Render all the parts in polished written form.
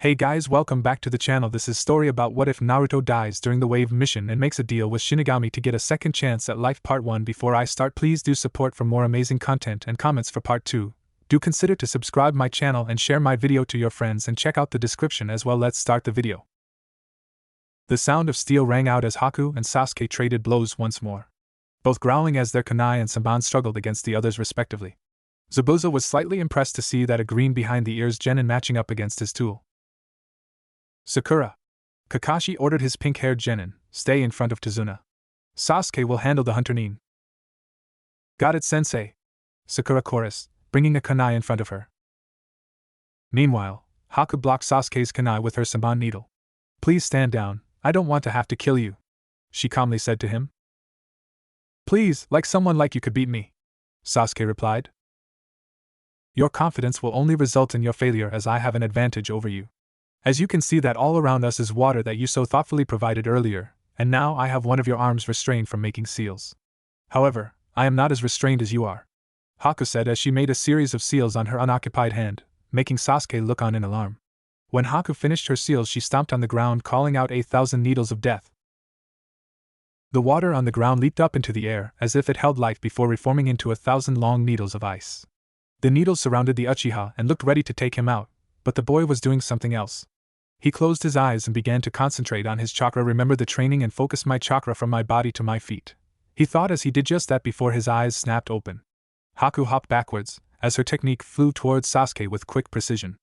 Hey guys, welcome back to the channel. This is story about what if Naruto dies during the wave mission and makes a deal with Shinigami to get a second chance at life. Part 1. Before I start, please do support for more amazing content and comments for part 2. Do consider to subscribe my channel and share my video to your friends and check out the description as well. Let's start the video. The sound of steel rang out as Haku and Sasuke traded blows once more, both growling as their kunai and Saban struggled against the others respectively. Zabuza was slightly impressed to see that a green behind the ears genin matching up against his tool. Sakura. Kakashi ordered his pink-haired genin, stay in front of Tazuna. Sasuke will handle the hunter Nin. Got it, sensei. Sakura chorused, bringing a kunai in front of her. Meanwhile, Haku blocked Sasuke's kunai with her Saban needle. Please stand down, I don't want to have to kill you, she calmly said to him. Please, like someone like you could beat me, Sasuke replied. Your confidence will only result in your failure as I have an advantage over you. As you can see that all around us is water that you so thoughtfully provided earlier, and now I have one of your arms restrained from making seals. However, I am not as restrained as you are, Haku said as she made a series of seals on her unoccupied hand, making Sasuke look on in alarm. When Haku finished her seals, she stomped on the ground, calling out 8,000 needles of death. The water on the ground leaped up into the air as if it held life before reforming into 1,000 long needles of ice. The needles surrounded the Uchiha and looked ready to take him out, but the boy was doing something else. He closed his eyes and began to concentrate on his chakra. Remember the training and focus my chakra from my body to my feet, he thought as he did just that before his eyes snapped open. Haku hopped backwards, as her technique flew towards Sasuke with quick precision.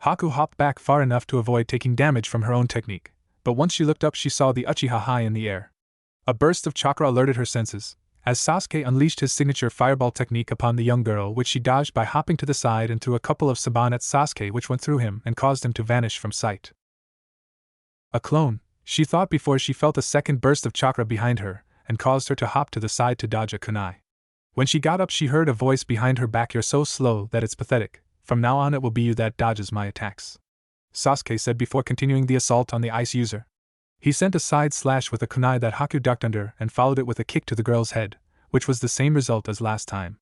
Haku hopped back far enough to avoid taking damage from her own technique, but once she looked up she saw the Uchiha high in the air. A burst of chakra alerted her senses, as Sasuke unleashed his signature fireball technique upon the young girl, which she dodged by hopping to the side and threw a couple of Saban at Sasuke, which went through him and caused him to vanish from sight. A clone, she thought before she felt a second burst of chakra behind her and caused her to hop to the side to dodge a kunai. When she got up she heard a voice behind her back, "You're so slow that it's pathetic. From now on it will be you that dodges my attacks," Sasuke said before continuing the assault on the ice user. He sent a side slash with a kunai that Haku ducked under and followed it with a kick to the girl's head, which was the same result as last time.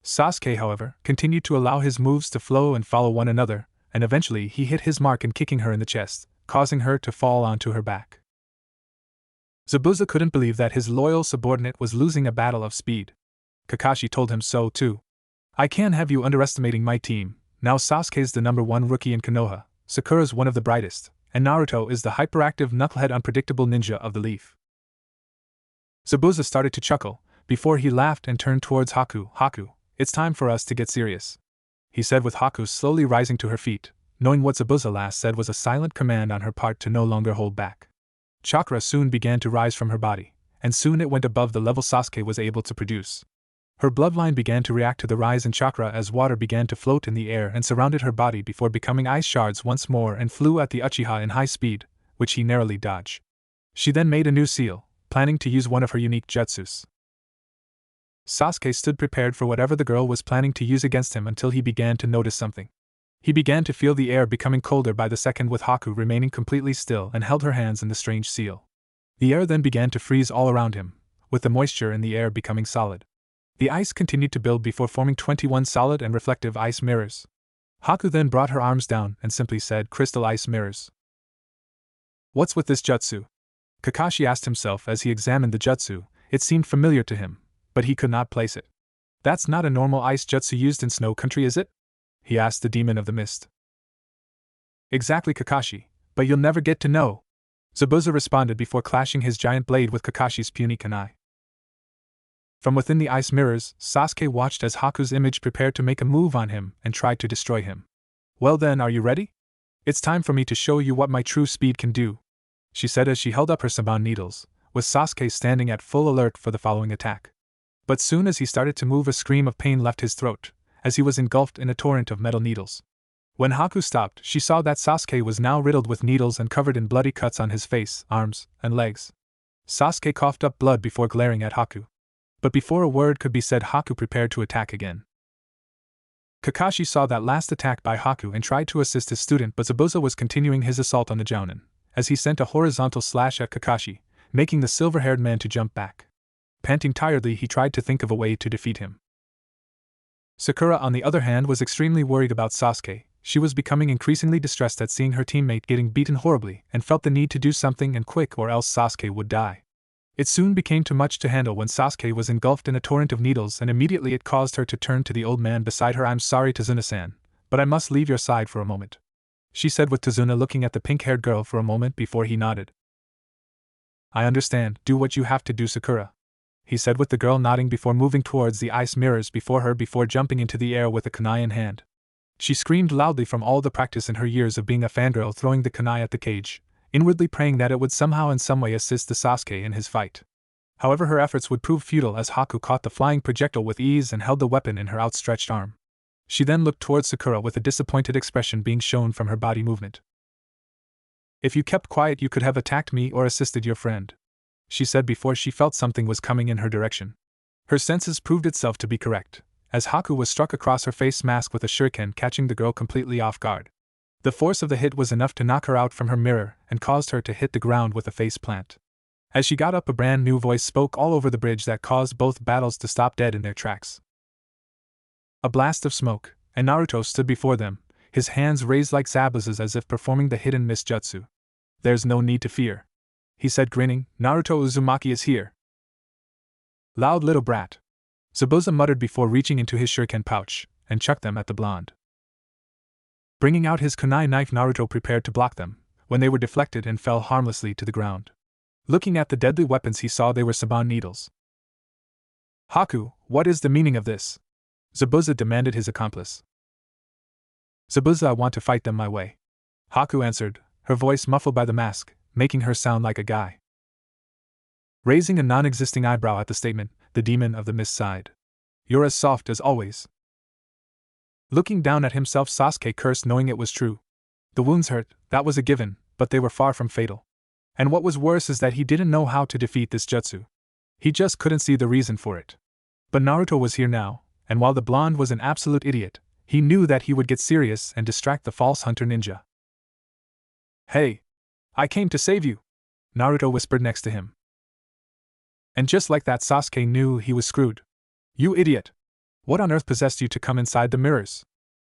Sasuke, however, continued to allow his moves to flow and follow one another, and eventually he hit his mark in kicking her in the chest, causing her to fall onto her back. Zabuza couldn't believe that his loyal subordinate was losing a battle of speed. Kakashi told him so too. I can't have you underestimating my team. Now Sasuke's the #1 rookie in Konoha, Sakura's one of the brightest, and Naruto is the hyperactive knucklehead unpredictable ninja of the leaf. Zabuza started to chuckle, before he laughed and turned towards Haku. Haku, it's time for us to get serious, he said with Haku slowly rising to her feet, knowing what Zabuza last said was a silent command on her part to no longer hold back. Chakra soon began to rise from her body, and soon it went above the level Sasuke was able to produce. Her bloodline began to react to the rise in chakra as water began to float in the air and surrounded her body before becoming ice shards once more and flew at the Uchiha in high speed, which he narrowly dodged. She then made a new seal, planning to use one of her unique jutsus. Sasuke stood prepared for whatever the girl was planning to use against him until he began to notice something. He began to feel the air becoming colder by the second, with Haku remaining completely still and held her hands in the strange seal. The air then began to freeze all around him, with the moisture in the air becoming solid. The ice continued to build before forming 21 solid and reflective ice mirrors. Haku then brought her arms down and simply said, "Crystal ice mirrors." What's with this jutsu? Kakashi asked himself as he examined the jutsu. It seemed familiar to him, but he could not place it. That's not a normal ice jutsu used in Snow Country, is it? He asked the demon of the mist. Exactly, Kakashi, but you'll never get to know, Zabuza responded before clashing his giant blade with Kakashi's puny kunai. From within the ice mirrors, Sasuke watched as Haku's image prepared to make a move on him and tried to destroy him. Well then, are you ready? It's time for me to show you what my true speed can do, she said as she held up her Saban needles, with Sasuke standing at full alert for the following attack. But soon as he started to move, a scream of pain left his throat, as he was engulfed in a torrent of metal needles. When Haku stopped, she saw that Sasuke was now riddled with needles and covered in bloody cuts on his face, arms, and legs. Sasuke coughed up blood before glaring at Haku. But before a word could be said, Haku prepared to attack again. Kakashi saw that last attack by Haku and tried to assist his student, but Zabuza was continuing his assault on the Jounin, as he sent a horizontal slash at Kakashi, making the silver-haired man to jump back. Panting tiredly, he tried to think of a way to defeat him. Sakura, on the other hand, was extremely worried about Sasuke. She was becoming increasingly distressed at seeing her teammate getting beaten horribly and felt the need to do something and quick or else Sasuke would die. It soon became too much to handle when Sasuke was engulfed in a torrent of needles and immediately it caused her to turn to the old man beside her. "I'm sorry, Tazuna-san, but I must leave your side for a moment," she said with Tazuna looking at the pink-haired girl for a moment before he nodded. "I understand, do what you have to do, Sakura," he said with the girl nodding before moving towards the ice mirrors before her before jumping into the air with a kunai in hand. She screamed loudly from all the practice in her years of being a fangirl, throwing the kunai at the cage, inwardly praying that it would somehow in some way assist the Sasuke in his fight. However, her efforts would prove futile as Haku caught the flying projectile with ease and held the weapon in her outstretched arm. She then looked towards Sakura with a disappointed expression being shown from her body movement. "If you kept quiet you could have attacked me or assisted your friend," she said before she felt something was coming in her direction. Her senses proved itself to be correct, as Haku was struck across her face mask with a shuriken, catching the girl completely off guard. The force of the hit was enough to knock her out from her mirror and caused her to hit the ground with a face plant. As she got up, a brand new voice spoke all over the bridge that caused both battles to stop dead in their tracks. A blast of smoke, and Naruto stood before them, his hands raised like Zabuza's as if performing the hidden mist jutsu. "There's no need to fear," he said grinning. "Naruto Uzumaki is here." "Loud little brat," Zabuza muttered before reaching into his shuriken pouch and chucked them at the blonde. Bringing out his kunai knife, Naruto prepared to block them, when they were deflected and fell harmlessly to the ground. Looking at the deadly weapons, he saw they were Saban needles. "Haku, what is the meaning of this?" Zabuza demanded his accomplice. "Zabuza, I want to fight them my way," Haku answered, her voice muffled by the mask, making her sound like a guy. Raising a non-existing eyebrow at the statement, the demon of the mist sighed. "You're as soft as always." Looking down at himself, Sasuke cursed, knowing it was true. The wounds hurt, that was a given, but they were far from fatal. And what was worse is that he didn't know how to defeat this jutsu. He just couldn't see the reason for it. But Naruto was here now, and while the blonde was an absolute idiot, he knew that he would get serious and distract the false hunter ninja. "Hey! I came to save you!" Naruto whispered next to him. And just like that, Sasuke knew he was screwed. "You idiot! What on earth possessed you to come inside the mirrors?"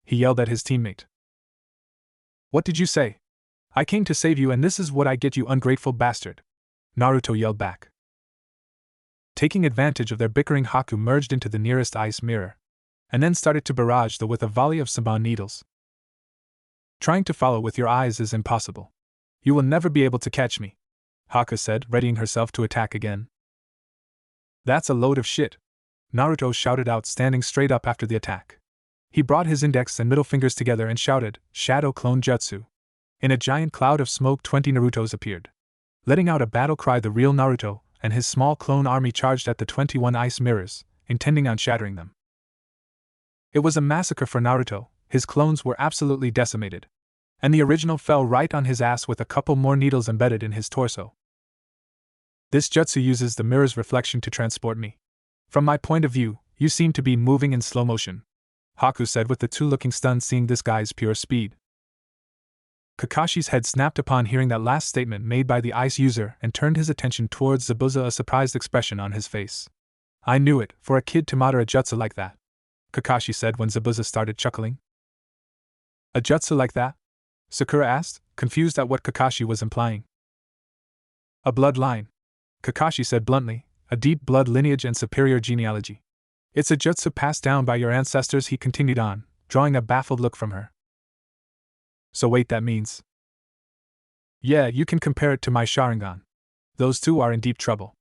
he yelled at his teammate. "What did you say?" "I came to save you and this is what I get, you ungrateful bastard," Naruto yelled back. Taking advantage of their bickering, Haku merged into the nearest ice mirror, and then started to barrage with a volley of Saban needles. "Trying to follow with your eyes is impossible. You will never be able to catch me," Haku said, readying herself to attack again. "That's a load of shit," Naruto shouted out, standing straight up after the attack. He brought his index and middle fingers together and shouted, "Shadow Clone Jutsu." In a giant cloud of smoke, 20 Narutos appeared. Letting out a battle cry, the real Naruto and his small clone army charged at the 21 ice mirrors, intending on shattering them. It was a massacre for Naruto, his clones were absolutely decimated. And the original fell right on his ass with a couple more needles embedded in his torso. "This jutsu uses the mirror's reflection to transport me. From my point of view, you seem to be moving in slow motion," Haku said with the two looking stunned seeing this guy's pure speed. Kakashi's head snapped upon hearing that last statement made by the ice user and turned his attention towards Zabuza, a surprised expression on his face. "I knew it, for a kid to master a jutsu like that," Kakashi said when Zabuza started chuckling. "A jutsu like that?" Sakura asked, confused at what Kakashi was implying. "A bloodline," Kakashi said bluntly, "a deep blood lineage and superior genealogy. It's a jutsu passed down by your ancestors," he continued on, drawing a baffled look from her. "So wait, that means—" "Yeah, you can compare it to my Sharingan. Those two are in deep trouble."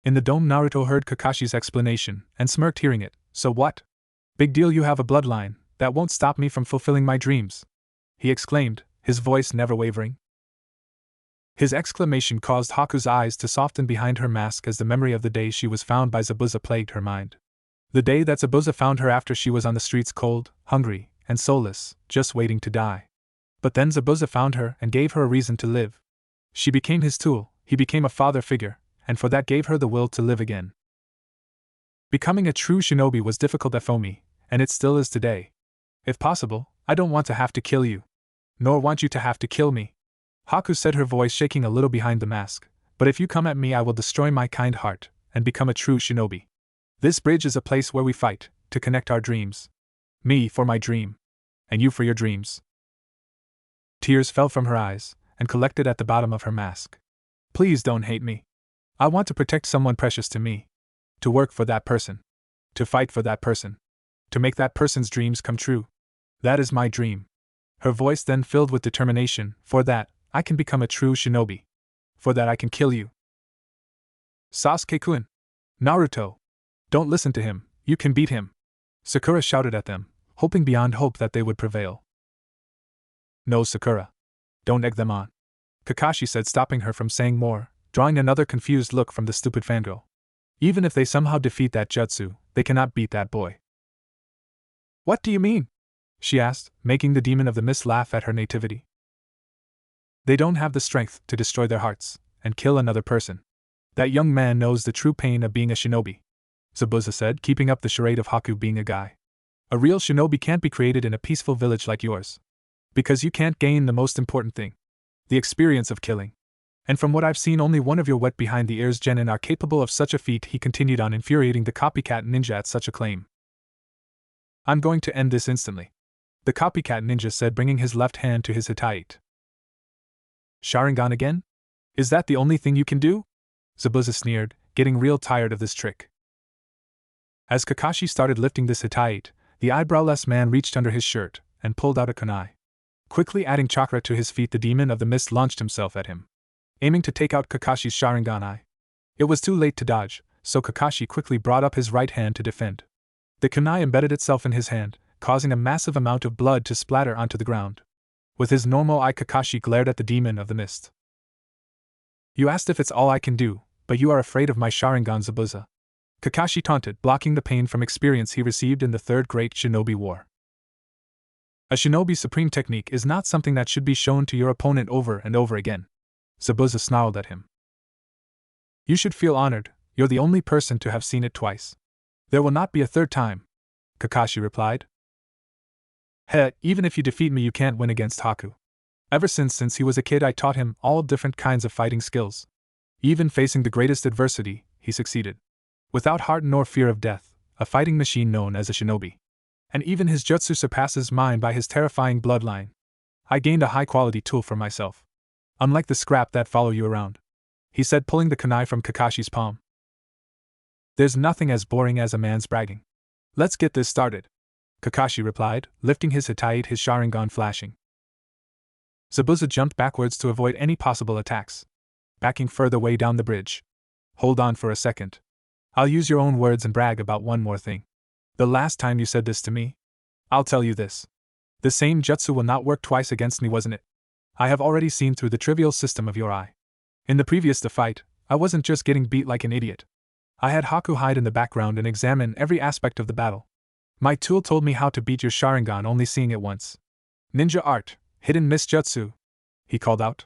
In the dome, Naruto heard Kakashi's explanation and smirked hearing it. "So what? Big deal, you have a bloodline, that won't stop me from fulfilling my dreams," he exclaimed, his voice never wavering. His exclamation caused Haku's eyes to soften behind her mask as the memory of the day she was found by Zabuza plagued her mind. The day that Zabuza found her after she was on the streets, cold, hungry, and soulless, just waiting to die. But then Zabuza found her and gave her a reason to live. She became his tool, he became a father figure, and for that gave her the will to live again. Becoming a true shinobi was difficult for me, and it still is today. If possible, I don't want to have to kill you. Nor want you to have to kill me, Haku said, her voice shaking a little behind the mask. But if you come at me, I will destroy my kind heart and become a true shinobi. This bridge is a place where we fight, to connect our dreams. Me for my dream. And you for your dreams. Tears fell from her eyes and collected at the bottom of her mask. Please don't hate me. I want to protect someone precious to me. To work for that person. To fight for that person. To make that person's dreams come true. That is my dream. Her voice then filled with determination. For that, I can become a true shinobi. For that I can kill you. Sasuke-kun. Naruto. Don't listen to him, you can beat him. Sakura shouted at them, hoping beyond hope that they would prevail. No, Sakura. Don't egg them on. Kakashi said, stopping her from saying more, drawing another confused look from the stupid fangirl. Even if they somehow defeat that jutsu, they cannot beat that boy. What do you mean? She asked, making the demon of the mist laugh at her nativity. They don't have the strength to destroy their hearts and kill another person. That young man knows the true pain of being a shinobi, Zabuza said, keeping up the charade of Haku being a guy. A real shinobi can't be created in a peaceful village like yours. Because you can't gain the most important thing. The experience of killing. And from what I've seen, only one of your wet behind the ears genin are capable of such a feat, he continued on, infuriating the copycat ninja at such a claim. I'm going to end this instantly. The copycat ninja said, bringing his left hand to his hitate. Sharingan again? Is that the only thing you can do? Zabuza sneered, getting real tired of this trick. As Kakashi started lifting this hitate, the eyebrowless man reached under his shirt and pulled out a kunai. Quickly adding chakra to his feet, the demon of the mist launched himself at him, aiming to take out Kakashi's Sharingan eye. It was too late to dodge, so Kakashi quickly brought up his right hand to defend. The kunai embedded itself in his hand, causing a massive amount of blood to splatter onto the ground. With his normal eye, Kakashi glared at the demon of the mist. You asked if it's all I can do, but you are afraid of my Sharingan, Zabuza. Kakashi taunted, blocking the pain from experience he received in the Third Great Shinobi War. A shinobi's supreme technique is not something that should be shown to your opponent over and over again. Zabuza snarled at him. You should feel honored, you're the only person to have seen it twice. There will not be a third time, Kakashi replied. Even if you defeat me, you can't win against Haku. Ever since he was a kid, I taught him all different kinds of fighting skills. Even facing the greatest adversity, he succeeded. Without heart nor fear of death, a fighting machine known as a shinobi. And even his jutsu surpasses mine by his terrifying bloodline. I gained a high-quality tool for myself. Unlike the scrap that follow you around, he said, pulling the kunai from Kakashi's palm. There's nothing as boring as a man's bragging. Let's get this started, Kakashi replied, lifting his hitate, his Sharingan flashing. Zabuza jumped backwards to avoid any possible attacks, backing further way down the bridge. Hold on for a second. I'll use your own words and brag about one more thing. The last time you said this to me, I'll tell you this. The same jutsu will not work twice against me, wasn't it? I have already seen through the trivial system of your eye. In the previous fight, I wasn't just getting beat like an idiot. I had Haku hide in the background and examine every aspect of the battle. My tool told me how to beat your Sharingan, only seeing it once. Ninja art, hidden mist jutsu, he called out.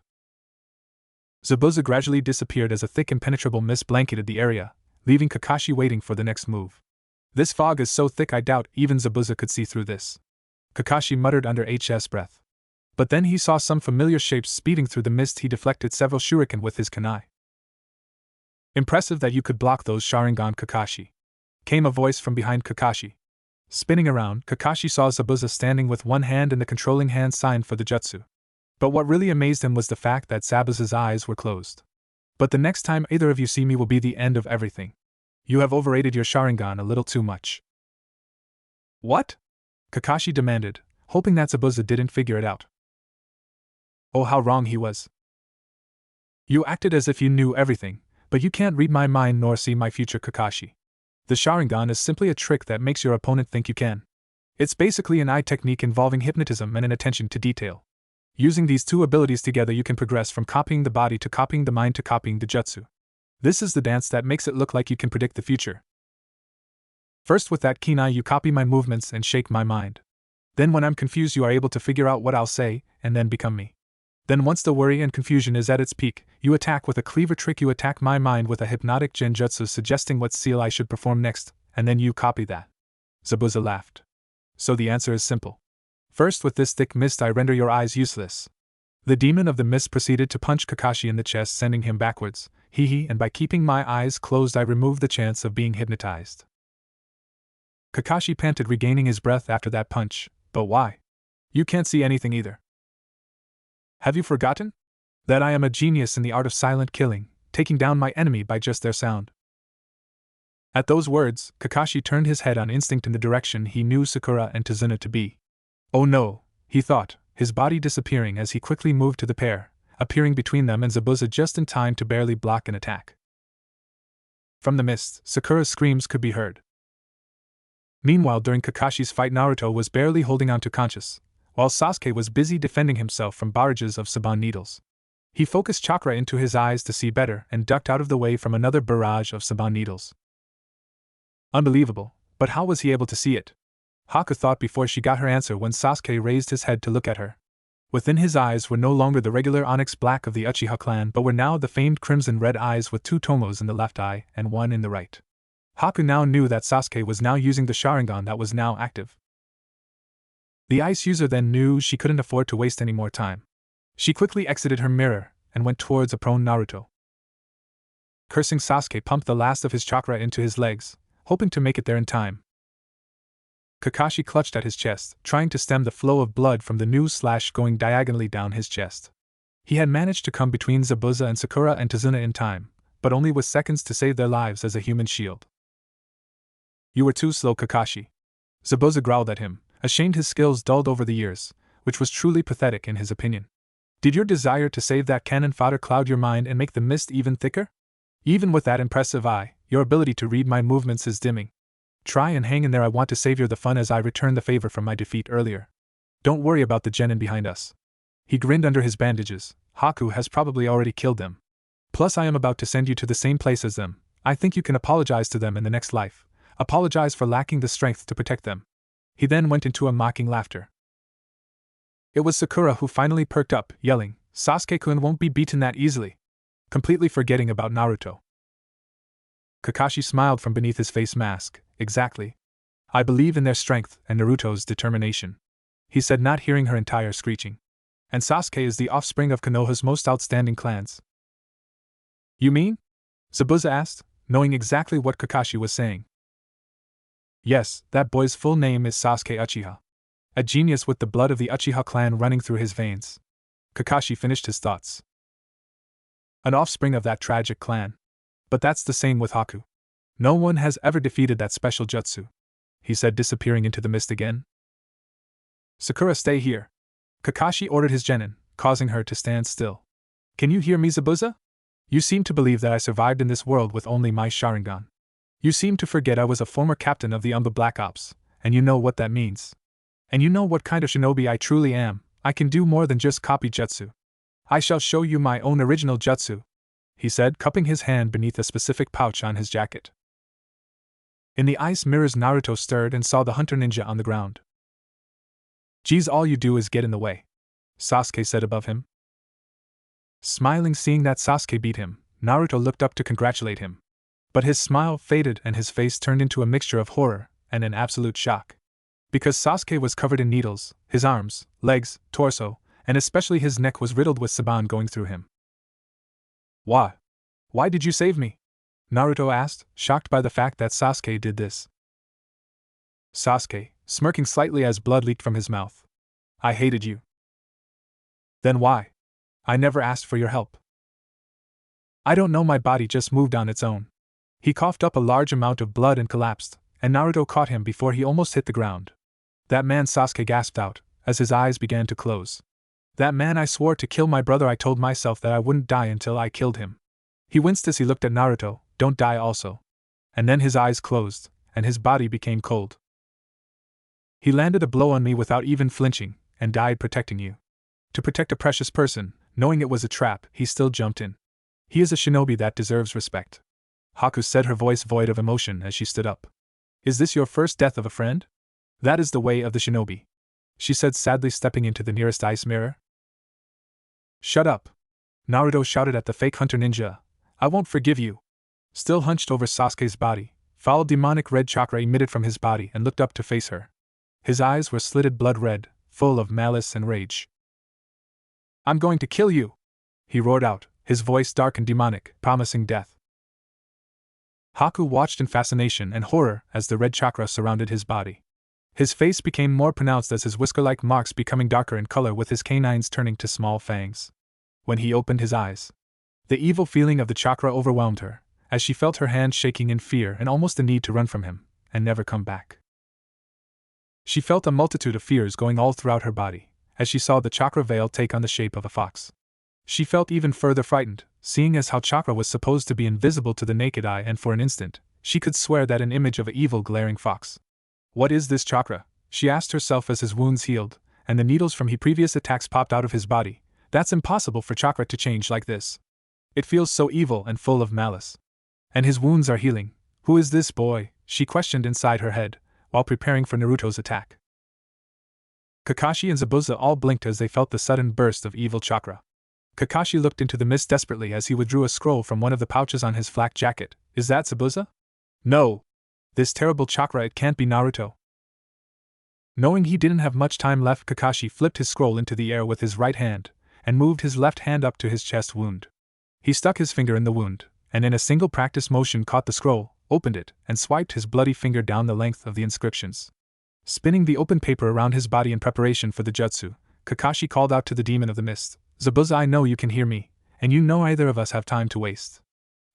Zabuza gradually disappeared as a thick impenetrable mist blanketed the area, leaving Kakashi waiting for the next move. This fog is so thick I doubt even Zabuza could see through this, Kakashi muttered under his breath. But then he saw some familiar shapes speeding through the mist. He deflected several shuriken with his kunai. Impressive that you could block those Sharingan, Kakashi, came a voice from behind Kakashi. Spinning around, Kakashi saw Zabuza standing with one hand in the controlling hand sign for the jutsu. But what really amazed him was the fact that Zabuza's eyes were closed. But the next time either of you see me will be the end of everything. You have overrated your Sharingan a little too much. What? Kakashi demanded, hoping that Zabuza didn't figure it out. Oh, how wrong he was. You acted as if you knew everything, but you can't read my mind nor see my future, Kakashi. The Sharingan is simply a trick that makes your opponent think you can. It's basically an eye technique involving hypnotism and an attention to detail. Using these two abilities together, you can progress from copying the body to copying the mind to copying the jutsu. This is the dance that makes it look like you can predict the future. First, with that keen eye, you copy my movements and shake my mind. Then when I'm confused, you are able to figure out what I'll say and then become me. Then once the worry and confusion is at its peak, you attack with a cleaver trick. You attack my mind with a hypnotic genjutsu suggesting what seal I should perform next, and then you copy that. Zabuza laughed. So the answer is simple. First, with this thick mist I render your eyes useless. The demon of the mist proceeded to punch Kakashi in the chest, sending him backwards. And by keeping my eyes closed I removed the chance of being hypnotized. Kakashi panted, regaining his breath after that punch. But why? You can't see anything either. Have you forgotten? That I am a genius in the art of silent killing, taking down my enemy by just their sound. At those words, Kakashi turned his head on instinct in the direction he knew Sakura and Tazuna to be. Oh no, he thought, his body disappearing as he quickly moved to the pair, appearing between them and Zabuza just in time to barely block an attack. From the mist, Sakura's screams could be heard. Meanwhile, during Kakashi's fight, Naruto was barely holding on to conscious, while Sasuke was busy defending himself from barrages of Saban needles. He focused chakra into his eyes to see better and ducked out of the way from another barrage of Saban needles. Unbelievable, but how was he able to see it? Haku thought before she got her answer when Sasuke raised his head to look at her. Within his eyes were no longer the regular onyx black of the Uchiha clan but were now the famed crimson red eyes with 2 tomos in the left eye and 1 in the right. Haku now knew that Sasuke was now using the Sharingan that was now active. The ice user then knew she couldn't afford to waste any more time. She quickly exited her mirror and went towards a prone Naruto. Cursing, Sasuke pumped the last of his chakra into his legs, hoping to make it there in time. Kakashi clutched at his chest, trying to stem the flow of blood from the new slash going diagonally down his chest. He had managed to come between Zabuza and Sakura and Tazuna in time, but only with seconds to save their lives as a human shield. You were too slow, Kakashi. Zabuza growled at him, ashamed his skills dulled over the years, which was truly pathetic in his opinion. Did your desire to save that cannon fodder cloud your mind and make the mist even thicker? Even with that impressive eye, your ability to read my movements is dimming. Try and hang in there. I want to savor the fun as I return the favor from my defeat earlier. Don't worry about the genin behind us. He grinned under his bandages. Haku has probably already killed them. Plus I am about to send you to the same place as them. I think you can apologize to them in the next life. Apologize for lacking the strength to protect them. He then went into a mocking laughter. It was Sakura who finally perked up, yelling, Sasuke-kun won't be beaten that easily. Completely forgetting about Naruto. Kakashi smiled from beneath his face mask. Exactly. I believe in their strength and Naruto's determination, he said, not hearing her entire screeching. And Sasuke is the offspring of Konoha's most outstanding clans. You mean? Zabuza asked, knowing exactly what Kakashi was saying. Yes, that boy's full name is Sasuke Uchiha. A genius with the blood of the Uchiha clan running through his veins. Kakashi finished his thoughts. An offspring of that tragic clan. But that's the same with Haku. No one has ever defeated that special jutsu, he said, disappearing into the mist again. Sakura, stay here. Kakashi ordered his genin, causing her to stand still. Can you hear me, Zabuza? You seem to believe that I survived in this world with only my Sharingan. You seem to forget I was a former captain of the Umba Black Ops, and you know what that means. And you know what kind of shinobi I truly am. I can do more than just copy jutsu. I shall show you my own original jutsu, he said, cupping his hand beneath a specific pouch on his jacket. In the ice mirrors, Naruto stirred and saw the hunter ninja on the ground. Geez, all you do is get in the way, Sasuke said above him. Smiling, seeing that Sasuke beat him, Naruto looked up to congratulate him. But his smile faded and his face turned into a mixture of horror and an absolute shock. Because Sasuke was covered in needles, his arms, legs, torso, and especially his neck was riddled with Saban going through him. Why? Why did you save me? Naruto asked, shocked by the fact that Sasuke did this. Sasuke, smirking slightly as blood leaked from his mouth. I hated you. Then why? I never asked for your help. I don't know, my body just moved on its own. He coughed up a large amount of blood and collapsed, and Naruto caught him before he almost hit the ground. That man, Sasuke gasped out, as his eyes began to close. That man, I swore to kill my brother. I told myself that I wouldn't die until I killed him. He winced as he looked at Naruto. Don't die also. And then his eyes closed, and his body became cold. He landed a blow on me without even flinching, and died protecting you. To protect a precious person, knowing it was a trap, he still jumped in. He is a shinobi that deserves respect. Haku said, her voice void of emotion as she stood up. Is this your first death of a friend? That is the way of the shinobi, she said sadly, stepping into the nearest ice mirror. Shut up! Naruto shouted at the fake hunter ninja. I won't forgive you. Still hunched over Sasuke's body, foul demonic red chakra emitted from his body and looked up to face her. His eyes were slitted blood red, full of malice and rage. I'm going to kill you! He roared out, his voice dark and demonic, promising death. Haku watched in fascination and horror as the red chakra surrounded his body. His face became more pronounced as his whisker-like marks becoming darker in color with his canines turning to small fangs. When he opened his eyes, the evil feeling of the chakra overwhelmed her, as she felt her hands shaking in fear and almost a need to run from him, and never come back. She felt a multitude of fears going all throughout her body, as she saw the chakra veil take on the shape of a fox. She felt even further frightened, seeing as how chakra was supposed to be invisible to the naked eye, and for an instant, she could swear that an image of an evil glaring fox. What is this chakra? She asked herself as his wounds healed, and the needles from his previous attacks popped out of his body. That's impossible for chakra to change like this. It feels so evil and full of malice. And his wounds are healing. Who is this boy? She questioned inside her head, while preparing for Naruto's attack. Kakashi and Zabuza all blinked as they felt the sudden burst of evil chakra. Kakashi looked into the mist desperately as he withdrew a scroll from one of the pouches on his flak jacket. Is that Zabuza? No! This terrible chakra, it can't be Naruto. Knowing he didn't have much time left, Kakashi flipped his scroll into the air with his right hand, and moved his left hand up to his chest wound. He stuck his finger in the wound, and in a single practice motion caught the scroll, opened it, and swiped his bloody finger down the length of the inscriptions. Spinning the open paper around his body in preparation for the jutsu, Kakashi called out to the demon of the mist, Zabuza, I know you can hear me, and you know either of us have time to waste.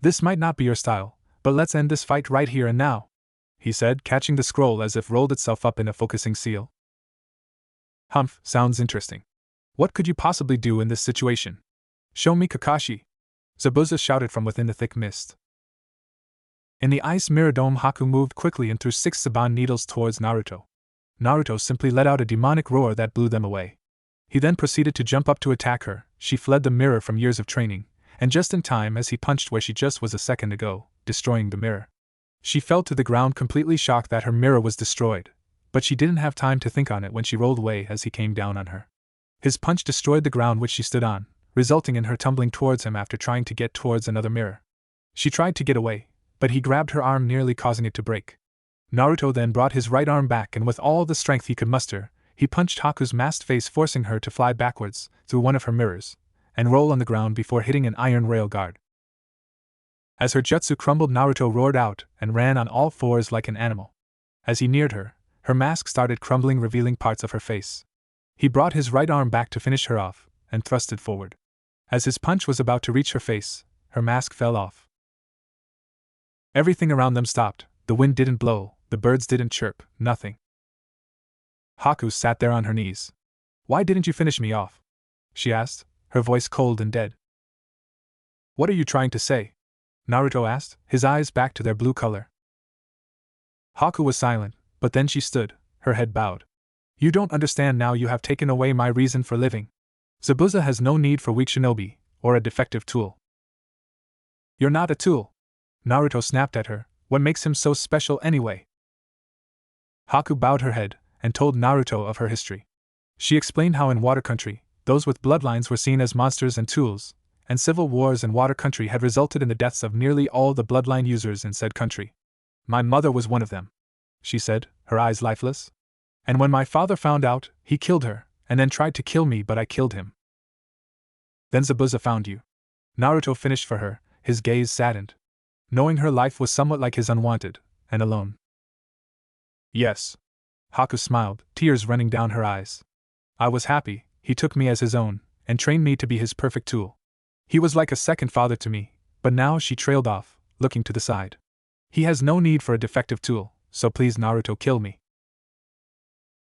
This might not be your style, but let's end this fight right here and now, he said, catching the scroll as if rolled itself up in a focusing seal. Humph, sounds interesting. What could you possibly do in this situation? Show me, Kakashi, Zabuza shouted from within the thick mist. In the ice mirror dome, Haku moved quickly and threw 6 Saban needles towards Naruto. Naruto simply let out a demonic roar that blew them away. He then proceeded to jump up to attack her. She fled the mirror from years of training, and just in time as he punched where she just was a second ago, destroying the mirror. She fell to the ground completely shocked that her mirror was destroyed, but she didn't have time to think on it when she rolled away as he came down on her. His punch destroyed the ground which she stood on, resulting in her tumbling towards him after trying to get towards another mirror. She tried to get away, but he grabbed her arm, nearly causing it to break. Naruto then brought his right arm back, and with all the strength he could muster, he punched Haku's masked face, forcing her to fly backwards through one of her mirrors and roll on the ground before hitting an iron rail guard. As her jutsu crumbled, Naruto roared out and ran on all fours like an animal. As he neared her, her mask started crumbling, revealing parts of her face. He brought his right arm back to finish her off and thrust it forward. As his punch was about to reach her face, her mask fell off. Everything around them stopped. The wind didn't blow, the birds didn't chirp, nothing. Haku sat there on her knees. Why didn't you finish me off? She asked, her voice cold and dead. What are you trying to say? Naruto asked, his eyes back to their blue color. Haku was silent, but then she stood, her head bowed. You don't understand now. You have taken away my reason for living. Zabuza has no need for weak shinobi, or a defective tool. You're not a tool. Naruto snapped at her. What makes him so special anyway? Haku bowed her head, and told Naruto of her history. She explained how in Water Country, those with bloodlines were seen as monsters and tools, and civil wars in Water Country had resulted in the deaths of nearly all the bloodline users in said country. My mother was one of them, she said, her eyes lifeless. And when my father found out, he killed her, and then tried to kill me, but I killed him. Then Zabuza found you. Naruto finished for her, his gaze saddened, knowing her life was somewhat like his, unwanted and alone. Yes. Haku smiled, tears running down her eyes. I was happy. He took me as his own, and trained me to be his perfect tool. He was like a second father to me, but now she trailed off, looking to the side. He has no need for a defective tool, so please Naruto, kill me.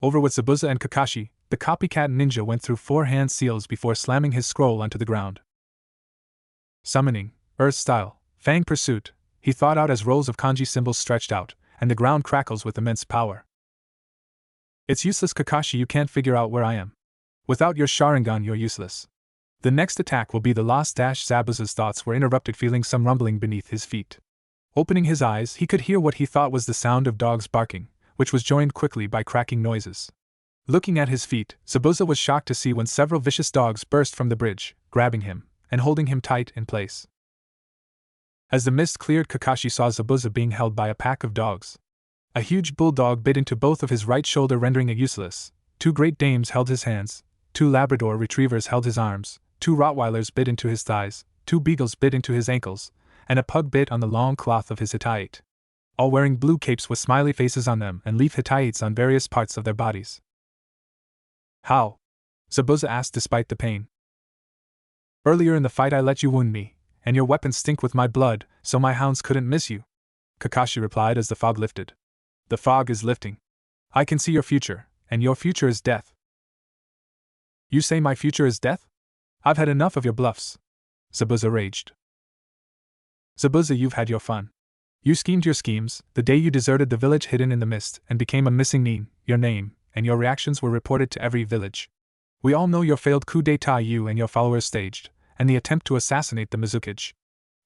Over with Zabuza and Kakashi, the copycat ninja went through 4 hand seals before slamming his scroll onto the ground. Summoning, Earth style, Fang Pursuit, he thought out as rows of kanji symbols stretched out, and the ground crackles with immense power. It's useless, Kakashi, you can't figure out where I am. Without your Sharingan, you're useless. The next attack will be the lost dash. Zabuza's thoughts were interrupted, feeling some rumbling beneath his feet. Opening his eyes, he could hear what he thought was the sound of dogs barking, which was joined quickly by cracking noises. Looking at his feet, Zabuza was shocked to see when several vicious dogs burst from the bridge, grabbing him and holding him tight in place. As the mist cleared, Kakashi saw Zabuza being held by a pack of dogs. A huge bulldog bit into both of his right shoulder, rendering it useless. 2 Great Danes held his hands, 2 Labrador retrievers held his arms, 2 Rottweilers bit into his thighs, 2 beagles bit into his ankles, and a pug bit on the long cloth of his Hittite. all wearing blue capes with smiley faces on them and leaf hitaites on various parts of their bodies. How? Zabuza asked despite the pain. Earlier in the fight I let you wound me, and your weapons stink with my blood, so my hounds couldn't miss you, Kakashi replied as the fog lifted. The fog is lifting. I can see your future, and your future is death. You say my future is death? I've had enough of your bluffs, Zabuza raged. Zabuza, you've had your fun. You schemed your schemes, the day you deserted the village hidden in the mist and became a missing nin, your name, and your reactions were reported to every village. We all know your failed coup d'etat you and your followers staged, and the attempt to assassinate the Mizukage.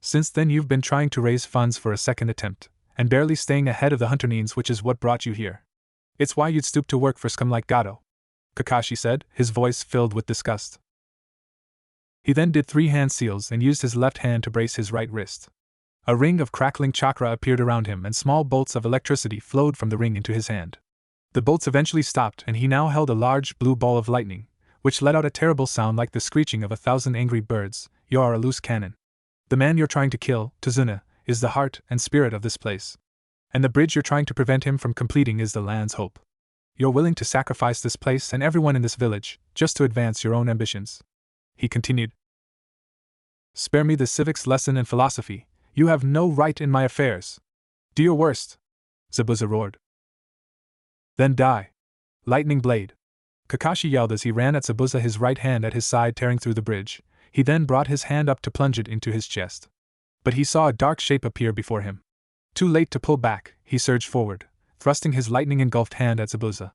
Since then you've been trying to raise funds for a second attempt, and barely staying ahead of the hunter nins, which is what brought you here. It's why you'd stoop to work for scum like Gato, Kakashi said, his voice filled with disgust. He then did 3 hand seals and used his left hand to brace his right wrist. A ring of crackling chakra appeared around him and small bolts of electricity flowed from the ring into his hand. The bolts eventually stopped and he now held a large blue ball of lightning, which let out a terrible sound like the screeching of 1,000 angry birds. You are a loose cannon. The man you're trying to kill, Tazuna, is the heart and spirit of this place. And the bridge you're trying to prevent him from completing is the land's hope. You're willing to sacrifice this place and everyone in this village, just to advance your own ambitions. He continued. Spare me the civics lesson and philosophy. You have no right in my affairs. Do your worst, Zabuza roared. Then die. Lightning blade. Kakashi yelled as he ran at Zabuza, his right hand at his side tearing through the bridge. He then brought his hand up to plunge it into his chest. But he saw a dark shape appear before him. Too late to pull back, he surged forward, thrusting his lightning-engulfed hand at Zabuza.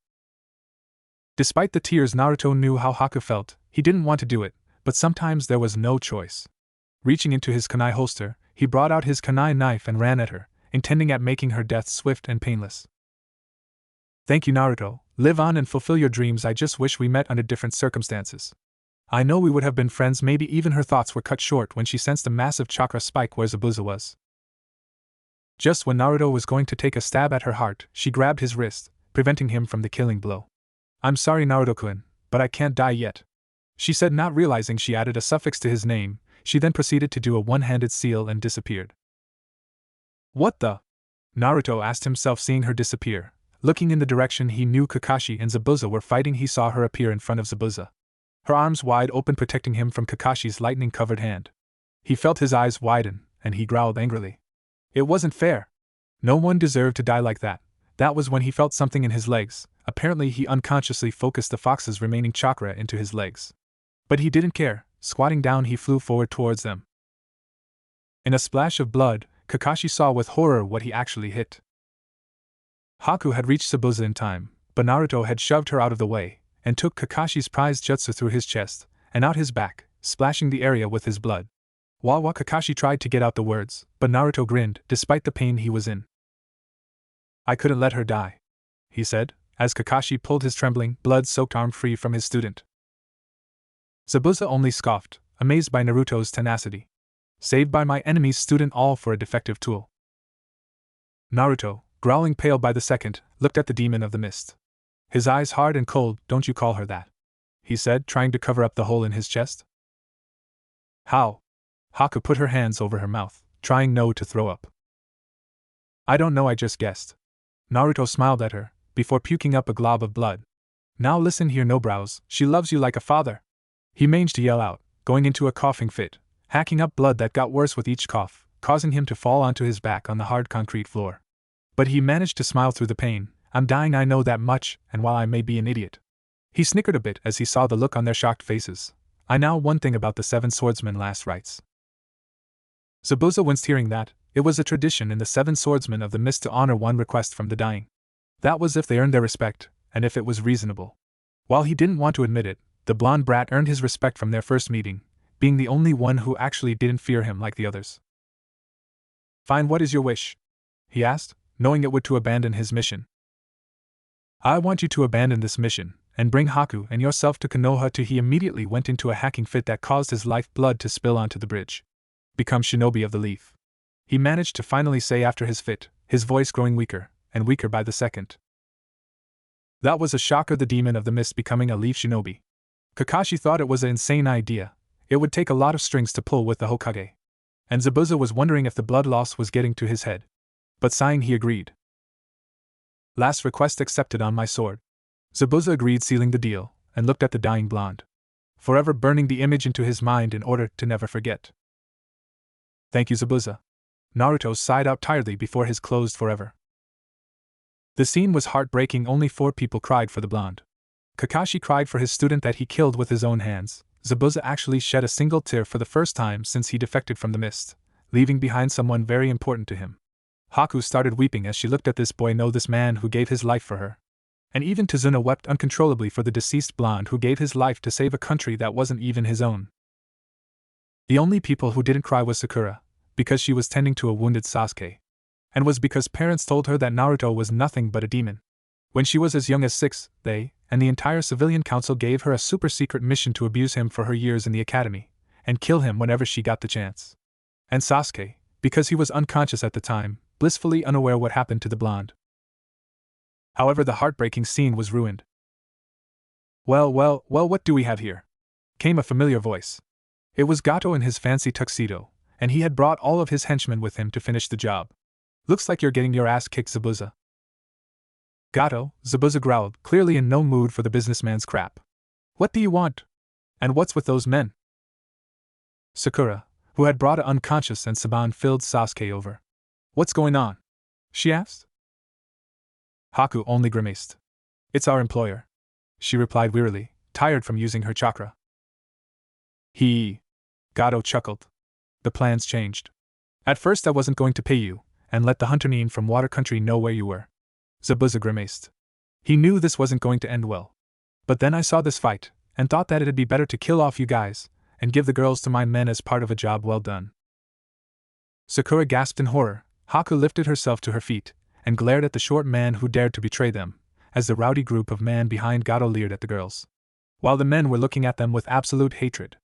Despite the tears, Naruto knew how Haku felt. He didn't want to do it, but sometimes there was no choice. Reaching into his kunai holster, he brought out his kunai knife and ran at her, intending at making her death swift and painless. Thank you, Naruto. Live on and fulfill your dreams. I just wish we met under different circumstances. I know we would have been friends. Maybe even her thoughts were cut short when she sensed a massive chakra spike where Zabuza was. Just when Naruto was going to take a stab at her heart, she grabbed his wrist, preventing him from the killing blow. I'm sorry, Naruto-kun, but I can't die yet, she said, not realizing she added a suffix to his name. She then proceeded to do a one-handed seal and disappeared. What the? Naruto asked himself, seeing her disappear. Looking in the direction he knew Kakashi and Zabuza were fighting, he saw her appear in front of Zabuza, her arms wide open protecting him from Kakashi's lightning-covered hand. He felt his eyes widen, and he growled angrily. It wasn't fair. No one deserved to die like that. That was when he felt something in his legs. Apparently he unconsciously focused the fox's remaining chakra into his legs. But he didn't care. Squatting down, he flew forward towards them. In a splash of blood, Kakashi saw with horror what he actually hit. Haku had reached Zabuza in time, but Naruto had shoved her out of the way, and took Kakashi's prized jutsu through his chest, and out his back, splashing the area with his blood. Wawa Kakashi tried to get out the words, but Naruto grinned, despite the pain he was in. I couldn't let her die, he said, as Kakashi pulled his trembling, blood-soaked arm free from his student. Zabuza only scoffed, amazed by Naruto's tenacity. Saved by my enemy's student, all for a defective tool. Naruto, growling pale by the second, looked at the demon of the mist. His eyes hard and cold. Don't you call her that, he said, trying to cover up the hole in his chest. How? Haku put her hands over her mouth, trying not to throw up. I don't know, I just guessed. Naruto smiled at her, before puking up a glob of blood. Now listen here, no brows, she loves you like a father. He managed to yell out, going into a coughing fit, hacking up blood that got worse with each cough, causing him to fall onto his back on the hard concrete floor. But he managed to smile through the pain. I'm dying, I know that much, and while I may be an idiot. He snickered a bit as he saw the look on their shocked faces. I know one thing about the 7 swordsmen last rites. Zabuza winced hearing that. It was a tradition in the 7 swordsmen of the mist to honor one request from the dying. That was if they earned their respect, and if it was reasonable. While he didn't want to admit it, the blonde brat earned his respect from their first meeting, being the only one who actually didn't fear him like the others. Fine, what is your wish? He asked, knowing it would to abandon his mission. I want you to abandon this mission, and bring Haku and yourself to Konoha to. He immediately went into a hacking fit that caused his life blood to spill onto the bridge. Become shinobi of the leaf. He managed to finally say after his fit, his voice growing weaker, and weaker by the second. That was a shocker, the demon of the mist becoming a leaf shinobi. Kakashi thought it was an insane idea. It would take a lot of strings to pull with the Hokage. And Zabuza was wondering if the blood loss was getting to his head. But sighing, he agreed. Last request accepted on my sword. Zabuza agreed, sealing the deal, and looked at the dying blonde, forever burning the image into his mind in order to never forget. Thank you, Zabuza. Naruto sighed out tiredly before his closed forever. The scene was heartbreaking. Only 4 people cried for the blonde. Kakashi cried for his student that he killed with his own hands. Zabuza actually shed a single tear for the first time since he defected from the mist, leaving behind someone very important to him. Haku started weeping as she looked at this boy, this man who gave his life for her. And even Tazuna wept uncontrollably for the deceased blonde who gave his life to save a country that wasn't even his own. The only people who didn't cry was Sakura, because she was tending to a wounded Sasuke. And was because parents told her that Naruto was nothing but a demon. When she was as young as 6, they, and the entire civilian council gave her a super-secret mission to abuse him for her years in the academy, and kill him whenever she got the chance. And Sasuke, because he was unconscious at the time, blissfully unaware what happened to the blonde. However, the heartbreaking scene was ruined. Well, what do we have here? Came a familiar voice. It was Gato in his fancy tuxedo, and he had brought all of his henchmen with him to finish the job. Looks like you're getting your ass kicked, Zabuza. Gato, Zabuza growled, clearly in no mood for the businessman's crap. What do you want? And what's with those men? Sakura, who had brought a unconscious and Saban, filled Sasuke over. What's going on? She asked. Haku only grimaced. It's our employer, she replied wearily, tired from using her chakra. Gato chuckled. The plans changed. At first I wasn't going to pay you, and let the Hunter from Water Country know where you were. Zabuza grimaced. He knew this wasn't going to end well. But then I saw this fight, and thought that it'd be better to kill off you guys, and give the girls to my men as part of a job well done. Sakura gasped in horror. Haku lifted herself to her feet, and glared at the short man who dared to betray them, as the rowdy group of men behind Gato leered at the girls, while the men were looking at them with absolute hatred.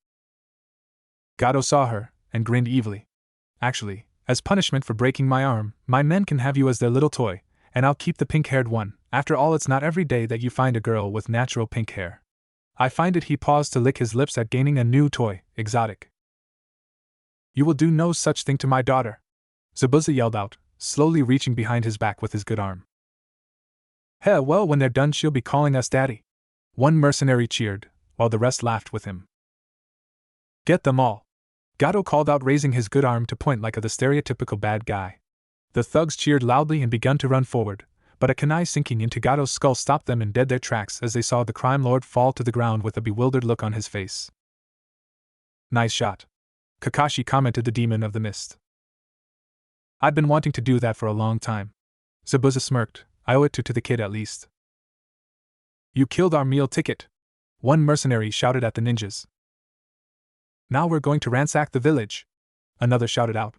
Gato saw her, and grinned evilly. Actually, as punishment for breaking my arm, my men can have you as their little toy, and I'll keep the pink-haired one. After all, it's not every day that you find a girl with natural pink hair. I find it. He paused to lick his lips at gaining a new toy, exotic. You will do no such thing to my daughter, Zabuza yelled out, slowly reaching behind his back with his good arm. Hell, well, when they're done she'll be calling us daddy. One mercenary cheered, while the rest laughed with him. Get them all, Gato called out, raising his good arm to point like the stereotypical bad guy. The thugs cheered loudly and began to run forward, but a kunai sinking into Gato's skull stopped them in dead their tracks as they saw the crime lord fall to the ground with a bewildered look on his face. Nice shot, Kakashi commented, the demon of the mist. I'd been wanting to do that for a long time. Zabuza smirked. I owe it to the kid at least. You killed our meal ticket, one mercenary shouted at the ninjas. Now we're going to ransack the village, another shouted out.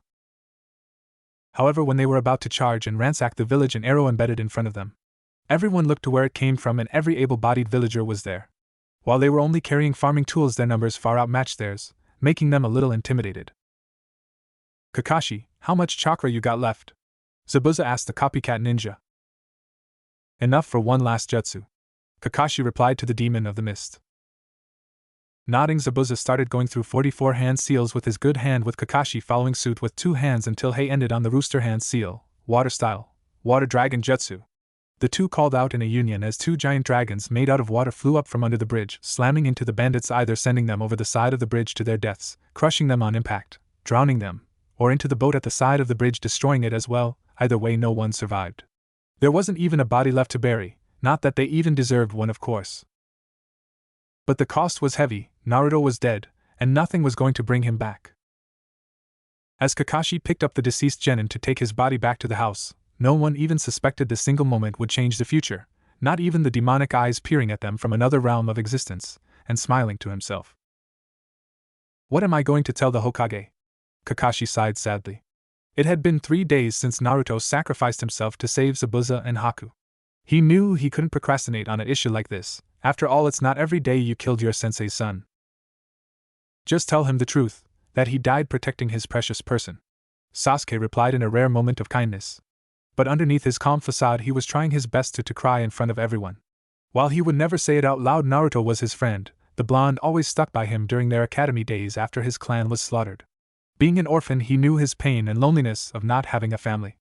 However, when they were about to charge and ransack the village, an arrow embedded in front of them. Everyone looked to where it came from, and every able-bodied villager was there. While they were only carrying farming tools, their numbers far outmatched theirs, making them a little intimidated. Kakashi, how much chakra you got left? Zabuza asked the copycat ninja. Enough for one last jutsu, Kakashi replied to the demon of the mist. Nodding, Zabuza started going through 44 hand seals with his good hand, with Kakashi following suit with 2 hands until he ended on the rooster hand seal, water style, water dragon jutsu. The two called out in a union as 2 giant dragons made out of water flew up from under the bridge, slamming into the bandits, either sending them over the side of the bridge to their deaths, crushing them on impact, drowning them, or into the boat at the side of the bridge, destroying it as well. Either way, no one survived. There wasn't even a body left to bury, not that they even deserved one, of course. But the cost was heavy. Naruto was dead, and nothing was going to bring him back. As Kakashi picked up the deceased genin to take his body back to the house, no one even suspected the single moment would change the future, not even the demonic eyes peering at them from another realm of existence, and smiling to himself. What am I going to tell the Hokage? Kakashi sighed sadly. It had been 3 days since Naruto sacrificed himself to save Zabuza and Haku. He knew he couldn't procrastinate on an issue like this. After all, it's not every day you killed your sensei's son. Just tell him the truth, that he died protecting his precious person, Sasuke replied in a rare moment of kindness. But underneath his calm facade, he was trying his best to cry in front of everyone. While he would never say it out loud, Naruto was his friend. The blonde always stuck by him during their academy days after his clan was slaughtered. Being an orphan, he knew his pain and loneliness of not having a family.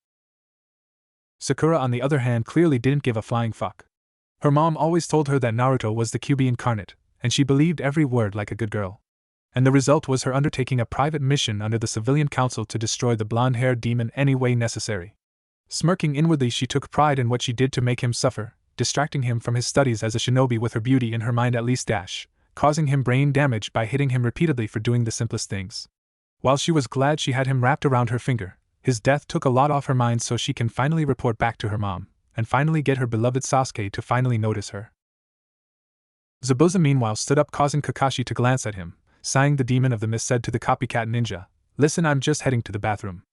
Sakura, on the other hand, clearly didn't give a flying fuck. Her mom always told her that Naruto was the Kyuubi incarnate, and she believed every word like a good girl. And the result was her undertaking a private mission under the civilian council to destroy the blonde-haired demon any way necessary. Smirking inwardly, she took pride in what she did to make him suffer, distracting him from his studies as a shinobi with her beauty in her mind at least, causing him brain damage by hitting him repeatedly for doing the simplest things. While she was glad she had him wrapped around her finger, his death took a lot off her mind so she can finally report back to her mom, and finally get her beloved Sasuke to finally notice her. Zabuza meanwhile stood up, causing Kakashi to glance at him. Sighing, the demon of the mist said to the copycat ninja, "Listen, I'm just heading to the bathroom.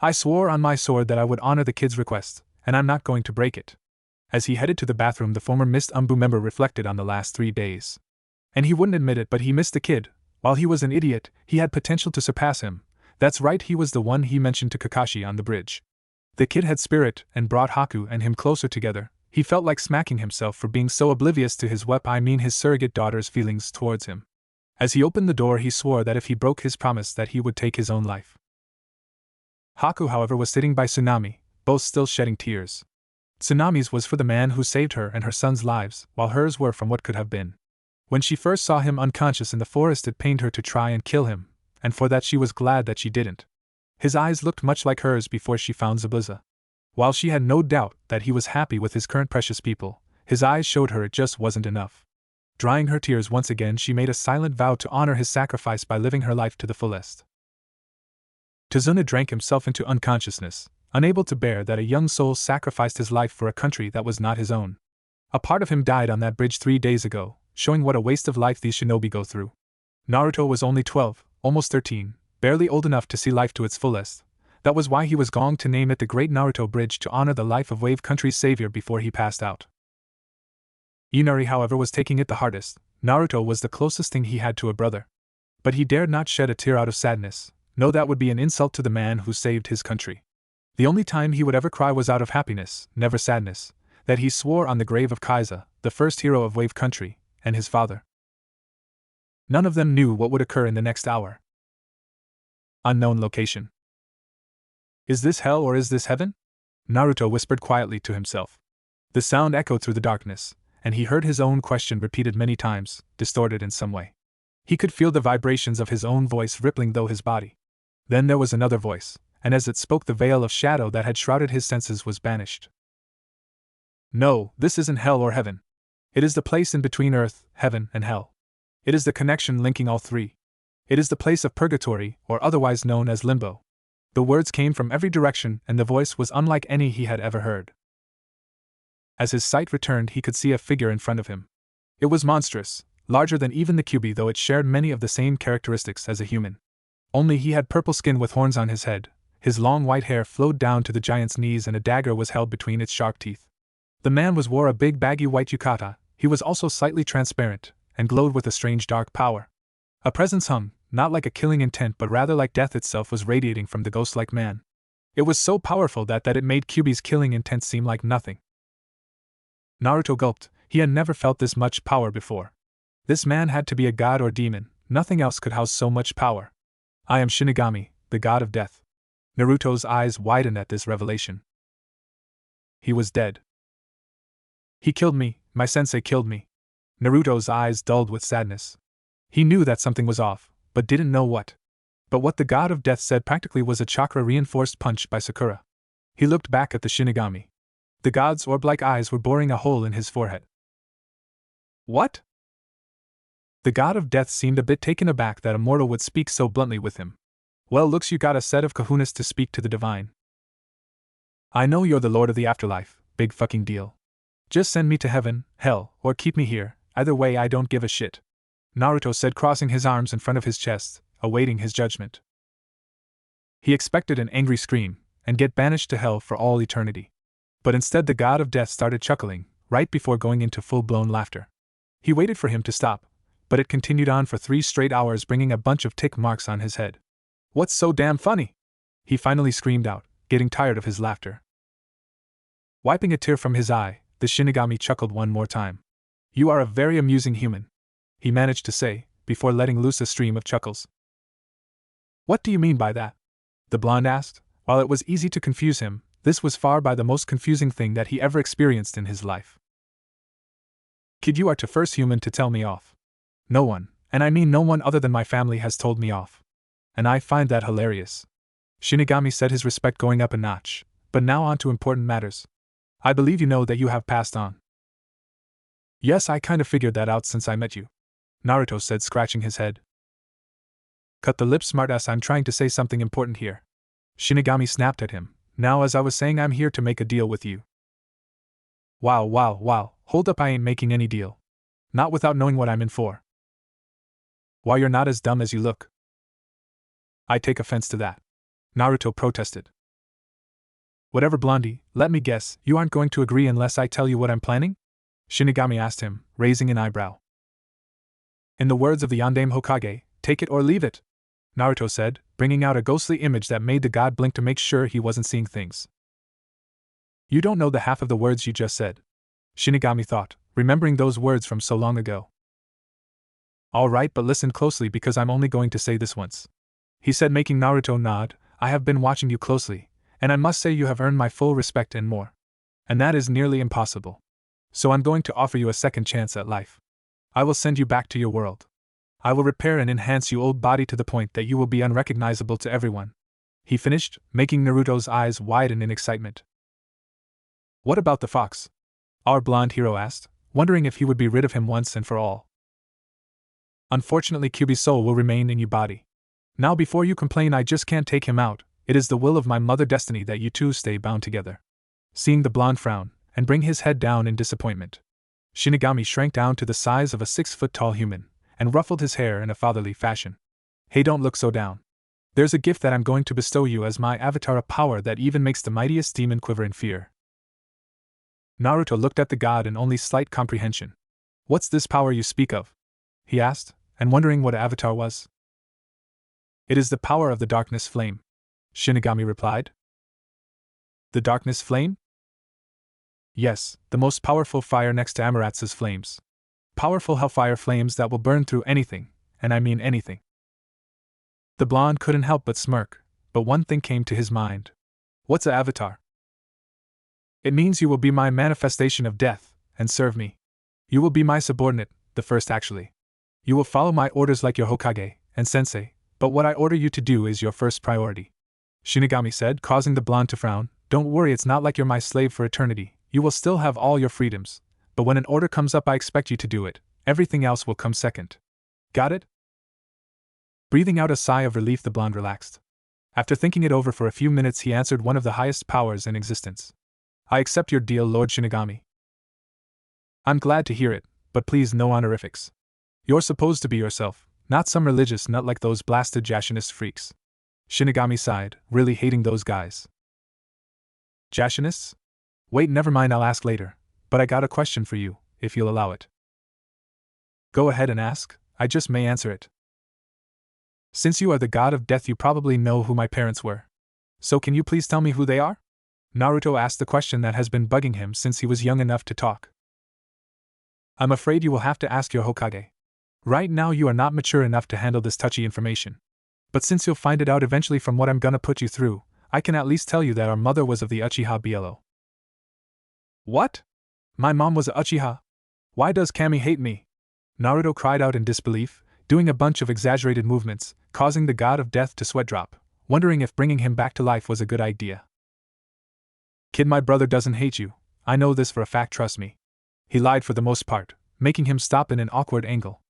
I swore on my sword that I would honor the kid's request, and I'm not going to break it." As he headed to the bathroom, the former Mist Umbu member reflected on the last 3 days. And he wouldn't admit it, but he missed the kid. While he was an idiot, he had potential to surpass him. That's right, he was the one he mentioned to Kakashi on the bridge. The kid had spirit and brought Haku and him closer together. He felt like smacking himself for being so oblivious to his surrogate daughter's feelings towards him. As he opened the door, he swore that if he broke his promise that he would take his own life. Haku, however, was sitting by Tsunami, both still shedding tears. Tsunami's was for the man who saved her and her son's lives, while hers were from what could have been. When she first saw him unconscious in the forest, it pained her to try and kill him, and for that she was glad that she didn't. His eyes looked much like hers before she found Zabuza. While she had no doubt that he was happy with his current precious people, his eyes showed her it just wasn't enough. Drying her tears once again, she made a silent vow to honor his sacrifice by living her life to the fullest. Tazuna drank himself into unconsciousness, unable to bear that a young soul sacrificed his life for a country that was not his own. A part of him died on that bridge 3 days ago, showing what a waste of life these shinobi go through. Naruto was only 12, almost 13, barely old enough to see life to its fullest. That was why he was going to name it the Great Naruto Bridge to honor the life of Wave Country's savior before he passed out. Inari, however, was taking it the hardest. Naruto was the closest thing he had to a brother. But he dared not shed a tear out of sadness. No, that would be an insult to the man who saved his country. The only time he would ever cry was out of happiness, never sadness, that he swore on the grave of Kaiza, the first hero of Wave Country, and his father. None of them knew what would occur in the next hour. Unknown location. Is this hell or is this heaven? Naruto whispered quietly to himself. The sound echoed through the darkness, and he heard his own question repeated many times, distorted in some way. He could feel the vibrations of his own voice rippling through his body. Then there was another voice, and as it spoke, the veil of shadow that had shrouded his senses was banished. No, this isn't hell or heaven. It is the place in between earth, heaven, and hell. It is the connection linking all three. It is the place of purgatory, or otherwise known as limbo. The words came from every direction, and the voice was unlike any he had ever heard. As his sight returned, he could see a figure in front of him. It was monstrous, larger than even the Kyuubi, though it shared many of the same characteristics as a human. Only he had purple skin with horns on his head, his long white hair flowed down to the giant's knees, and a dagger was held between its sharp teeth. The man wore a big baggy white yukata. He was also slightly transparent, and glowed with a strange dark power. A presence hung, not like a killing intent but rather like death itself, was radiating from the ghost-like man. It was so powerful that it made Kyuubi's killing intent seem like nothing. Naruto gulped. He had never felt this much power before. This man had to be a god or demon, nothing else could house so much power. I am Shinigami, the god of death. Naruto's eyes widened at this revelation. He was dead. He killed me, my sensei killed me. Naruto's eyes dulled with sadness. He knew that something was off, but didn't know what. But what the god of death said practically was a chakra-reinforced punch by Sakura. He looked back at the Shinigami. The god's orb-like eyes were boring a hole in his forehead. What? The god of death seemed a bit taken aback that a mortal would speak so bluntly with him. Well, looks you got a set of kahunas to speak to the divine. I know you're the lord of the afterlife, big fucking deal. Just send me to heaven, hell, or keep me here, either way I don't give a shit. Naruto said, crossing his arms in front of his chest, awaiting his judgment. He expected an angry scream, and get banished to hell for all eternity. But instead the god of death started chuckling, right before going into full-blown laughter. He waited for him to stop, but it continued on for 3 straight hours, bringing a bunch of tick marks on his head. What's so damn funny? He finally screamed out, getting tired of his laughter. Wiping a tear from his eye, the Shinigami chuckled one more time. You are a very amusing human, he managed to say, before letting loose a stream of chuckles. What do you mean by that? The blonde asked. While it was easy to confuse him, This was far by the most confusing thing that he ever experienced in his life. Kid, you are the first human to tell me off. No one, and I mean no one other than my family, has told me off. And I find that hilarious. Shinigami said, his respect going up a notch. But now on to important matters. I believe you know that you have passed on. Yes, I kind of figured that out since I met you, Naruto said, scratching his head. Cut the lip, smartass, I'm trying to say something important here. Shinigami snapped at him. Now, as I was saying, I'm here to make a deal with you. Wow, hold up, I ain't making any deal. Not without knowing what I'm in for. Why, you're not as dumb as you look. I take offense to that, Naruto protested. Whatever, Blondie, let me guess, you aren't going to agree unless I tell you what I'm planning? Shinigami asked him, raising an eyebrow. In the words of the Yondaime Hokage, take it or leave it, Naruto said, bringing out a ghostly image that made the god blink to make sure he wasn't seeing things. You don't know the half of the words you just said, Shinigami thought, remembering those words from so long ago. All right, but listen closely because I'm only going to say this once, he said, making Naruto nod. I have been watching you closely, and I must say you have earned my full respect and more. And that is nearly impossible. So I'm going to offer you a second chance at life. I will send you back to your world. I will repair and enhance your old body to the point that you will be unrecognizable to everyone, he finished, making Naruto's eyes widen in excitement. What about the fox? Our blonde hero asked, wondering if he would be rid of him once and for all. Unfortunately, Kyuubi's soul will remain in your body. Now, before you complain, I just can't take him out. It is the will of my mother destiny that you two stay bound together. Seeing the blonde frown and bring his head down in disappointment, Shinigami shrank down to the size of a 6-foot-tall human and ruffled his hair in a fatherly fashion. Hey, don't look so down. There's a gift that I'm going to bestow you as my avatar, a power that even makes the mightiest demon quiver in fear. Naruto looked at the god in only slight comprehension. What's this power you speak of? He asked, and wondering what avatar was. It is the power of the darkness flame, Shinigami replied. The darkness flame? Yes, the most powerful fire next to Amaratsu's flames. Powerful hellfire flames that will burn through anything, and I mean anything. The blonde couldn't help but smirk, but one thing came to his mind. What's a avatar? It means you will be my manifestation of death, and serve me. You will be my subordinate, the first actually. You will follow my orders like your Hokage and sensei, but what I order you to do is your first priority, Shinigami said, causing the blonde to frown. Don't worry, it's not like you're my slave for eternity. You will still have all your freedoms, but when an order comes up I expect you to do it. Everything else will come second. Got it? Breathing out a sigh of relief, the blonde relaxed. After thinking it over for a few minutes, he answered, one of the highest powers in existence. I accept your deal, Lord Shinigami. I'm glad to hear it, but please no honorifics. You're supposed to be yourself, not some religious nut like those blasted Jashinist freaks. Shinigami sighed, really hating those guys. Jashinists? Wait, never mind, I'll ask later, but I got a question for you, if you'll allow it. Go ahead and ask, I just may answer it. Since you are the god of death, you probably know who my parents were. So can you please tell me who they are? Naruto asked the question that has been bugging him since he was young enough to talk. I'm afraid you will have to ask your Hokage. Right now you are not mature enough to handle this touchy information. But since you'll find it out eventually from what I'm gonna put you through, I can at least tell you that our mother was of the Uchiha BLO. What? My mom was a Uchiha? Why does Kami hate me? Naruto cried out in disbelief, doing a bunch of exaggerated movements, causing the god of death to sweat drop, wondering if bringing him back to life was a good idea. Kid, my brother doesn't hate you. I know this for a fact, trust me. He lied for the most part, making him stop in an awkward angle.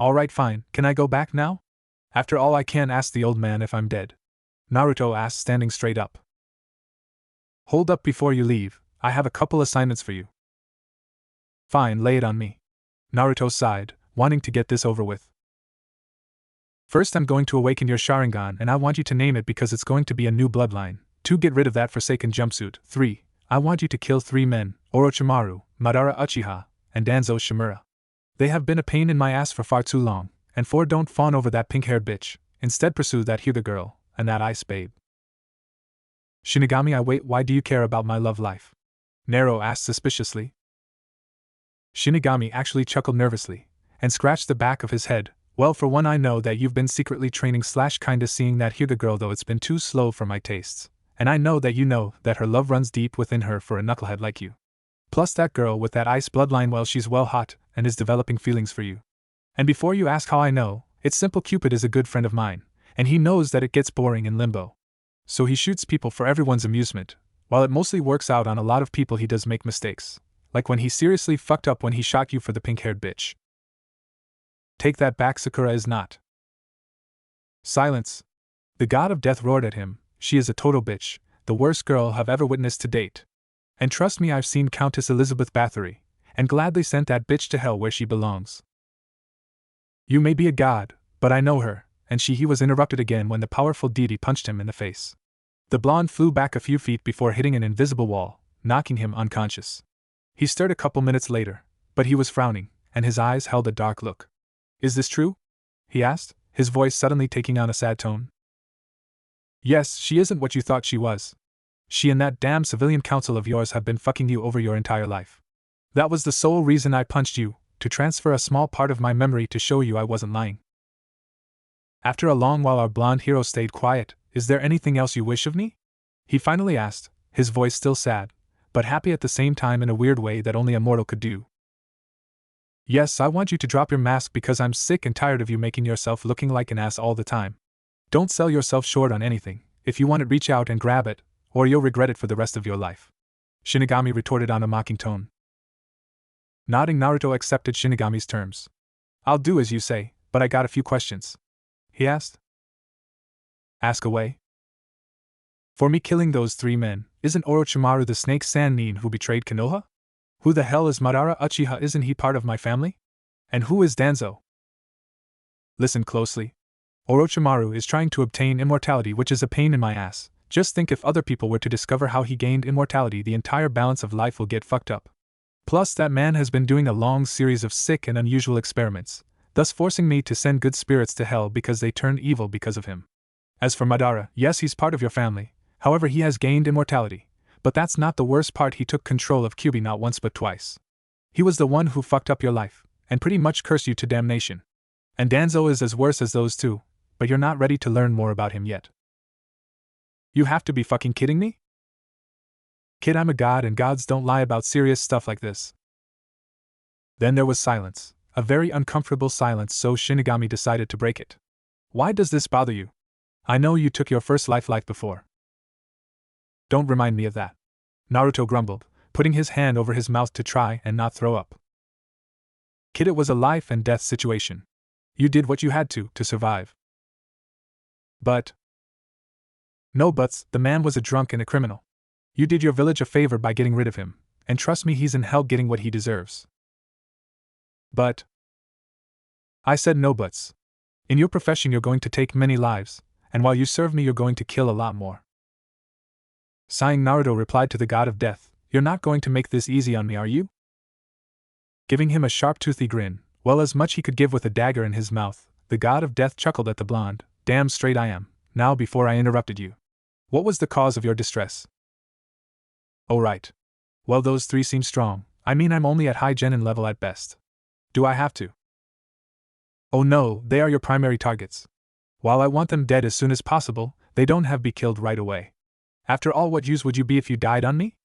Alright, fine, can I go back now? After all, I can't ask the old man if I'm dead. Naruto asked, standing straight up. Hold up before you leave, I have a couple assignments for you. Fine, lay it on me. Naruto sighed, wanting to get this over with. First, I'm going to awaken your Sharingan and I want you to name it because it's going to be a new bloodline. 2. Get rid of that forsaken jumpsuit. 3. I want you to kill 3 men, Orochimaru, Madara Uchiha, and Danzo Shimura. They have been a pain in my ass for far too long. And 4. Don't fawn over that pink-haired bitch, instead pursue that Hyuga girl, and that ice babe. Shinigami, wait, why do you care about my love life? Nero asked suspiciously. Shinigami actually chuckled nervously, and scratched the back of his head. Well, for one, I know that you've been secretly training / kinda seeing that Hyuga girl, though it's been too slow for my tastes. And I know that her love runs deep within her for a knucklehead like you. Plus that girl with that ice bloodline, well, she's well hot and is developing feelings for you. And before you ask how I know, it's simple. Cupid is a good friend of mine, and he knows that it gets boring in limbo. So he shoots people for everyone's amusement. While it mostly works out on a lot of people, he does make mistakes. Like when he seriously fucked up when he shot you for the pink-haired bitch. Take that back, Sakura is not. Silence. The god of death roared at him. She is a total bitch, the worst girl I've ever witnessed to date. And trust me, I've seen Countess Elizabeth Bathory, and gladly sent that bitch to hell where she belongs. You may be a god, but I know her, and he was interrupted again when the powerful deity punched him in the face. The blonde flew back a few feet before hitting an invisible wall, knocking him unconscious. He stirred a couple minutes later, but he was frowning, and his eyes held a dark look. Is this true? He asked, his voice suddenly taking on a sad tone. Yes, she isn't what you thought she was. She and that damn civilian council of yours have been fucking you over your entire life. That was the sole reason I punched you, to transfer a small part of my memory to show you I wasn't lying. After a long while our blonde hero stayed quiet. Is there anything else you wish of me? He finally asked, his voice still sad, but happy at the same time in a weird way that only a mortal could do. Yes, I want you to drop your mask because I'm sick and tired of you making yourself looking like an ass all the time. Don't sell yourself short on anything. If you want it, reach out and grab it, or you'll regret it for the rest of your life. Shinigami retorted on a mocking tone. Nodding, Naruto accepted Shinigami's terms. I'll do as you say, but I got a few questions. He asked. Ask away. For me, killing those 3 men, isn't Orochimaru the snake Sannin who betrayed Konoha? Who the hell is Madara Uchiha? Isn't he part of my family? And who is Danzo? Listen closely. Orochimaru is trying to obtain immortality, which is a pain in my ass. Just think, if other people were to discover how he gained immortality, the entire balance of life will get fucked up. Plus, that man has been doing a long series of sick and unusual experiments, thus forcing me to send good spirits to hell because they turned evil because of him. As for Madara, yes, he's part of your family, however he has gained immortality, but that's not the worst part. He took control of Kyuubi not once but twice. He was the one who fucked up your life, and pretty much cursed you to damnation. And Danzo is as worse as those 2, but you're not ready to learn more about him yet. You have to be fucking kidding me? Kid, I'm a god and gods don't lie about serious stuff like this. Then there was silence, a very uncomfortable silence, so Shinigami decided to break it. Why does this bother you? I know you took your first life before. Don't remind me of that. Naruto grumbled, putting his hand over his mouth to try and not throw up. Kid, it was a life and death situation. You did what you had to survive. But... No buts, the man was a drunk and a criminal. You did your village a favor by getting rid of him, and trust me, he's in hell getting what he deserves. But... I said no buts. In your profession you're going to take many lives, and while you serve me you're going to kill a lot more. Sighing, Naruto replied to the god of death, You're not going to make this easy on me, are you? Giving him a sharp toothy grin, well, as much he could give with a dagger in his mouth, the god of death chuckled at the blonde. Damn straight I am. Now, before I interrupted you, what was the cause of your distress? Oh right. Well, those 3 seem strong. I mean, I'm only at high genin level at best. Do I have to? Oh no, they are your primary targets. While I want them dead as soon as possible, they don't have to be killed right away. After all, what use would you be if you died on me?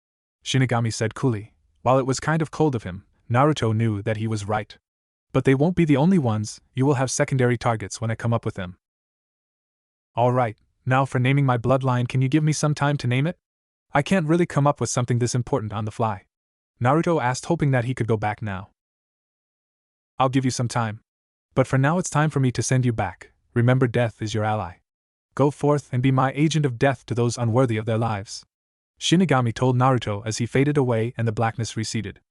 Shinigami said coolly. While it was kind of cold of him, Naruto knew that he was right. But they won't be the only ones. You will have secondary targets when I come up with them. Alright, now for naming my bloodline, can you give me some time to name it? I can't really come up with something this important on the fly. Naruto asked, hoping that he could go back now. I'll give you some time. But for now it's time for me to send you back. Remember, death is your ally. Go forth and be my agent of death to those unworthy of their lives. Shinigami told Naruto as he faded away and the blackness receded.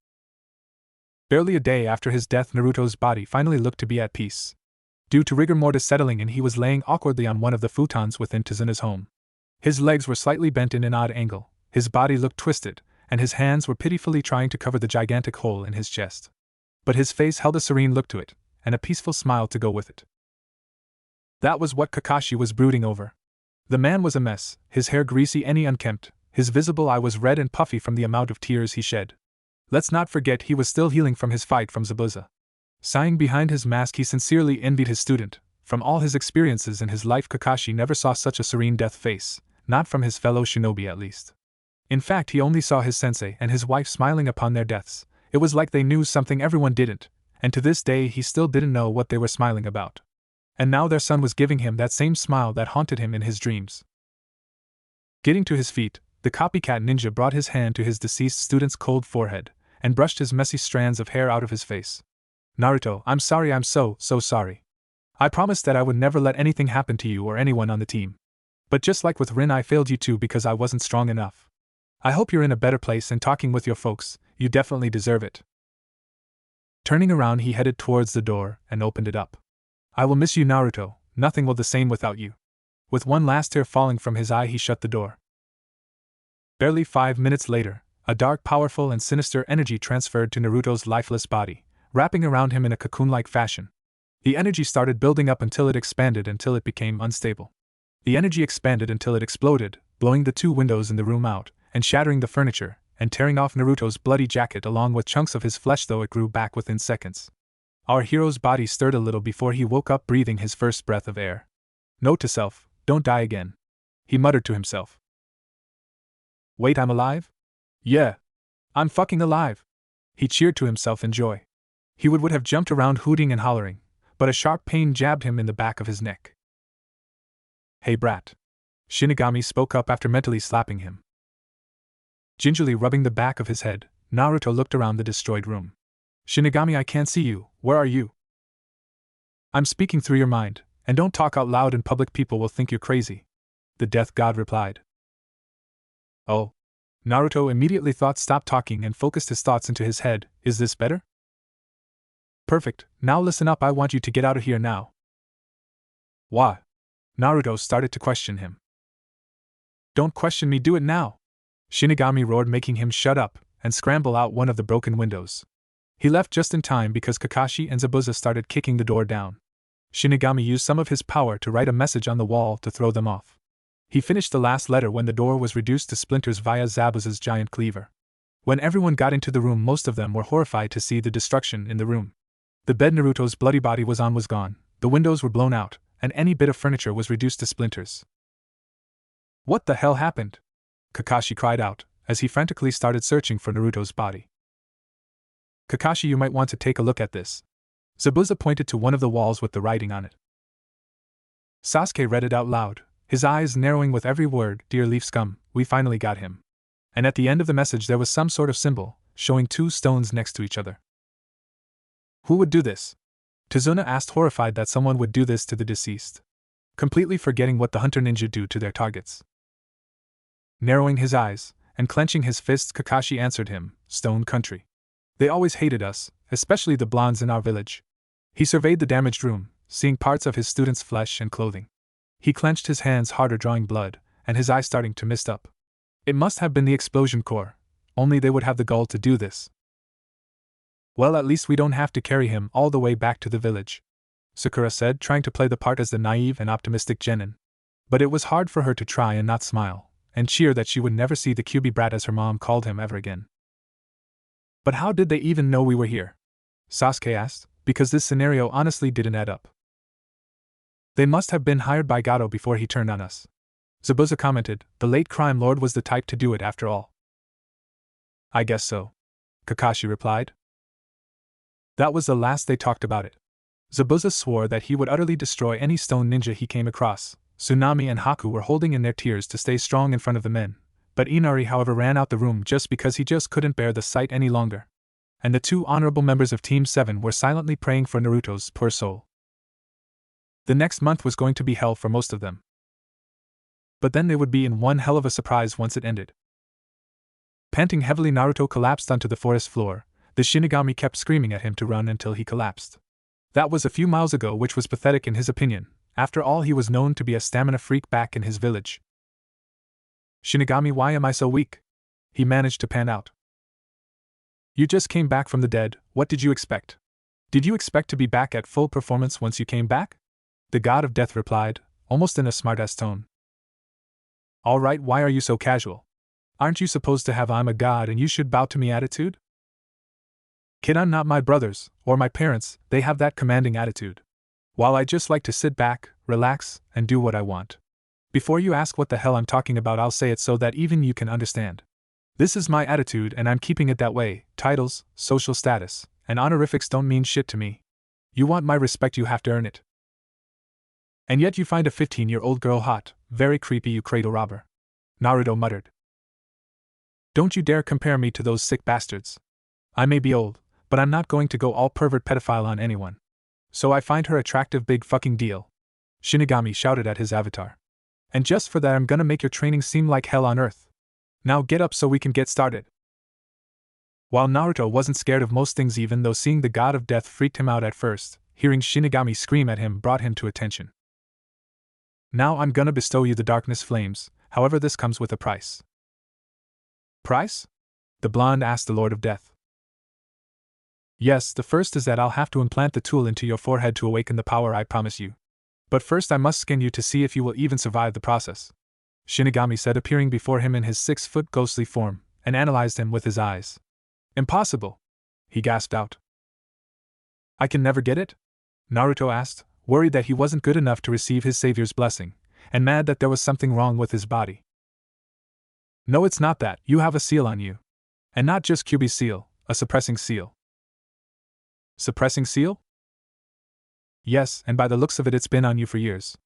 Barely a day after his death, Naruto's body finally looked to be at peace. Due to rigor mortis settling in, he was laying awkwardly on one of the futons within Tazuna's home. His legs were slightly bent in an odd angle, his body looked twisted, and his hands were pitifully trying to cover the gigantic hole in his chest. But his face held a serene look to it, and a peaceful smile to go with it. That was what Kakashi was brooding over. The man was a mess, his hair greasy and unkempt, his visible eye was red and puffy from the amount of tears he shed. Let's not forget he was still healing from his fight from Zabuza. Sighing behind his mask, he sincerely envied his student. From all his experiences in his life, Kakashi never saw such a serene death face, not from his fellow shinobi at least. In fact, he only saw his sensei and his wife smiling upon their deaths. It was like they knew something everyone didn't, and to this day he still didn't know what they were smiling about. And now their son was giving him that same smile that haunted him in his dreams. Getting to his feet, the copycat ninja brought his hand to his deceased student's cold forehead, and brushed his messy strands of hair out of his face. Naruto, I'm sorry, I'm so sorry. I promised that I would never let anything happen to you or anyone on the team. But just like with Rin, I failed you too because I wasn't strong enough. I hope you're in a better place and talking with your folks, you definitely deserve it. Turning around, he headed towards the door and opened it up. I will miss you, Naruto, nothing will the same without you. With one last tear falling from his eye, he shut the door. Barely 5 minutes later, a dark, powerful, and sinister energy transferred to Naruto's lifeless body, wrapping around him in a cocoon-like fashion. The energy started building up until it became unstable. The energy expanded until it exploded, blowing the 2 windows in the room out, and shattering the furniture, and tearing off Naruto's bloody jacket along with chunks of his flesh, though it grew back within seconds. Our hero's body stirred a little before he woke up, breathing his first breath of air. Note to self, don't die again. He muttered to himself. Wait, I'm alive? Yeah. I'm fucking alive. He cheered to himself in joy. He would have jumped around hooting and hollering, but a sharp pain jabbed him in the back of his neck. Hey brat. Shinigami spoke up after mentally slapping him. Gingerly rubbing the back of his head, Naruto looked around the destroyed room. Shinigami, I can't see you, where are you? I'm speaking through your mind, and don't talk out loud in public, people will think you're crazy. The death god replied. Oh. Naruto immediately thought, stop talking, and focused his thoughts into his head. Is this better? Perfect, now listen up, I want you to get out of here now. Why? Naruto started to question him. Don't question me, do it now! Shinigami roared, making him shut up and scramble out one of the broken windows. He left just in time because Kakashi and Zabuza started kicking the door down. Shinigami used some of his power to write a message on the wall to throw them off. He finished the last letter when the door was reduced to splinters via Zabuza's giant cleaver. When everyone got into the room, most of them were horrified to see the destruction in the room. The bed Naruto's bloody body was on was gone, the windows were blown out, and any bit of furniture was reduced to splinters. What the hell happened? Kakashi cried out, as he frantically started searching for Naruto's body. Kakashi, you might want to take a look at this. Zabuza pointed to one of the walls with the writing on it. Sasuke read it out loud, his eyes narrowing with every word. Dear Leaf Scum, we finally got him. And at the end of the message there was some sort of symbol, showing 2 stones next to each other. Who would do this? Tazuna asked, horrified that someone would do this to the deceased, completely forgetting what the hunter ninja do to their targets. Narrowing his eyes and clenching his fists, Kakashi answered him, Stone Country. They always hated us, especially the blondes in our village. He surveyed the damaged room, seeing parts of his students' flesh and clothing. He clenched his hands harder, drawing blood, and his eyes starting to mist up. It must have been the explosion core, only they would have the gall to do this. Well, at least we don't have to carry him all the way back to the village, Sakura said, trying to play the part as the naive and optimistic genin. But it was hard for her to try and not smile and cheer that she would never see the Kyuubi brat, as her mom called him, ever again. But how did they even know we were here? Sasuke asked, because this scenario honestly didn't add up. They must have been hired by Gato before he turned on us. Zabuza commented, the late crime lord was the type to do it after all. I guess so, Kakashi replied. That was the last they talked about it. Zabuza swore that he would utterly destroy any stone ninja he came across. Tsunami and Haku were holding in their tears to stay strong in front of the men, but Inari, however, ran out the room just because he just couldn't bear the sight any longer. And the 2 honorable members of Team 7 were silently praying for Naruto's poor soul. The next month was going to be hell for most of them. But then they would be in one hell of a surprise once it ended. Panting heavily, Naruto collapsed onto the forest floor. The Shinigami kept screaming at him to run until he collapsed. That was a few miles ago, which was pathetic in his opinion. After all, he was known to be a stamina freak back in his village. Shinigami, why am I so weak? He managed to pan out. You just came back from the dead, what did you expect? Did you expect to be back at full performance once you came back? The god of death replied, almost in a smartass tone. Alright, why are you so casual? Aren't you supposed to have I'm a god and you should bow to me attitude? Kid, I'm not my brothers, or my parents, they have that commanding attitude. While I just like to sit back, relax, and do what I want. Before you ask what the hell I'm talking about, I'll say it so that even you can understand. This is my attitude and I'm keeping it that way. Titles, social status, and honorifics don't mean shit to me. You want my respect, you have to earn it. And yet you find a 15-year-old girl hot, very creepy, you cradle robber. Naruto muttered. Don't you dare compare me to those sick bastards. I may be old, but I'm not going to go all pervert pedophile on anyone. So I find her attractive, big fucking deal. Shinigami shouted at his avatar. And just for that I'm gonna make your training seem like hell on earth. Now get up so we can get started. While Naruto wasn't scared of most things, even though seeing the god of death freaked him out at first, hearing Shinigami scream at him brought him to attention. Now I'm gonna bestow you the darkness flames, however this comes with a price. Price? The blonde asked the Lord of Death. Yes, the first is that I'll have to implant the tool into your forehead to awaken the power I promise you. But first I must skin you to see if you will even survive the process. Shinigami said, appearing before him in his 6-foot ghostly form, and analyzed him with his eyes. Impossible! He gasped out. I can never get it? Naruto asked, worried that he wasn't good enough to receive his savior's blessing, and mad that there was something wrong with his body. No, it's not that, you have a seal on you. And not just Kyuubi's seal, a suppressing seal. Suppressing seal? Yes, and by the looks of it, it's been on you for years.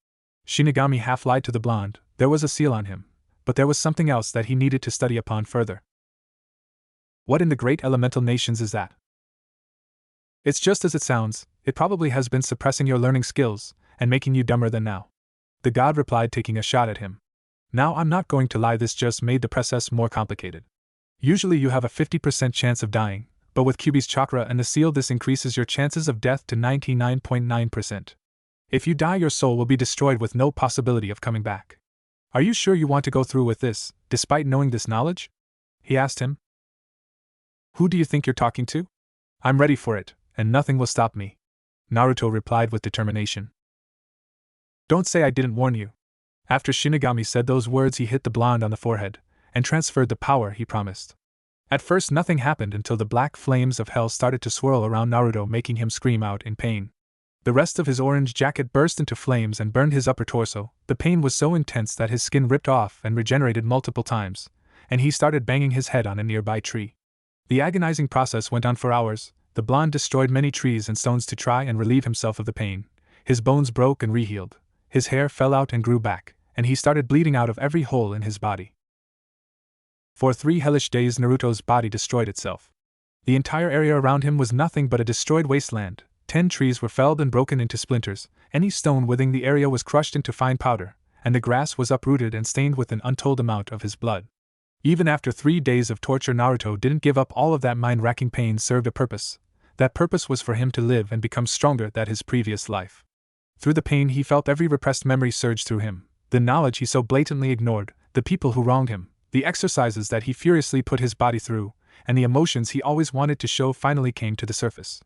Shinigami half lied to the blonde. There was a seal on him, but there was something else that he needed to study upon further. What in the great elemental nations is that? It's just as it sounds, it probably has been suppressing your learning skills, and making you dumber than now. The god replied, taking a shot at him. Now I'm not going to lie, this just made the process more complicated. Usually you have a 50% chance of dying, but with Kyuubi's chakra and the seal this increases your chances of death to 99.9%. If you die, your soul will be destroyed with no possibility of coming back. Are you sure you want to go through with this, despite knowing this knowledge? He asked him. Who do you think you're talking to? I'm ready for it, and nothing will stop me. Naruto replied with determination. Don't say I didn't warn you. After Shinigami said those words, he hit the blonde on the forehead, and transferred the power he promised. At first nothing happened until the black flames of hell started to swirl around Naruto, making him scream out in pain. The rest of his orange jacket burst into flames and burned his upper torso. The pain was so intense that his skin ripped off and regenerated multiple times, and he started banging his head on a nearby tree. The agonizing process went on for hours. The blonde destroyed many trees and stones to try and relieve himself of the pain. His bones broke and rehealed, his hair fell out and grew back, and he started bleeding out of every hole in his body. For 3 hellish days Naruto's body destroyed itself. The entire area around him was nothing but a destroyed wasteland. 10 trees were felled and broken into splinters, any stone within the area was crushed into fine powder, and the grass was uprooted and stained with an untold amount of his blood. Even after 3 days of torture, Naruto didn't give up. All of that mind-racking pain served a purpose. That purpose was for him to live and become stronger than his previous life. Through the pain he felt, every repressed memory surged through him, the knowledge he so blatantly ignored, the people who wronged him, the exercises that he furiously put his body through, and the emotions he always wanted to show finally came to the surface.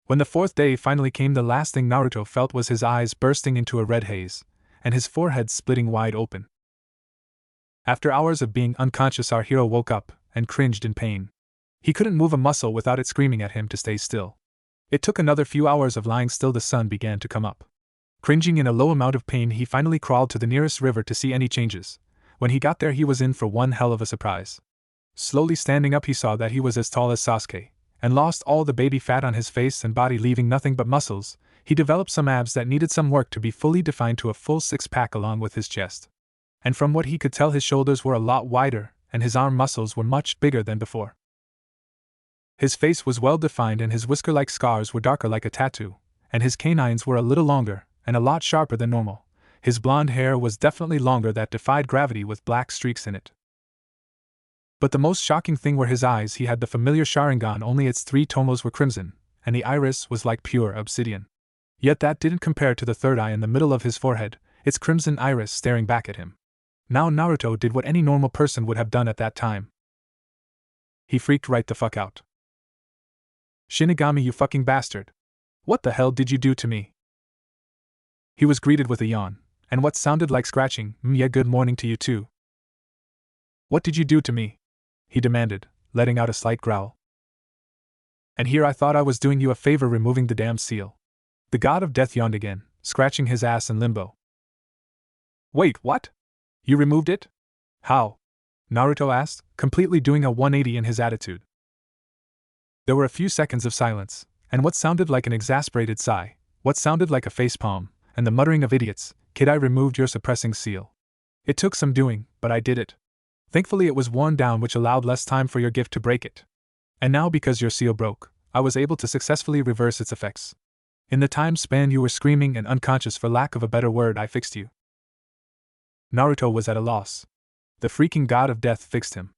When the 4th day finally came, the last thing Naruto felt was his eyes bursting into a red haze, and his forehead splitting wide open. After hours of being unconscious, our hero woke up and cringed in pain. He couldn't move a muscle without it screaming at him to stay still. It took another few hours of lying still. The sun began to come up. Cringing in a low amount of pain, he finally crawled to the nearest river to see any changes. When he got there, he was in for one hell of a surprise. Slowly standing up, he saw that he was as tall as Sasuke, and lost all the baby fat on his face and body, leaving nothing but muscles. He developed some abs that needed some work to be fully defined to a full 6-pack along with his chest. And from what he could tell, his shoulders were a lot wider, and his arm muscles were much bigger than before. His face was well defined, and his whisker-like scars were darker like a tattoo, and his canines were a little longer, and a lot sharper than normal. His blonde hair was definitely longer, that defied gravity, with black streaks in it. But the most shocking thing were his eyes. He had the familiar Sharingan, only its 3 tomos were crimson, and the iris was like pure obsidian. Yet that didn't compare to the 3rd eye in the middle of his forehead, its crimson iris staring back at him. Now Naruto did what any normal person would have done at that time. He freaked right the fuck out. Shinigami, you fucking bastard! What the hell did you do to me? He was greeted with a yawn, and what sounded like scratching. Yeah, good morning to you too. What did you do to me? He demanded, letting out a slight growl. And here I thought I was doing you a favor removing the damn seal. The god of death yawned again, scratching his ass in limbo. Wait, what? You removed it? How? Naruto asked, completely doing a 180 in his attitude. There were a few seconds of silence, and what sounded like an exasperated sigh, what sounded like a facepalm, and the muttering of idiots. Kid, I removed your suppressing seal. It took some doing, but I did it. Thankfully it was worn down, which allowed less time for your gift to break it. And now because your seal broke, I was able to successfully reverse its effects. In the time span you were screaming and unconscious, for lack of a better word, I fixed you. Naruto was at a loss. The freaking god of death fixed him.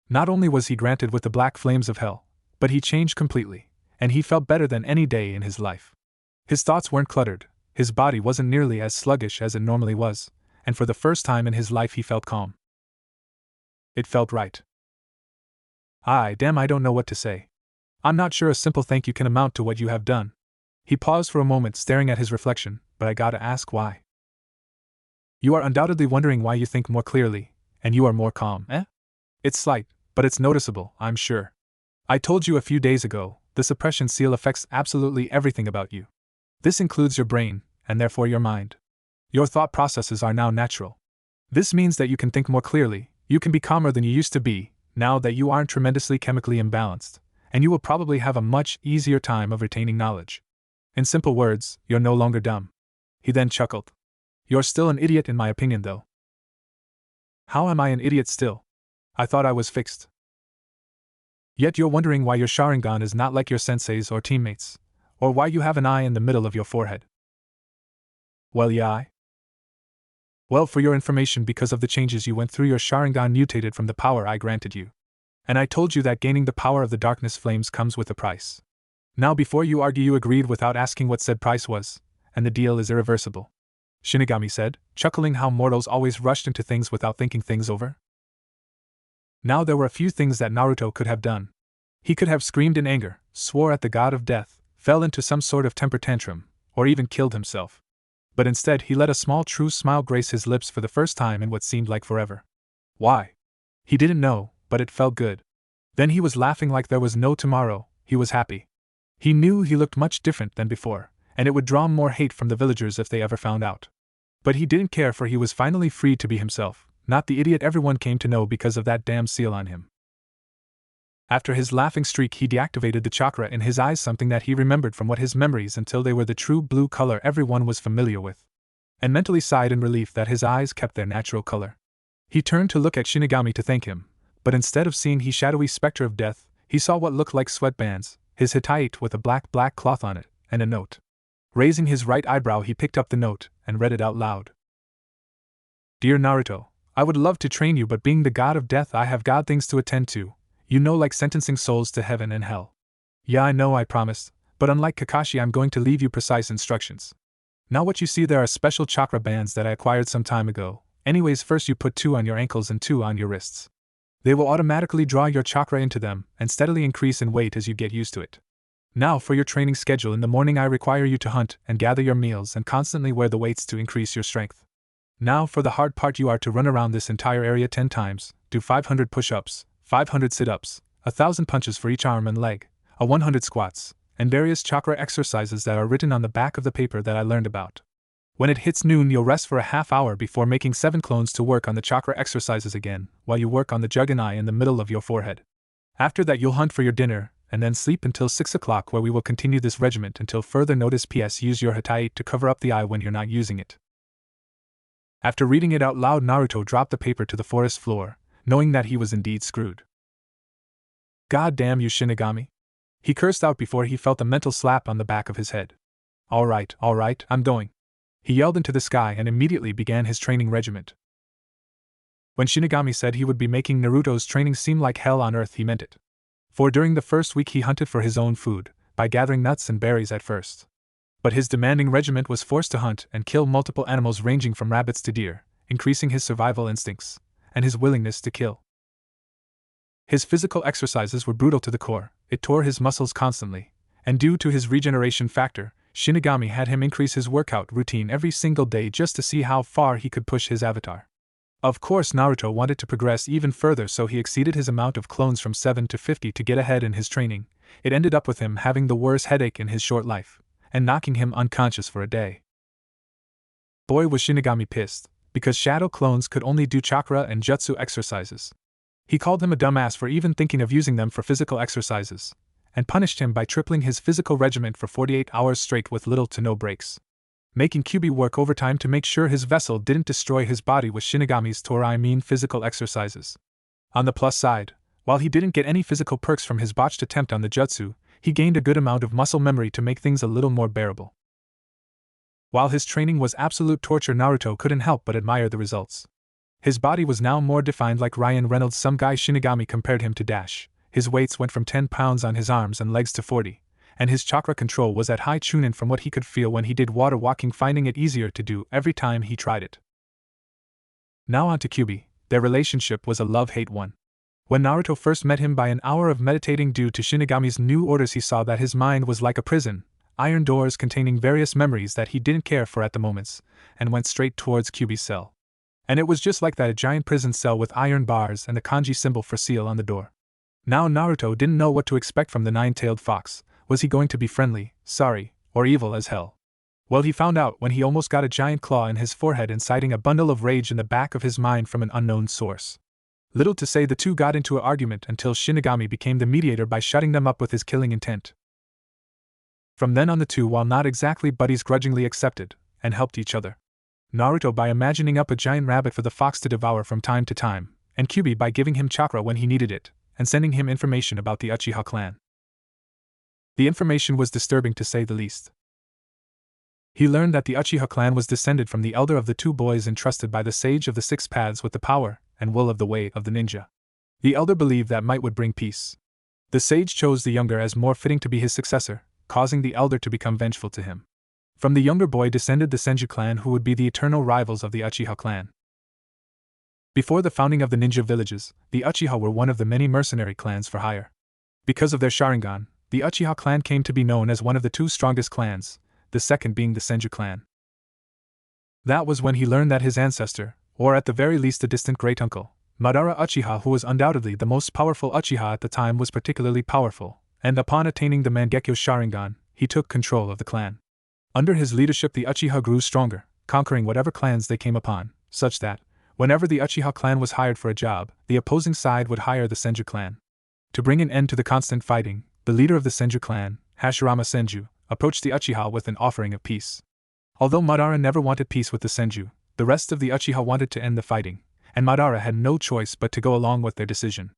Not only was he granted with the black flames of hell, but he changed completely, and he felt better than any day in his life. His thoughts weren't cluttered, his body wasn't nearly as sluggish as it normally was, and for the first time in his life he felt calm. It felt right. Damn, I don't know what to say. I'm not sure a simple thank you can amount to what you have done. He paused for a moment, staring at his reflection, but I gotta ask why. You are undoubtedly wondering why you think more clearly, and you are more calm, eh? It's slight, but it's noticeable, I'm sure. I told you a few days ago, the suppression seal affects absolutely everything about you. This includes your brain, and therefore your mind. Your thought processes are now natural. This means that you can think more clearly, you can be calmer than you used to be, now that you aren't tremendously chemically imbalanced, and you will probably have a much easier time of retaining knowledge. In simple words, you're no longer dumb. He then chuckled. You're still an idiot in my opinion though. How am I an idiot still? I thought I was fixed. Yet you're wondering why your Sharingan is not like your sensei's or teammates, or why you have an eye in the middle of your forehead. Well, yeah. Well, for your information, because of the changes you went through, your Sharingan mutated from the power I granted you. And I told you that gaining the power of the darkness flames comes with a price. Now before you argue, you agreed without asking what said price was, and the deal is irreversible. Shinigami said, chuckling how mortals always rushed into things without thinking things over. Now there were a few things that Naruto could have done. He could have screamed in anger, swore at the god of death, fell into some sort of temper tantrum, or even killed himself. But instead he let a small true smile grace his lips for the first time in what seemed like forever. Why? He didn't know, but it felt good. Then he was laughing like there was no tomorrow. He was happy. He knew he looked much different than before, and it would draw more hate from the villagers if they ever found out. But he didn't care, for he was finally free to be himself, not the idiot everyone came to know because of that damn seal on him. After his laughing streak, he deactivated the chakra in his eyes, something that he remembered from what his memories until they were the true blue color everyone was familiar with, and mentally sighed in relief that his eyes kept their natural color. He turned to look at Shinigami to thank him, but instead of seeing his shadowy specter of death, he saw what looked like sweatbands, his Hittite with a black cloth on it, and a note. Raising his right eyebrow, he picked up the note and read it out loud. Dear Naruto, I would love to train you, but being the god of death, I have god things to attend to. You know, like sentencing souls to heaven and hell. Yeah, I know, I promised, but unlike Kakashi, I'm going to leave you precise instructions. Now what you see there are special chakra bands that I acquired some time ago. Anyways, first you put 2 on your ankles and 2 on your wrists. They will automatically draw your chakra into them and steadily increase in weight as you get used to it. Now for your training schedule, in the morning I require you to hunt and gather your meals and constantly wear the weights to increase your strength. Now for the hard part, you are to run around this entire area 10 times, do 500 push-ups, 500 sit-ups, 1,000 punches for each arm and leg, 100 squats, and various chakra exercises that are written on the back of the paper that I learned about. When it hits noon, you'll rest for a half hour before making 7 clones to work on the chakra exercises again, while you work on the Juganai in the middle of your forehead. After that you'll hunt for your dinner, and then sleep until 6 o'clock, where we will continue this regiment until further notice. PS, use your Hittite to cover up the eye when you're not using it. After reading it out loud, Naruto dropped the paper to the forest floor, knowing that he was indeed screwed. God damn you, Shinigami! He cursed out before he felt a mental slap on the back of his head. All right, I'm going. He yelled into the sky and immediately began his training regiment. When Shinigami said he would be making Naruto's training seem like hell on earth, he meant it. For during the first week he hunted for his own food, by gathering nuts and berries at first. But his demanding regiment was forced to hunt and kill multiple animals ranging from rabbits to deer, increasing his survival instincts, and his willingness to kill. His physical exercises were brutal to the core, it tore his muscles constantly, and due to his regeneration factor, Shinigami had him increase his workout routine every single day just to see how far he could push his avatar. Of course, Naruto wanted to progress even further, so he exceeded his amount of clones from 7 to 50 to get ahead in his training. It ended up with him having the worst headache in his short life, and knocking him unconscious for a day. Boy, was Shinigami pissed, because shadow clones could only do chakra and jutsu exercises. He called him a dumbass for even thinking of using them for physical exercises, and punished him by tripling his physical regimen for 48 hours straight with little to no breaks, making Kyubi work overtime to make sure his vessel didn't destroy his body with Shinigami's physical exercises. On the plus side, while he didn't get any physical perks from his botched attempt on the jutsu, he gained a good amount of muscle memory to make things a little more bearable. While his training was absolute torture, Naruto couldn't help but admire the results. His body was now more defined, like Ryan Reynolds. Some guy Shinigami compared him to Dash. His weights went from 10 pounds on his arms and legs to 40, and his chakra control was at high chunin from what he could feel when he did water walking, finding it easier to do every time he tried it. Now on to Kyubi. Their relationship was a love-hate one. When Naruto first met him, by an hour of meditating due to Shinigami's new orders, he saw that his mind was like a prison, iron doors containing various memories that he didn't care for at the moments, and went straight towards Kyubi's cell. And it was just like that, a giant prison cell with iron bars and the kanji symbol for seal on the door. Now Naruto didn't know what to expect from the nine-tailed fox. Was he going to be friendly, sorry, or evil as hell? Well, he found out when he almost got a giant claw in his forehead, inciting a bundle of rage in the back of his mind from an unknown source. Little to say, the two got into an argument until Shinigami became the mediator by shutting them up with his killing intent. From then on, the two, while not exactly buddies, grudgingly accepted and helped each other. Naruto by imagining up a giant rabbit for the fox to devour from time to time, and Kyubi by giving him chakra when he needed it, and sending him information about the Uchiha clan. The information was disturbing to say the least. He learned that the Uchiha clan was descended from the elder of the two boys entrusted by the sage of the six paths with the power and will of the way of the ninja. The elder believed that might would bring peace. The sage chose the younger as more fitting to be his successor, causing the elder to become vengeful to him. From the younger boy descended the Senju clan, who would be the eternal rivals of the Uchiha clan. Before the founding of the ninja villages, the Uchiha were one of the many mercenary clans for hire. Because of their Sharingan, the Uchiha clan came to be known as one of the two strongest clans, the second being the Senju clan. That was when he learned that his ancestor, or at the very least a distant great-uncle, Madara Uchiha, who was undoubtedly the most powerful Uchiha at the time, was particularly powerful, and upon attaining the Mangekyo Sharingan, he took control of the clan. Under his leadership, the Uchiha grew stronger, conquering whatever clans they came upon, such that, whenever the Uchiha clan was hired for a job, the opposing side would hire the Senju clan. To bring an end to the constant fighting, the leader of the Senju clan, Hashirama Senju, approached the Uchiha with an offering of peace. Although Madara never wanted peace with the Senju, the rest of the Uchiha wanted to end the fighting, and Madara had no choice but to go along with their decision.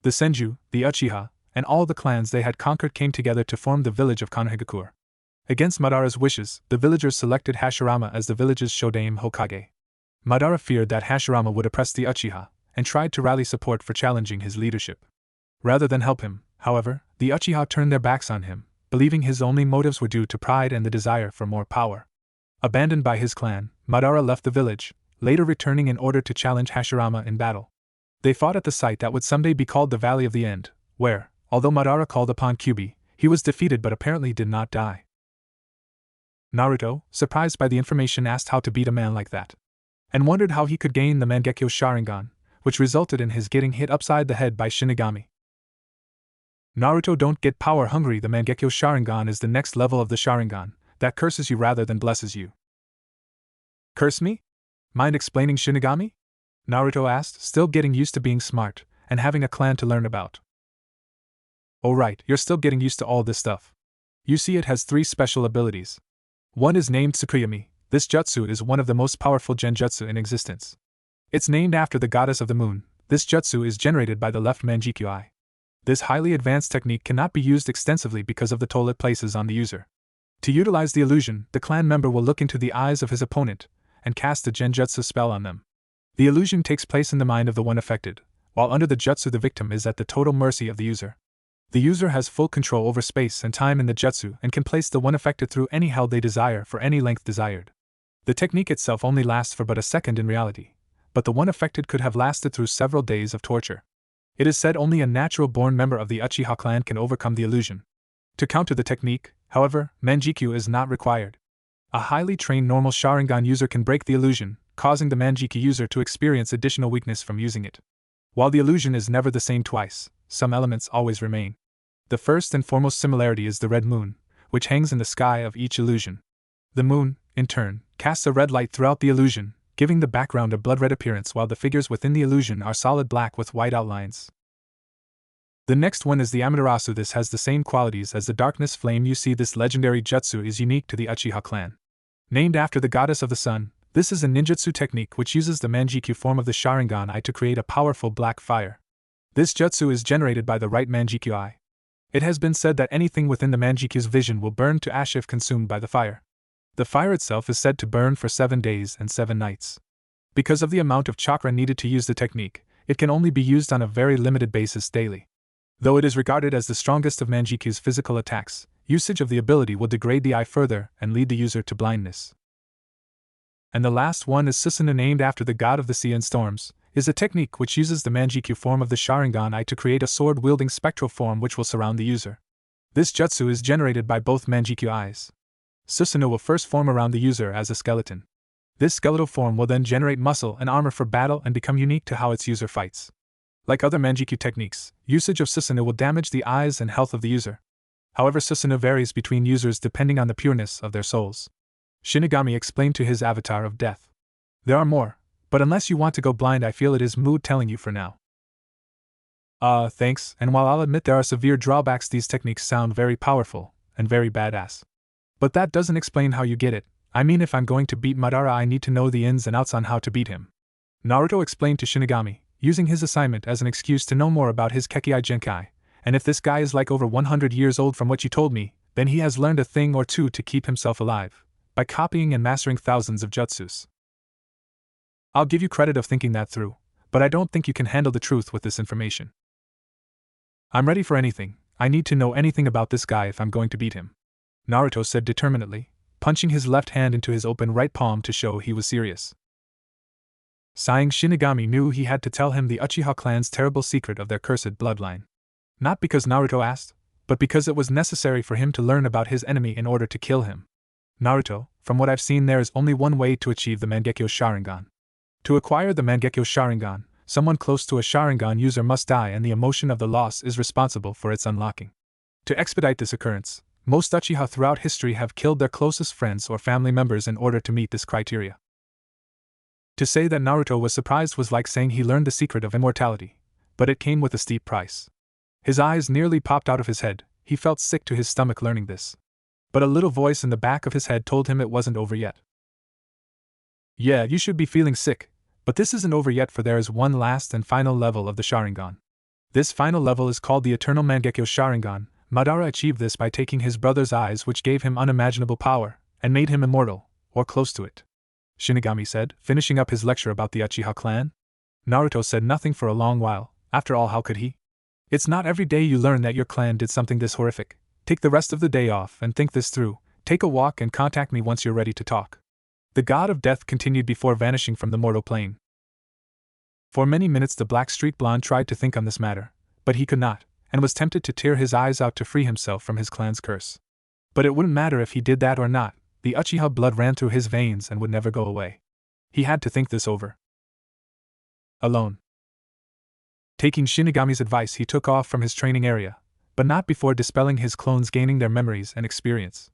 The Senju, the Uchiha, and all the clans they had conquered came together to form the village of Konohagakure. Against Madara's wishes, the villagers selected Hashirama as the village's Shodaime Hokage. Madara feared that Hashirama would oppress the Uchiha, and tried to rally support for challenging his leadership. Rather than help him, however, the Uchiha turned their backs on him, believing his only motives were due to pride and the desire for more power. Abandoned by his clan, Madara left the village, later returning in order to challenge Hashirama in battle. They fought at the site that would someday be called the Valley of the End, where, although Madara called upon Kyubi, he was defeated but apparently did not die. Naruto, surprised by the information, asked how to beat a man like that, and wondered how he could gain the Mangekyo Sharingan, which resulted in his getting hit upside the head by Shinigami. Naruto, don't get power hungry. The Mangekyo Sharingan is the next level of the Sharingan, that curses you rather than blesses you. Curse me? Mind explaining, Shinigami? Naruto asked, still getting used to being smart, and having a clan to learn about. Oh right, you're still getting used to all this stuff. You see, it has 3 special abilities. One is named Tsukuyami. This jutsu is one of the most powerful genjutsu in existence. It's named after the goddess of the moon. This jutsu is generated by the left Manjikyu eye. This highly advanced technique cannot be used extensively because of the toll it places on the user. To utilize the illusion, the clan member will look into the eyes of his opponent and cast a genjutsu spell on them. The illusion takes place in the mind of the one affected, while under the jutsu the victim is at the total mercy of the user. The user has full control over space and time in the jutsu and can place the one affected through any hell they desire for any length desired. The technique itself only lasts for but a second in reality, but the one affected could have lasted through several days of torture. It is said only a natural-born member of the Uchiha clan can overcome the illusion. To counter the technique, however, Manjikyu is not required. A highly trained normal Sharingan user can break the illusion, causing the Manjikyu user to experience additional weakness from using it. While the illusion is never the same twice, some elements always remain. The first and foremost similarity is the red moon, which hangs in the sky of each illusion. The moon, in turn, casts a red light throughout the illusion, giving the background a blood-red appearance while the figures within the illusion are solid black with white outlines. The next one is the Amaterasu. This has the same qualities as the darkness flame. You see, this legendary jutsu is unique to the Uchiha clan. Named after the goddess of the sun, this is a ninjutsu technique which uses the Manjikyu form of the Sharingan eye to create a powerful black fire. This jutsu is generated by the right Manjikyu eye. It has been said that anything within the Manjikyu's vision will burn to ash if consumed by the fire. The fire itself is said to burn for 7 days and 7 nights. Because of the amount of chakra needed to use the technique, it can only be used on a very limited basis daily. Though it is regarded as the strongest of Manjikyu's physical attacks, usage of the ability will degrade the eye further and lead the user to blindness. And the last one is Susanoo, named after the god of the sea and storms, is a technique which uses the Manjikyu form of the Sharingan eye to create a sword-wielding spectral form which will surround the user. This jutsu is generated by both Manjikyu eyes. Susanoo will first form around the user as a skeleton. This skeletal form will then generate muscle and armor for battle and become unique to how its user fights. Like other Manjikyu techniques, usage of Susanoo will damage the eyes and health of the user. However, Susanoo varies between users depending on the pureness of their souls. Shinigami explained to his avatar of death. There are more, but unless you want to go blind, I feel it is mood telling you for now. Thanks, and while I'll admit there are severe drawbacks, these techniques sound very powerful and very badass. But that doesn't explain how you get it. I mean, if I'm going to beat Madara, I need to know the ins and outs on how to beat him. Naruto explained to Shinigami, using his assignment as an excuse to know more about his Kekkei Genkai, and if this guy is like over 100 years old from what you told me, then he has learned a thing or two to keep himself alive, by copying and mastering thousands of jutsus. I'll give you credit of thinking that through, but I don't think you can handle the truth with this information. I'm ready for anything. I need to know anything about this guy if I'm going to beat him, Naruto said determinedly, punching his left hand into his open right palm to show he was serious. Sighing, Shinigami knew he had to tell him the Uchiha clan's terrible secret of their cursed bloodline. Not because Naruto asked, but because it was necessary for him to learn about his enemy in order to kill him. Naruto, from what I've seen, there is only one way to achieve the Mangekyo Sharingan. To acquire the Mangekyo Sharingan, someone close to a Sharingan user must die, and the emotion of the loss is responsible for its unlocking. To expedite this occurrence, most Uchiha throughout history have killed their closest friends or family members in order to meet this criteria. To say that Naruto was surprised was like saying he learned the secret of immortality, but it came with a steep price. His eyes nearly popped out of his head. He felt sick to his stomach learning this. But a little voice in the back of his head told him it wasn't over yet. Yeah, you should be feeling sick, but this isn't over yet, for there is one last and final level of the Sharingan. This final level is called the Eternal Mangekyo Sharingan. Madara achieved this by taking his brother's eyes, which gave him unimaginable power, and made him immortal, or close to it. Shinigami said, finishing up his lecture about the Uchiha clan. Naruto said nothing for a long while. After all, how could he? It's not every day you learn that your clan did something this horrific. Take the rest of the day off and think this through. Take a walk and contact me once you're ready to talk. The god of death continued before vanishing from the mortal plane. For many minutes the black street blonde tried to think on this matter, but he could not, and was tempted to tear his eyes out to free himself from his clan's curse. But it wouldn't matter if he did that or not. The Uchiha blood ran through his veins and would never go away. He had to think this over. Alone. Taking Shinigami's advice, he took off from his training area, but not before dispelling his clones gaining their memories and experience.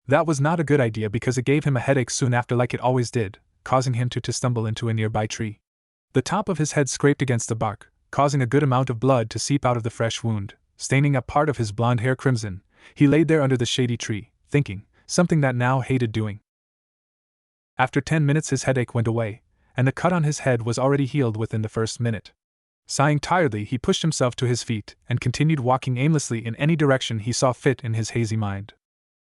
That was not a good idea because it gave him a headache soon after, like it always did, causing him to stumble into a nearby tree. The top of his head scraped against the bark, causing a good amount of blood to seep out of the fresh wound, staining a part of his blonde hair crimson. He laid there under the shady tree, thinking, something that now hated doing. After 10 minutes his headache went away, and the cut on his head was already healed within the first minute. Sighing tiredly, he pushed himself to his feet and continued walking aimlessly in any direction he saw fit in his hazy mind.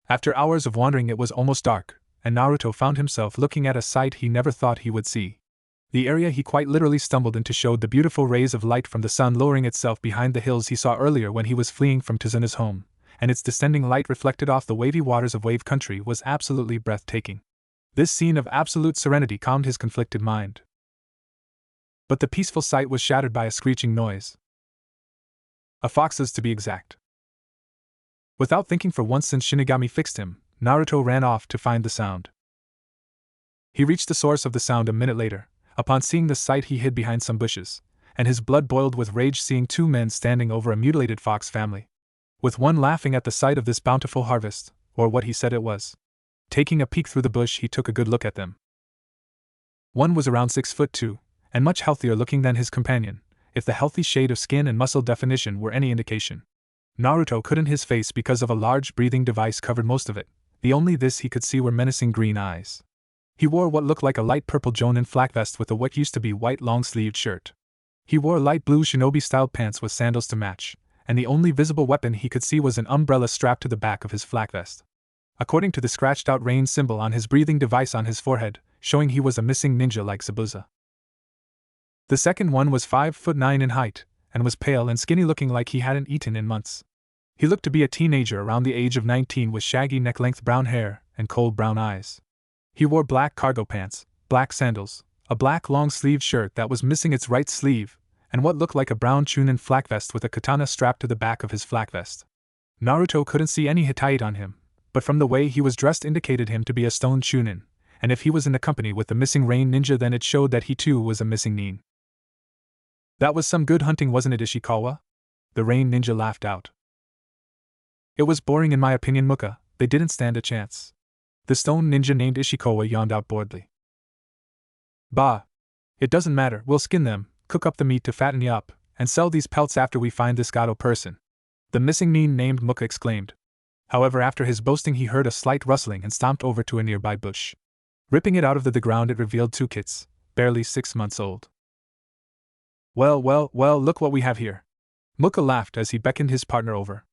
After hours of wandering it was almost dark, and Naruto found himself looking at a sight he never thought he would see. The area he quite literally stumbled into showed the beautiful rays of light from the sun lowering itself behind the hills he saw earlier when he was fleeing from Tsuna's home, and its descending light reflected off the wavy waters of Wave Country was absolutely breathtaking. This scene of absolute serenity calmed his conflicted mind. But the peaceful sight was shattered by a screeching noise. A fox's, to be exact. Without thinking for once since Shinigami fixed him, Naruto ran off to find the sound. He reached the source of the sound a minute later. Upon seeing the sight he hid behind some bushes, and his blood boiled with rage seeing 2 men standing over a mutilated fox family. With one laughing at the sight of this bountiful harvest, or what he said it was. Taking a peek through the bush he took a good look at them. One was around 6'2", and much healthier looking than his companion, if the healthy shade of skin and muscle definition were any indication. Naruto couldn't his face because of a large breathing device covered most of it. The only this he could see were menacing green eyes. He wore what looked like a light purple jonin flak vest with a what used to be white long-sleeved shirt. He wore light blue shinobi-styled pants with sandals to match, and the only visible weapon he could see was an umbrella strapped to the back of his flak vest. According to the scratched-out rain symbol on his breathing device on his forehead, showing he was a missing ninja like Zabuza. The second one was 5'9" in height, and was pale and skinny looking like he hadn't eaten in months. He looked to be a teenager around the age of 19 with shaggy neck-length brown hair and cold brown eyes. He wore black cargo pants, black sandals, a black long-sleeved shirt that was missing its right sleeve, and what looked like a brown chunin flak vest with a katana strapped to the back of his flak vest. Naruto couldn't see any Hittite on him, but from the way he was dressed indicated him to be a stone chunin, and if he was in the company with the missing rain ninja then it showed that he too was a missing nin. That was some good hunting, wasn't it, Ishikawa? The rain ninja laughed out. It was boring in my opinion, Muka. They didn't stand a chance. The stone ninja named Ishikawa yawned out boredly. Bah! It doesn't matter, we'll skin them, cook up the meat to fatten you up, and sell these pelts after we find this Gato person. The missing nin named Muka exclaimed. However, after his boasting he heard a slight rustling and stomped over to a nearby bush. Ripping it out of the ground it revealed two kits, barely 6 months old. Well, look what we have here. Muka laughed as he beckoned his partner over.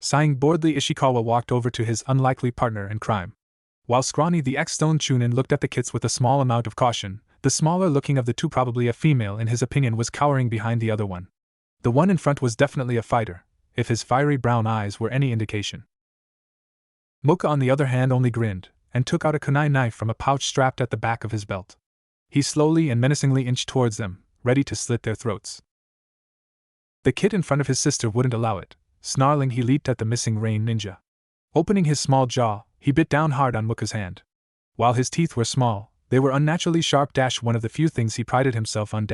Sighing boredly, Ishikawa walked over to his unlikely partner in crime. While Scrawny the ex-stone chunin looked at the kits with a small amount of caution, the smaller looking of the two, probably a female in his opinion, was cowering behind the other one. The one in front was definitely a fighter, if his fiery brown eyes were any indication. Muka on the other hand only grinned, and took out a kunai knife from a pouch strapped at the back of his belt. He slowly and menacingly inched towards them, ready to slit their throats. The kid in front of his sister wouldn't allow it. Snarling, he leaped at the missing rain ninja. Opening his small jaw, he bit down hard on Muka's hand. While his teeth were small, they were unnaturally sharp. One of the few things he prided himself on.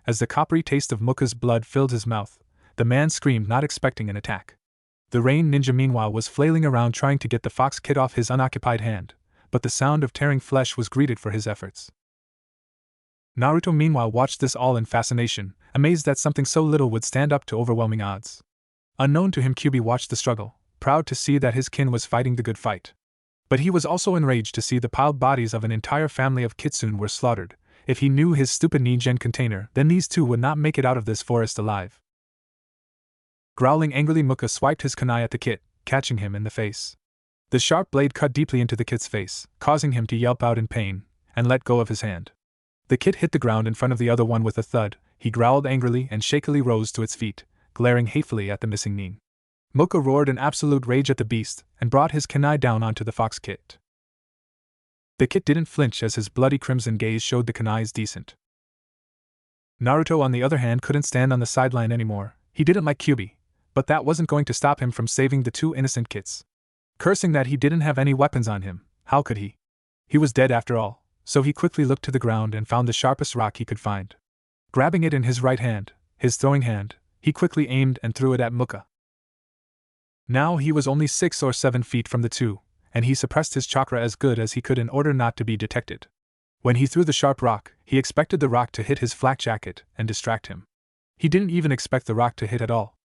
As the coppery taste of Muka's blood filled his mouth, the man screamed, not expecting an attack. The rain ninja meanwhile was flailing around trying to get the fox kid off his unoccupied hand, but the sound of tearing flesh was greeted for his efforts. Naruto meanwhile watched this all in fascination, amazed that something so little would stand up to overwhelming odds. Unknown to him, Kyuubi watched the struggle, proud to see that his kin was fighting the good fight. But he was also enraged to see the piled bodies of an entire family of kitsune were slaughtered. If he knew his stupid Ningen container, then these two would not make it out of this forest alive. Growling angrily, Muka swiped his kunai at the kit, catching him in the face. The sharp blade cut deeply into the kit's face, causing him to yelp out in pain, and let go of his hand. The kit hit the ground in front of the other one with a thud. He growled angrily and shakily rose to its feet, glaring hatefully at the missing nin. Muka roared in absolute rage at the beast and brought his kunai down onto the fox kit. The kit didn't flinch as his bloody crimson gaze showed the kunai's decent. Naruto on the other hand couldn't stand on the sideline anymore. He didn't like Kyuubi, but that wasn't going to stop him from saving the two innocent kits. Cursing that he didn't have any weapons on him, how could he? He was dead after all, so he quickly looked to the ground and found the sharpest rock he could find. Grabbing it in his right hand, his throwing hand, he quickly aimed and threw it at Muka. Now he was only 6 or 7 feet from the two, and he suppressed his chakra as good as he could in order not to be detected. When he threw the sharp rock, he expected the rock to hit his flak jacket and distract him. He didn't even expect the rock to hit at all.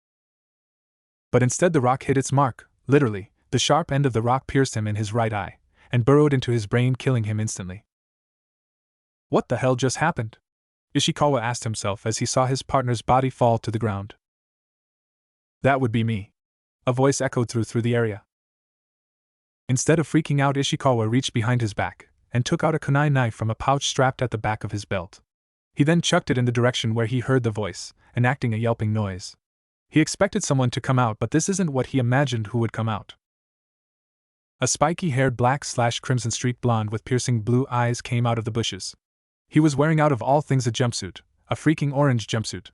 But instead the rock hit its mark, literally. The sharp end of the rock pierced him in his right eye, and burrowed into his brain, killing him instantly. What the hell just happened? Ishikawa asked himself as he saw his partner's body fall to the ground. That would be me. A voice echoed through the area. Instead of freaking out, Ishikawa reached behind his back, and took out a kunai knife from a pouch strapped at the back of his belt. He then chucked it in the direction where he heard the voice, enacting a yelping noise. He expected someone to come out, but this isn't what he imagined who would come out. A spiky-haired black/crimson streaked blonde with piercing blue eyes came out of the bushes. He was wearing out of all things a jumpsuit, a freaking orange jumpsuit.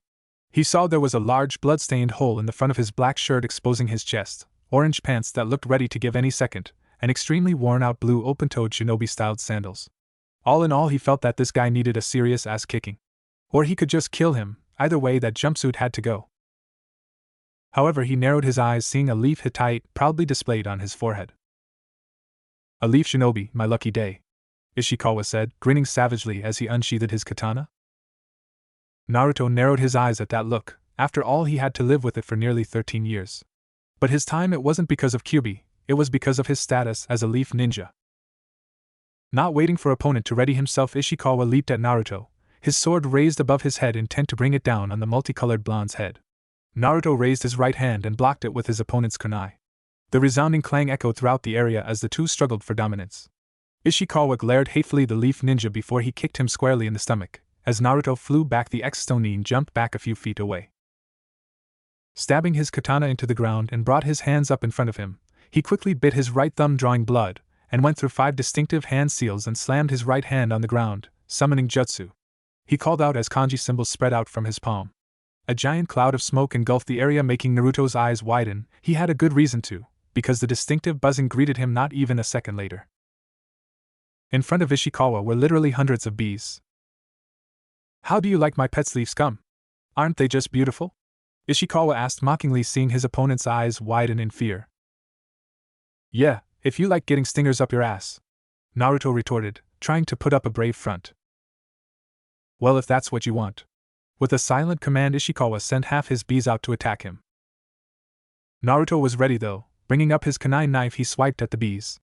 He saw there was a large blood-stained hole in the front of his black shirt exposing his chest, orange pants that looked ready to give any second, and extremely worn-out blue open-toed shinobi-styled sandals. All in all, he felt that this guy needed a serious ass-kicking. Or he could just kill him. Either way, that jumpsuit had to go. However, he narrowed his eyes, seeing a leaf Hittite proudly displayed on his forehead. A leaf shinobi, my lucky day. Ishikawa said, grinning savagely as he unsheathed his katana. Naruto narrowed his eyes at that look. After all, he had to live with it for nearly 13 years. But his time, it wasn't because of Kyuubi, it was because of his status as a leaf ninja. Not waiting for opponent to ready himself, Ishikawa leaped at Naruto, his sword raised above his head, intent to bring it down on the multicolored blonde's head. Naruto raised his right hand and blocked it with his opponent's kunai. The resounding clang echoed throughout the area as the two struggled for dominance. Ishikawa glared hatefully at the leaf ninja before he kicked him squarely in the stomach. As Naruto flew back, the ex-Stonin jumped back a few feet away. Stabbing his katana into the ground and brought his hands up in front of him, he quickly bit his right thumb, drawing blood, and went through 5 distinctive hand seals and slammed his right hand on the ground, summoning jutsu. He called out as kanji symbols spread out from his palm. A giant cloud of smoke engulfed the area, making Naruto's eyes widen. He had a good reason to, because the distinctive buzzing greeted him not even a second later. In front of Ishikawa were literally hundreds of bees. "How do you like my pet's leaf scum? Aren't they just beautiful?" Ishikawa asked mockingly, seeing his opponent's eyes widen in fear. "Yeah, if you like getting stingers up your ass," Naruto retorted, trying to put up a brave front. "Well, if that's what you want." With a silent command, Ishikawa sent half his bees out to attack him. Naruto was ready though. Bringing up his kunai knife, he swiped at the bees.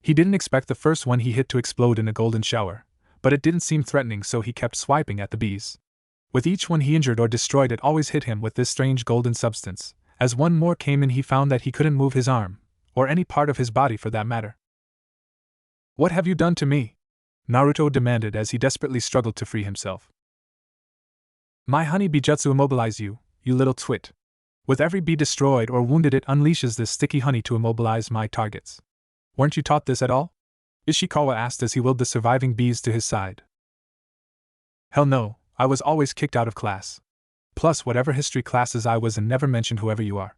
He didn't expect the first one he hit to explode in a golden shower, but it didn't seem threatening, so he kept swiping at the bees. With each one he injured or destroyed, it always hit him with this strange golden substance. As one more came in, he found that he couldn't move his arm, or any part of his body for that matter. "What have you done to me?" Naruto demanded as he desperately struggled to free himself. "My honey bee jutsu immobilize you, you little twit. With every bee destroyed or wounded, it unleashes this sticky honey to immobilize my targets. Weren't you taught this at all?" Ishikawa asked as he willed the surviving bees to his side. "Hell no, I was always kicked out of class. Plus, whatever history classes I was in never mentioned whoever you are,"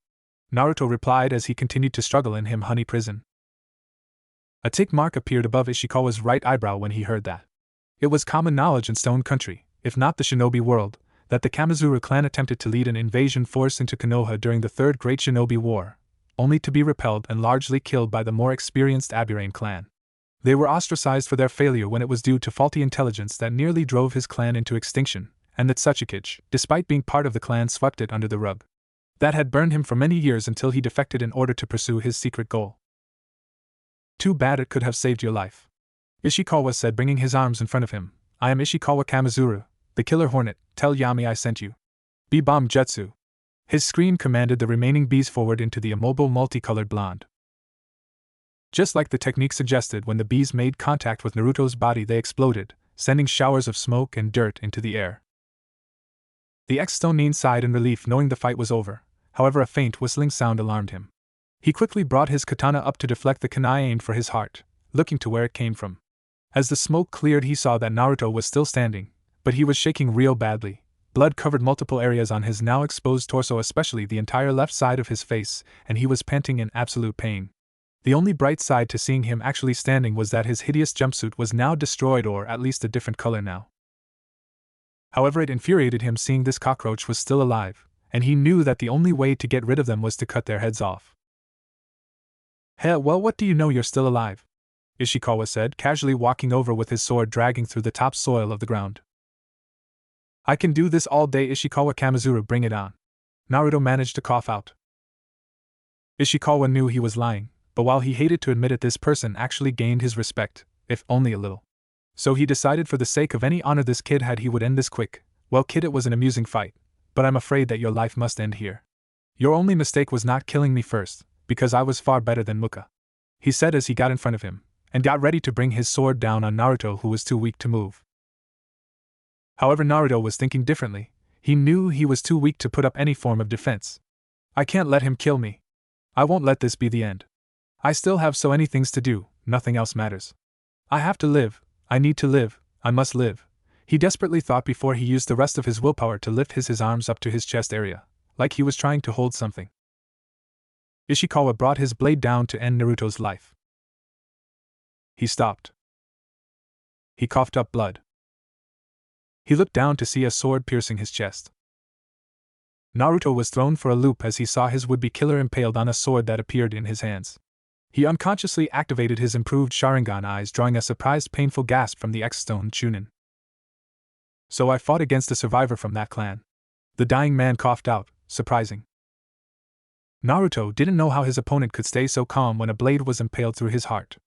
Naruto replied as he continued to struggle in him honey prison. A tick mark appeared above Ishikawa's right eyebrow when he heard that. It was common knowledge in Stone Country, if not the shinobi world, that the Kamizuru clan attempted to lead an invasion force into Konoha during the Third Great Shinobi War, only to be repelled and largely killed by the more experienced Aburame clan. They were ostracized for their failure when it was due to faulty intelligence that nearly drove his clan into extinction, and that Tsuchikage, despite being part of the clan, swept it under the rug. That had burned him for many years until he defected in order to pursue his secret goal. "Too bad, it could have saved your life," Ishikawa said, bringing his arms in front of him. "I am Ishikawa Kamizuru, the Killer Hornet. Tell Yami I sent you. Bee-bomb jutsu." His scream commanded the remaining bees forward into the immobile multicolored blonde. Just like the technique suggested, when the bees made contact with Naruto's body, they exploded, sending showers of smoke and dirt into the air. The ex-Stonin sighed in relief, knowing the fight was over. However, a faint whistling sound alarmed him. He quickly brought his katana up to deflect the kunai aimed for his heart, looking to where it came from. As the smoke cleared, he saw that Naruto was still standing, but he was shaking real badly. Blood covered multiple areas on his now exposed torso, especially the entire left side of his face, and he was panting in absolute pain. The only bright side to seeing him actually standing was that his hideous jumpsuit was now destroyed, or at least a different color now. However, it infuriated him seeing this cockroach was still alive, and he knew that the only way to get rid of them was to cut their heads off. "Hell, well, what do you know, you're still alive," Ishikawa said, casually walking over with his sword dragging through the topsoil of the ground. "I can do this all day, Ishikawa Kamizuru, bring it on." Naruto managed to cough out. Ishikawa knew he was lying, but while he hated to admit it, this person actually gained his respect, if only a little. So he decided, for the sake of any honor this kid had, he would end this quick. "Well, kid, it was an amusing fight, but I'm afraid that your life must end here. Your only mistake was not killing me first, because I was far better than Muka," he said as he got in front of him, and got ready to bring his sword down on Naruto, who was too weak to move. However, Naruto was thinking differently. He knew he was too weak to put up any form of defense. "I can't let him kill me. I won't let this be the end. I still have so many things to do, nothing else matters. I have to live, I need to live, I must live," he desperately thought before he used the rest of his willpower to lift his arms up to his chest area, like he was trying to hold something. Ishikawa brought his blade down to end Naruto's life. He stopped. He coughed up blood. He looked down to see a sword piercing his chest. Naruto was thrown for a loop as he saw his would-be killer impaled on a sword that appeared in his hands. He unconsciously activated his improved Sharingan eyes, drawing a surprised painful gasp from the ex-stone Chunin. So I fought against a survivor from that clan. The dying man coughed out, surprising. Naruto didn't know how his opponent could stay so calm when a blade was impaled through his heart.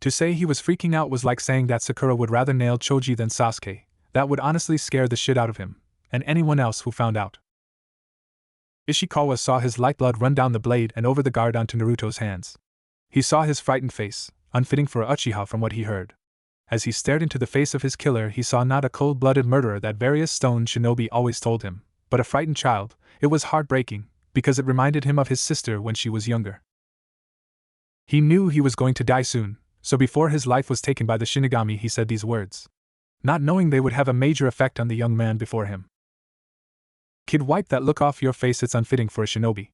To say he was freaking out was like saying that Sakura would rather nail Choji than Sasuke. That would honestly scare the shit out of him, and anyone else who found out. Ishikawa saw his lifeblood run down the blade and over the guard onto Naruto's hands. He saw his frightened face, unfitting for a Uchiha from what he heard. As he stared into the face of his killer, he saw not a cold-blooded murderer that various stone shinobi always told him, but a frightened child. It was heartbreaking, because it reminded him of his sister when she was younger. He knew he was going to die soon, so before his life was taken by the Shinigami he said these words, not knowing they would have a major effect on the young man before him. Kid, wipe that look off your face, it's unfitting for a shinobi.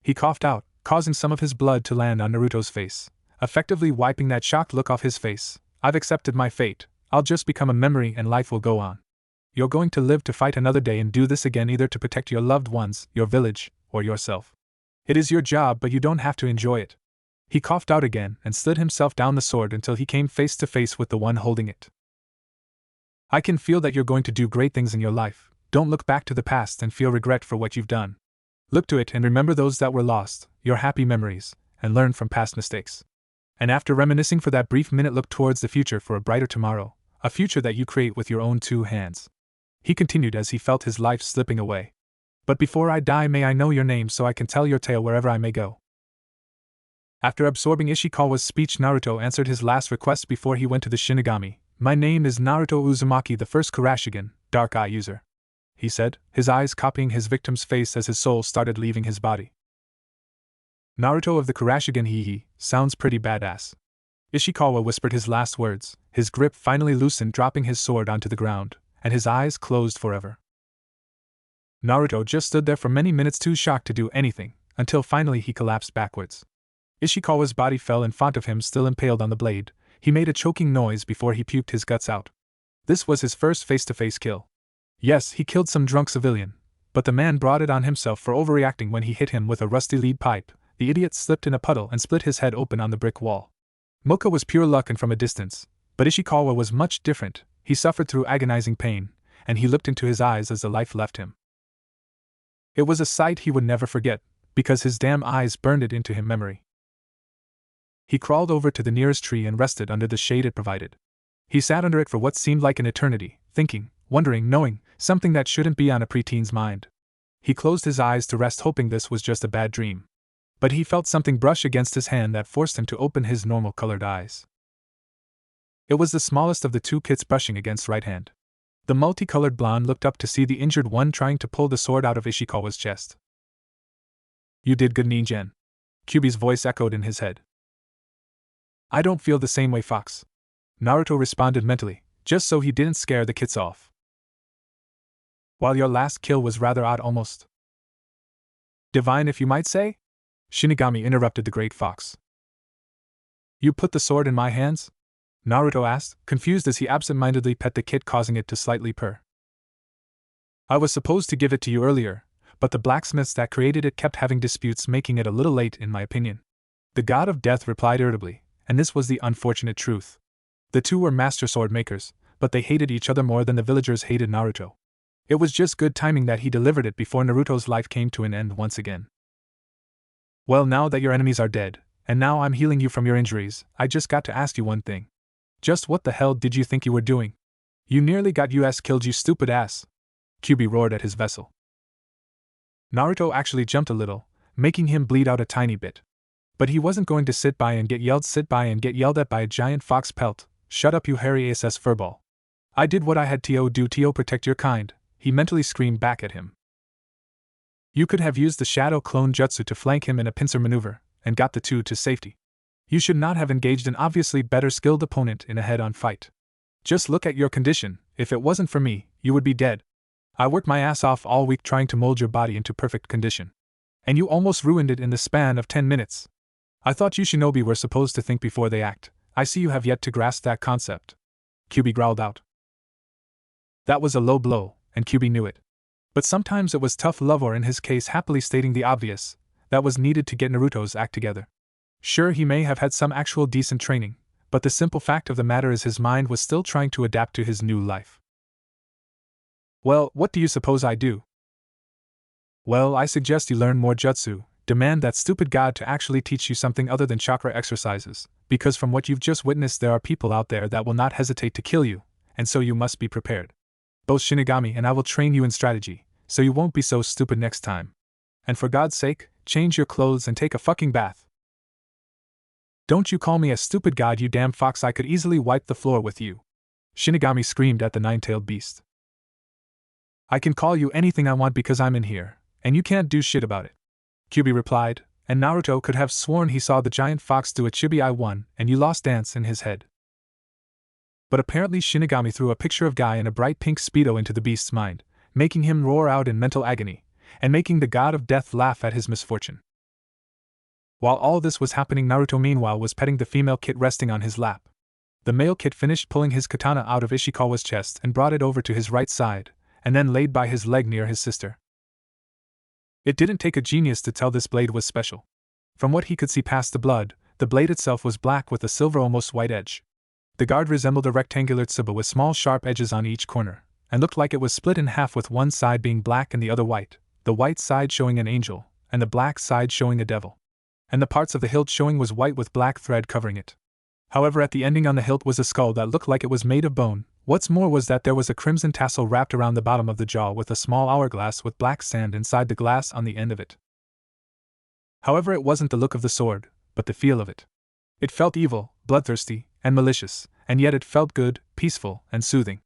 He coughed out, causing some of his blood to land on Naruto's face, effectively wiping that shocked look off his face. I've accepted my fate, I'll just become a memory and life will go on. You're going to live to fight another day and do this again, either to protect your loved ones, your village, or yourself. It is your job, but you don't have to enjoy it. He coughed out again and slid himself down the sword until he came face to face with the one holding it. I can feel that you're going to do great things in your life. Don't look back to the past and feel regret for what you've done. Look to it and remember those that were lost, your happy memories, and learn from past mistakes. And after reminiscing for that brief minute, look towards the future for a brighter tomorrow, a future that you create with your own two hands. He continued as he felt his life slipping away. But before I die, may I know your name so I can tell your tale wherever I may go. After absorbing Ishikawa's speech, Naruto answered his last request before he went to the Shinigami. My name is Naruto Uzumaki, the first Kurashigan, Dark Eye user, he said, his eyes copying his victim's face as his soul started leaving his body. Naruto of the Kurashigan, hee, sounds pretty badass. Ishikawa whispered his last words, his grip finally loosened, dropping his sword onto the ground, and his eyes closed forever. Naruto just stood there for many minutes, too shocked to do anything, until finally he collapsed backwards. Ishikawa's body fell in front of him, still impaled on the blade. He made a choking noise before he puked his guts out. This was his first face-to-face kill. Yes, he killed some drunk civilian, but the man brought it on himself for overreacting when he hit him with a rusty lead pipe. The idiot slipped in a puddle and split his head open on the brick wall. Moka was pure luck and from a distance, but Ishikawa was much different. He suffered through agonizing pain, and he looked into his eyes as the life left him. It was a sight he would never forget, because his damn eyes burned it into him memory. He crawled over to the nearest tree and rested under the shade it provided. He sat under it for what seemed like an eternity, thinking, wondering, knowing, something that shouldn't be on a preteen's mind. He closed his eyes to rest, hoping this was just a bad dream. But he felt something brush against his hand that forced him to open his normal-colored eyes. It was the smallest of the two kids brushing against right hand. The multicolored blonde looked up to see the injured one trying to pull the sword out of Ishikawa's chest. You did good, Ningen. Kyubi's voice echoed in his head. I don't feel the same way, Fox. Naruto responded mentally, just so he didn't scare the kids off. While your last kill was rather odd, almost divine, if you might say? Shinigami interrupted the great Fox. You put the sword in my hands? Naruto asked, confused as he absent-mindedly pet the kid, causing it to slightly purr. I was supposed to give it to you earlier, but the blacksmiths that created it kept having disputes, making it a little late in my opinion. The god of death replied irritably, and this was the unfortunate truth. The two were master sword makers, but they hated each other more than the villagers hated Naruto. It was just good timing that he delivered it before Naruto's life came to an end once again. Well, now that your enemies are dead, and now I'm healing you from your injuries, I just got to ask you one thing. Just what the hell did you think you were doing? You nearly got us killed, you stupid ass. Kyubi roared at his vessel. Naruto actually jumped a little, making him bleed out a tiny bit. But he wasn't going to sit by and get yelled at by a giant fox pelt. Shut up, you hairy ass furball. I did what I had to do to protect your kind, he mentally screamed back at him. You could have used the shadow clone jutsu to flank him in a pincer maneuver, and got the two to safety. You should not have engaged an obviously better skilled opponent in a head-on fight. Just look at your condition. If it wasn't for me, you would be dead. I worked my ass off all week trying to mold your body into perfect condition. And you almost ruined it in the span of 10 minutes. I thought you shinobi were supposed to think before they act. I see you have yet to grasp that concept. Kyubi growled out. That was a low blow, and Kyubi knew it. But sometimes it was tough love, or in his case happily stating the obvious, that was needed to get Naruto's act together. Sure, he may have had some actual decent training, but the simple fact of the matter is his mind was still trying to adapt to his new life. Well, what do you suppose I do? Well, I suggest you learn more jutsu, demand that stupid god to actually teach you something other than chakra exercises, because from what you've just witnessed there are people out there that will not hesitate to kill you, and so you must be prepared. Both Shinigami and I will train you in strategy, so you won't be so stupid next time. And for God's sake, change your clothes and take a fucking bath. Don't you call me a stupid god, you damn fox, I could easily wipe the floor with you. Shinigami screamed at the nine-tailed beast. I can call you anything I want because I'm in here, and you can't do shit about it. Kyuubi replied, and Naruto could have sworn he saw the giant fox do a chibi I won and you lost dance in his head. But apparently Shinigami threw a picture of Guy in a bright pink speedo into the beast's mind, making him roar out in mental agony, and making the god of death laugh at his misfortune. While all this was happening, Naruto meanwhile was petting the female kit resting on his lap. The male kit finished pulling his katana out of Ishikawa's chest and brought it over to his right side, and then laid by his leg near his sister. It didn't take a genius to tell this blade was special. From what he could see past the blood, the blade itself was black with a silver almost white edge. The guard resembled a rectangular tsuba with small sharp edges on each corner, and looked like it was split in half with one side being black and the other white, the white side showing an angel, and the black side showing a devil. And the parts of the hilt showing was white with black thread covering it. However, at the ending on the hilt was a skull that looked like it was made of bone. What's more was that there was a crimson tassel wrapped around the bottom of the jaw with a small hourglass with black sand inside the glass on the end of it. However, it wasn't the look of the sword, but the feel of it. It felt evil, bloodthirsty, and malicious, and yet it felt good, peaceful, and soothing.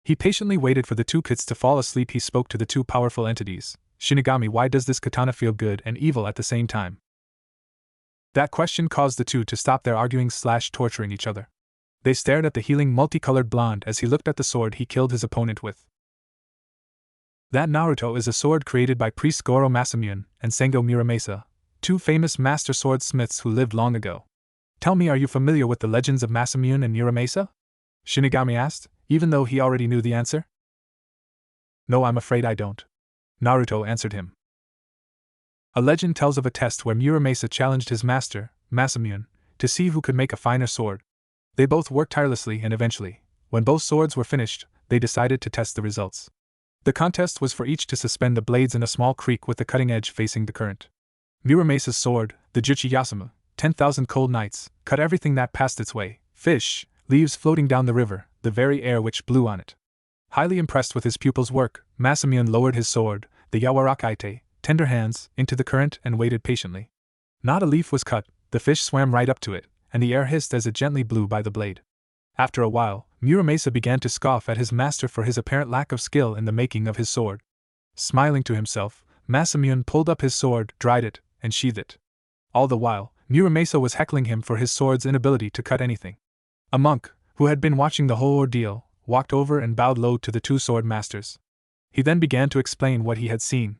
He patiently waited for the two kits to fall asleep. He spoke to the two powerful entities. Shinigami, why does this katana feel good and evil at the same time? That question caused the two to stop their arguing/torturing each other. They stared at the healing multicolored blonde as he looked at the sword he killed his opponent with. That Naruto is a sword created by priest Goro Masamune and Sengo Muramasa, two famous master swordsmiths who lived long ago. Tell me, are you familiar with the legends of Masamune and Muramasa? Shinigami asked, even though he already knew the answer. No, I'm afraid I don't. Naruto answered him. A legend tells of a test where Muramasa challenged his master, Masamune, to see who could make a finer sword. They both worked tirelessly and eventually, when both swords were finished, they decided to test the results. The contest was for each to suspend the blades in a small creek with the cutting edge facing the current. Muramasa's sword, the Juchi Yasuma, 10,000 cold nights, cut everything that passed its way, fish, leaves floating down the river, the very air which blew on it. Highly impressed with his pupil's work, Masamune lowered his sword, the Yawarakaite, tender hands, into the current and waited patiently. Not a leaf was cut, the fish swam right up to it, and the air hissed as it gently blew by the blade. After a while, Muramasa began to scoff at his master for his apparent lack of skill in the making of his sword. Smiling to himself, Masamune pulled up his sword, dried it, and sheathed it. All the while, Muramasa was heckling him for his sword's inability to cut anything. A monk, who had been watching the whole ordeal, walked over and bowed low to the two sword masters. He then began to explain what he had seen.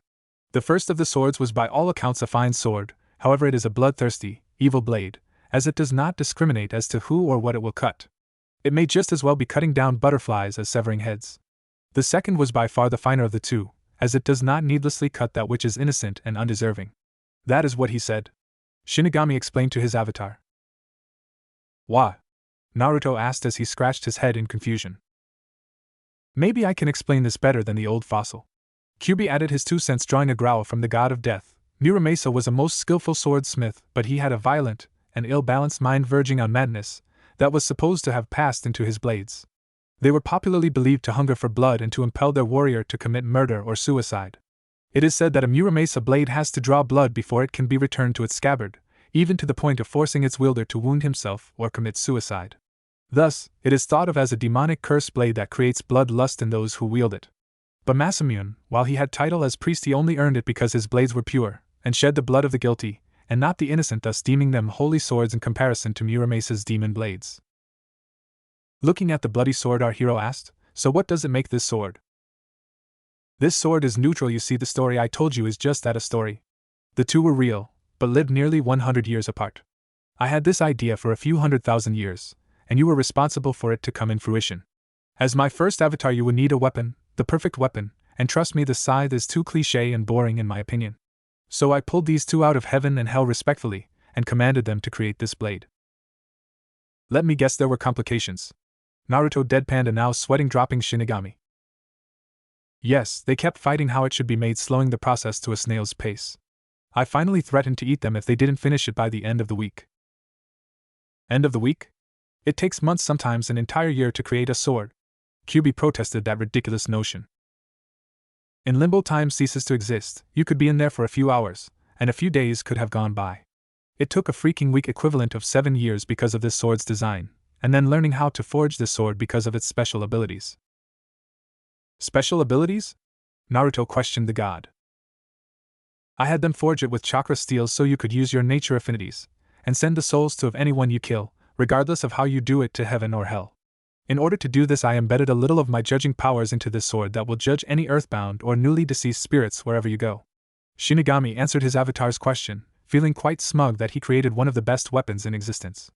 The first of the swords was by all accounts a fine sword, however it is a bloodthirsty, evil blade, as it does not discriminate as to who or what it will cut. It may just as well be cutting down butterflies as severing heads. The second was by far the finer of the two, as it does not needlessly cut that which is innocent and undeserving. That is what he said. Shinigami explained to his avatar. Why? Naruto asked as he scratched his head in confusion. Maybe I can explain this better than the old fossil. Kyuubi added his 2 cents, drawing a growl from the god of death. Muramasa was a most skillful swordsmith, but he had a violent and ill-balanced mind verging on madness that was supposed to have passed into his blades. They were popularly believed to hunger for blood and to impel their warrior to commit murder or suicide. It is said that a Muramasa blade has to draw blood before it can be returned to its scabbard, even to the point of forcing its wielder to wound himself or commit suicide. Thus, it is thought of as a demonic cursed blade that creates bloodlust in those who wield it. But Masamune, while he had title as priest, he only earned it because his blades were pure, and shed the blood of the guilty, and not the innocent, thus deeming them holy swords in comparison to Muramasa's demon blades. Looking at the bloody sword, our hero asked, so what does it make this sword? This sword is neutral. You see, the story I told you is just that, a story. The two were real, but lived nearly 100 years apart. I had this idea for a few 100,000 years, and you were responsible for it to come in fruition. As my first avatar, you would need a weapon, the perfect weapon, and trust me, the scythe is too cliché and boring in my opinion. So I pulled these two out of heaven and hell respectfully, and commanded them to create this blade. Let me guess, there were complications. Naruto deadpanned a now sweating dropping Shinigami. Yes, they kept fighting how it should be made, slowing the process to a snail's pace. I finally threatened to eat them if they didn't finish it by the end of the week. End of the week? It takes months, sometimes an entire year, to create a sword. Kyuubi protested that ridiculous notion. In limbo, time ceases to exist. You could be in there for a few hours, and a few days could have gone by. It took a freaking week, equivalent of 7 years, because of this sword's design, and then learning how to forge this sword because of its special abilities. Special abilities? Naruto questioned the god. I had them forge it with chakra steel so you could use your nature affinities, and send the souls of anyone you kill, regardless of how you do it, to heaven or hell. In order to do this, I embedded a little of my judging powers into this sword that will judge any earthbound or newly deceased spirits wherever you go. Shinigami answered his avatar's question, feeling quite smug that he created one of the best weapons in existence.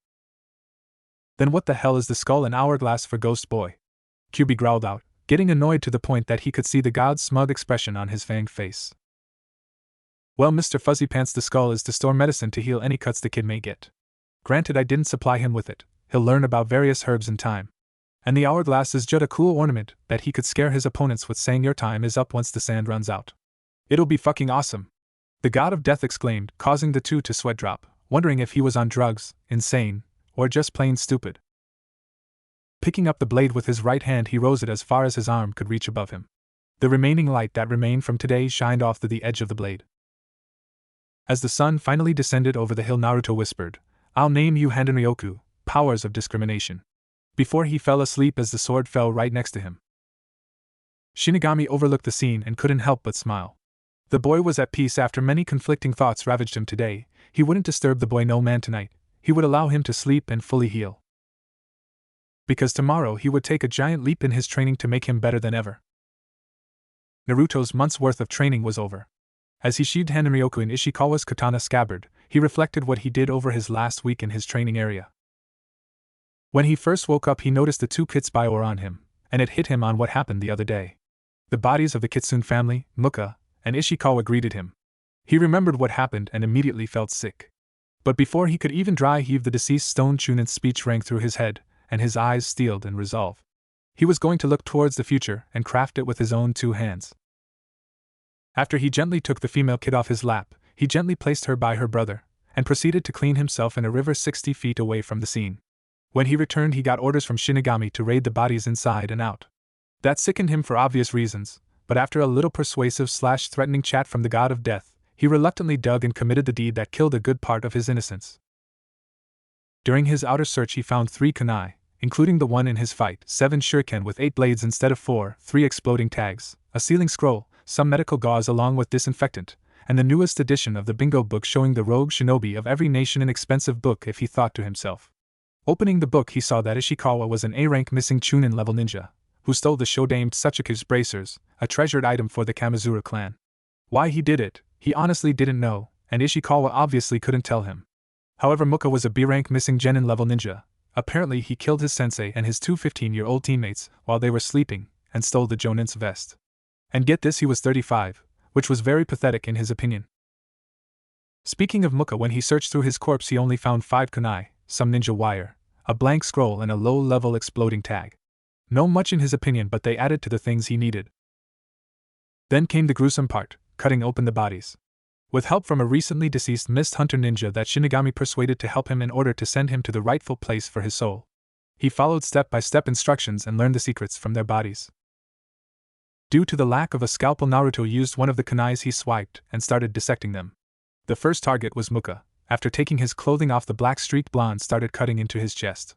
Then what the hell is the skull and hourglass for, Ghost Boy? Kyuubi growled out, getting annoyed to the point that he could see the god's smug expression on his fanged face. Well, Mr. Fuzzy Pants, the skull is to store medicine to heal any cuts the kid may get. Granted, I didn't supply him with it. He'll learn about various herbs in time. And the hourglass is just a cool ornament that he could scare his opponents with, saying your time is up once the sand runs out. It'll be fucking awesome. The god of death exclaimed, causing the two to sweat drop, wondering if he was on drugs, insane, or just plain stupid. Picking up the blade with his right hand, he rose it as far as his arm could reach above him. The remaining light that remained from today shined off to the edge of the blade. As the sun finally descended over the hill, Naruto whispered, I'll name you Handanryoku, powers of discrimination, before he fell asleep as the sword fell right next to him. Shinigami overlooked the scene and couldn't help but smile. The boy was at peace after many conflicting thoughts ravaged him today. He wouldn't disturb the boy no man tonight. He would allow him to sleep and fully heal. Because tomorrow he would take a giant leap in his training to make him better than ever. Naruto's month's worth of training was over. As he sheathed Handanryoku in Ishikawa's katana scabbard, he reflected what he did over his last week in his training area. When he first woke up, he noticed the two Kitsubaya were on him, and it hit him on what happened the other day. The bodies of the Kitsune family, Muka, and Ishikawa greeted him. He remembered what happened and immediately felt sick. But before he could even dry heave, the deceased stone Chunin's speech rang through his head, and his eyes steeled in resolve. He was going to look towards the future and craft it with his own two hands. After he gently took the female kid off his lap, he gently placed her by her brother, and proceeded to clean himself in a river 60 feet away from the scene. When he returned, he got orders from Shinigami to raid the bodies inside and out. That sickened him for obvious reasons, but after a little persuasive/threatening chat from the god of death, he reluctantly dug and committed the deed that killed a good part of his innocence. During his outer search, he found 3 kunai, including the one in his fight, 7 shuriken with 8 blades instead of 4, 3 exploding tags, a sealing scroll, some medical gauze along with disinfectant, and the newest edition of the bingo book showing the rogue shinobi of every nation, an expensive book if he thought to himself. Opening the book, he saw that Ishikawa was an A-rank missing Chunin level ninja, who stole the shodamed Tsuchiku's bracers, a treasured item for the Kamizura clan. Why he did it, he honestly didn't know, and Ishikawa obviously couldn't tell him. However, Muka was a B-rank missing genin level ninja. Apparently he killed his sensei and his 2 15-year-old teammates while they were sleeping, and stole the Jonin's vest. And get this, he was 35, which was very pathetic in his opinion. Speaking of Muka, when he searched through his corpse, he only found 5 kunai, some ninja wire, a blank scroll, and a low-level exploding tag. No much in his opinion, but they added to the things he needed. Then came the gruesome part, cutting open the bodies. With help from a recently deceased mist hunter ninja that Shinigami persuaded to help him in order to send him to the rightful place for his soul, he followed step-by-step instructions and learned the secrets from their bodies. Due to the lack of a scalpel, Naruto used one of the kunais he swiped and started dissecting them. The first target was Muka. After taking his clothing off, the black-streaked blonde started cutting into his chest.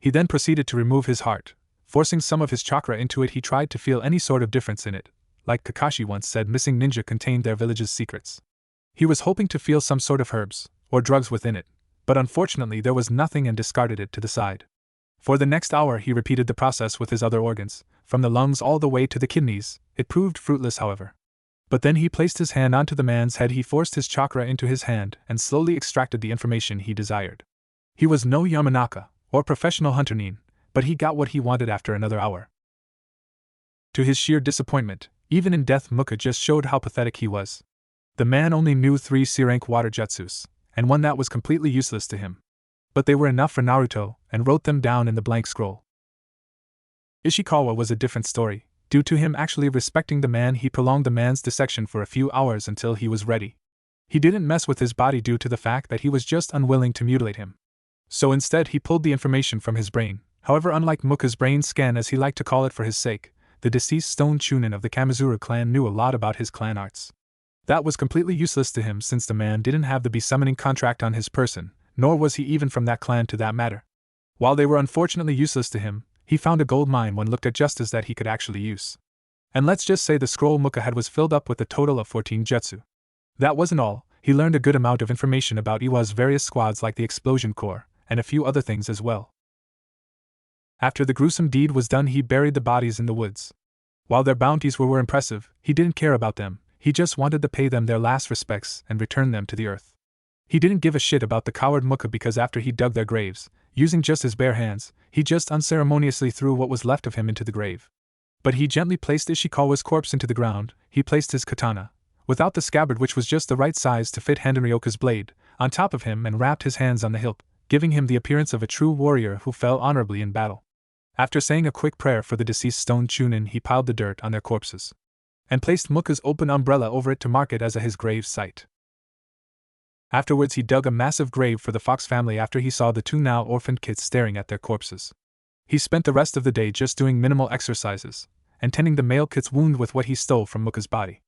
He then proceeded to remove his heart. Forcing some of his chakra into it, he tried to feel any sort of difference in it. Like Kakashi once said, missing ninja contained their village's secrets. He was hoping to feel some sort of herbs or drugs within it, but unfortunately there was nothing and discarded it to the side. For the next hour he repeated the process with his other organs, from the lungs all the way to the kidneys. It proved fruitless, however. But then he placed his hand onto the man's head. He forced his chakra into his hand and slowly extracted the information he desired. He was no Yamanaka or professional hunter nin, but he got what he wanted after another hour. To his sheer disappointment, even in death, Muka just showed how pathetic he was. The man only knew 3 C-rank water jutsus, and one that was completely useless to him. But they were enough for Naruto, and wrote them down in the blank scroll. Ishikawa was a different story. Due to him actually respecting the man, he prolonged the man's dissection for a few hours until he was ready. He didn't mess with his body due to the fact that he was just unwilling to mutilate him. So instead he pulled the information from his brain. However, unlike Muka's brain scan as he liked to call it for his sake, the deceased Stone Chunin of the Kamizuru clan knew a lot about his clan arts. That was completely useless to him since the man didn't have the be-summoning contract on his person, nor was he even from that clan to that matter. While they were unfortunately useless to him, he found a gold mine when looked at justice that he could actually use. And let's just say the scroll Muka had was filled up with a total of 14 jutsu. That wasn't all, he learned a good amount of information about Iwa's various squads like the Explosion Corps, and a few other things as well. After the gruesome deed was done, he buried the bodies in the woods. While their bounties were impressive, he didn't care about them, he just wanted to pay them their last respects and return them to the earth. He didn't give a shit about the coward Muka because after he dug their graves, using just his bare hands, he just unceremoniously threw what was left of him into the grave. But he gently placed Ishikawa's corpse into the ground. He placed his katana, without the scabbard which was just the right size to fit Handanryoka's blade, on top of him and wrapped his hands on the hilt, giving him the appearance of a true warrior who fell honorably in battle. After saying a quick prayer for the deceased Stone Chunin, he piled the dirt on their corpses and placed Muka's open umbrella over it to mark it as his grave site. Afterwards he dug a massive grave for the Fox family after he saw the two now orphaned kids staring at their corpses. He spent the rest of the day just doing minimal exercises, and tending the male kid's wound with what he stole from Muka's body.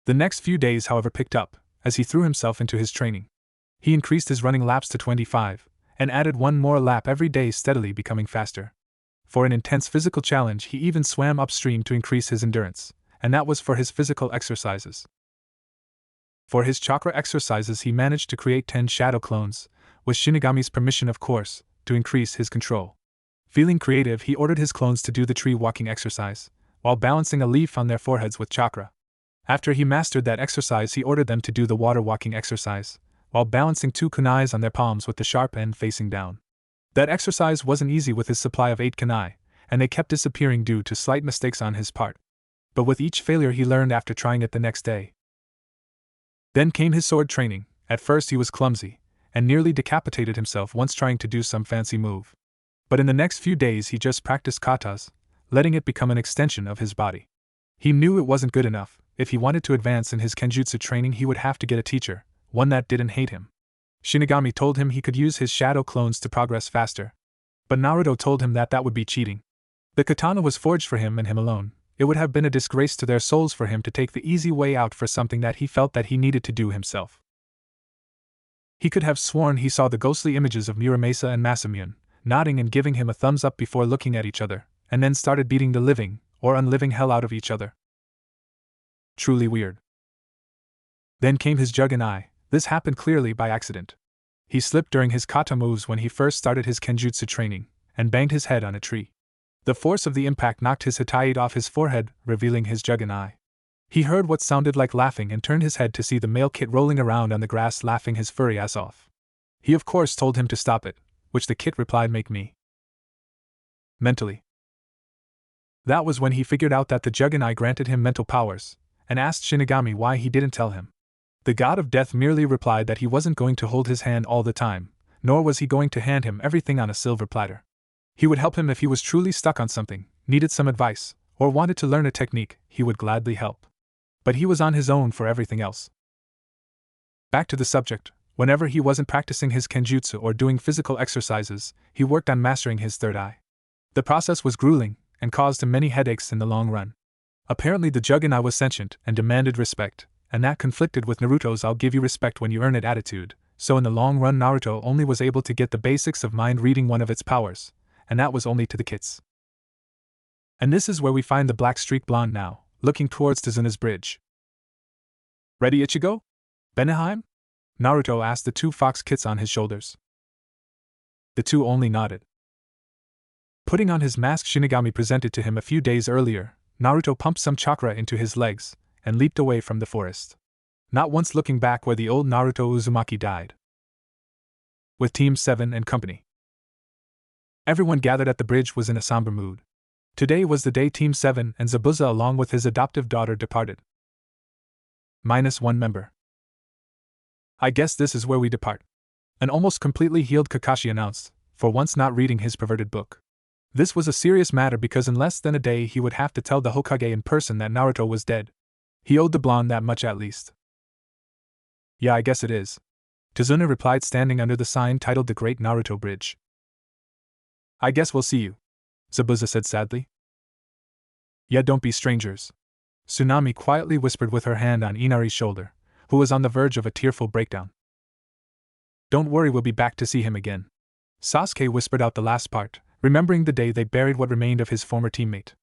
The next few days, however, picked up, as he threw himself into his training. He increased his running laps to 25, and added one more lap every day, steadily becoming faster. For an intense physical challenge, he even swam upstream to increase his endurance, and that was for his physical exercises. For his chakra exercises, he managed to create 10 shadow clones, with Shinigami's permission of course, to increase his control. Feeling creative, he ordered his clones to do the tree walking exercise, while balancing a leaf on their foreheads with chakra. After he mastered that exercise, he ordered them to do the water walking exercise, while balancing 2 kunais on their palms with the sharp end facing down. That exercise wasn't easy with his supply of 8 kunai, and they kept disappearing due to slight mistakes on his part. But with each failure he learned after trying it the next day. Then came his sword training. At first he was clumsy, and nearly decapitated himself once trying to do some fancy move. But in the next few days he just practiced katas, letting it become an extension of his body. He knew it wasn't good enough. If he wanted to advance in his kenjutsu training, he would have to get a teacher, one that didn't hate him. Shinigami told him he could use his shadow clones to progress faster. But Naruto told him that would be cheating. The katana was forged for him and him alone. It would have been a disgrace to their souls for him to take the easy way out for something that he felt that he needed to do himself. He could have sworn he saw the ghostly images of Muramasa and Masamune, nodding and giving him a thumbs up before looking at each other, and then started beating the living, or unliving hell out of each other. Truly weird. Then came his Jugenai. This happened clearly by accident. He slipped during his kata moves when he first started his kenjutsu training, and banged his head on a tree. The force of the impact knocked his hataite off his forehead, revealing his Jugenai. He heard what sounded like laughing and turned his head to see the male kit rolling around on the grass laughing his furry ass off. He of course told him to stop it, which the kit replied, "Make me." Mentally. That was when he figured out that the Jugenai granted him mental powers, and asked Shinigami why he didn't tell him. The god of death merely replied that he wasn't going to hold his hand all the time, nor was he going to hand him everything on a silver platter. He would help him if he was truly stuck on something, needed some advice, or wanted to learn a technique. He would gladly help. But he was on his own for everything else. Back to the subject, whenever he wasn't practicing his kenjutsu or doing physical exercises, he worked on mastering his third eye. The process was grueling, and caused him many headaches in the long run. Apparently the Jugenai was sentient and demanded respect, and that conflicted with Naruto's "I'll give you respect when you earn it" attitude, so in the long run Naruto only was able to get the basics of mind reading, one of its powers, and that was only to the kits. And this is where we find the black streak blonde now, looking towards Tazuna's bridge. "Ready, Ichigo? Beneheim?" Naruto asked the 2 fox kits on his shoulders. The 2 only nodded. Putting on his mask Shinigami presented to him a few days earlier, Naruto pumped some chakra into his legs, and leaped away from the forest, not once looking back where the old Naruto Uzumaki died. With Team 7 and company. Everyone gathered at the bridge was in a somber mood. Today was the day Team 7 and Zabuza along with his adoptive daughter departed. -1 member. I guess this is where we depart. An almost completely healed Kakashi announced, for once not reading his perverted book. This was a serious matter because in less than a day he would have to tell the Hokage in person that Naruto was dead. He owed the blonde that much at least. Yeah, I guess it is. Tazuna replied, standing under the sign titled The Great Naruto Bridge. I guess we'll see you, Zabuza said sadly. Yeah, don't be strangers. Tsunami quietly whispered with her hand on Inari's shoulder, who was on the verge of a tearful breakdown. Don't worry, we'll be back to see him again. Sasuke whispered out the last part, remembering the day they buried what remained of his former teammate.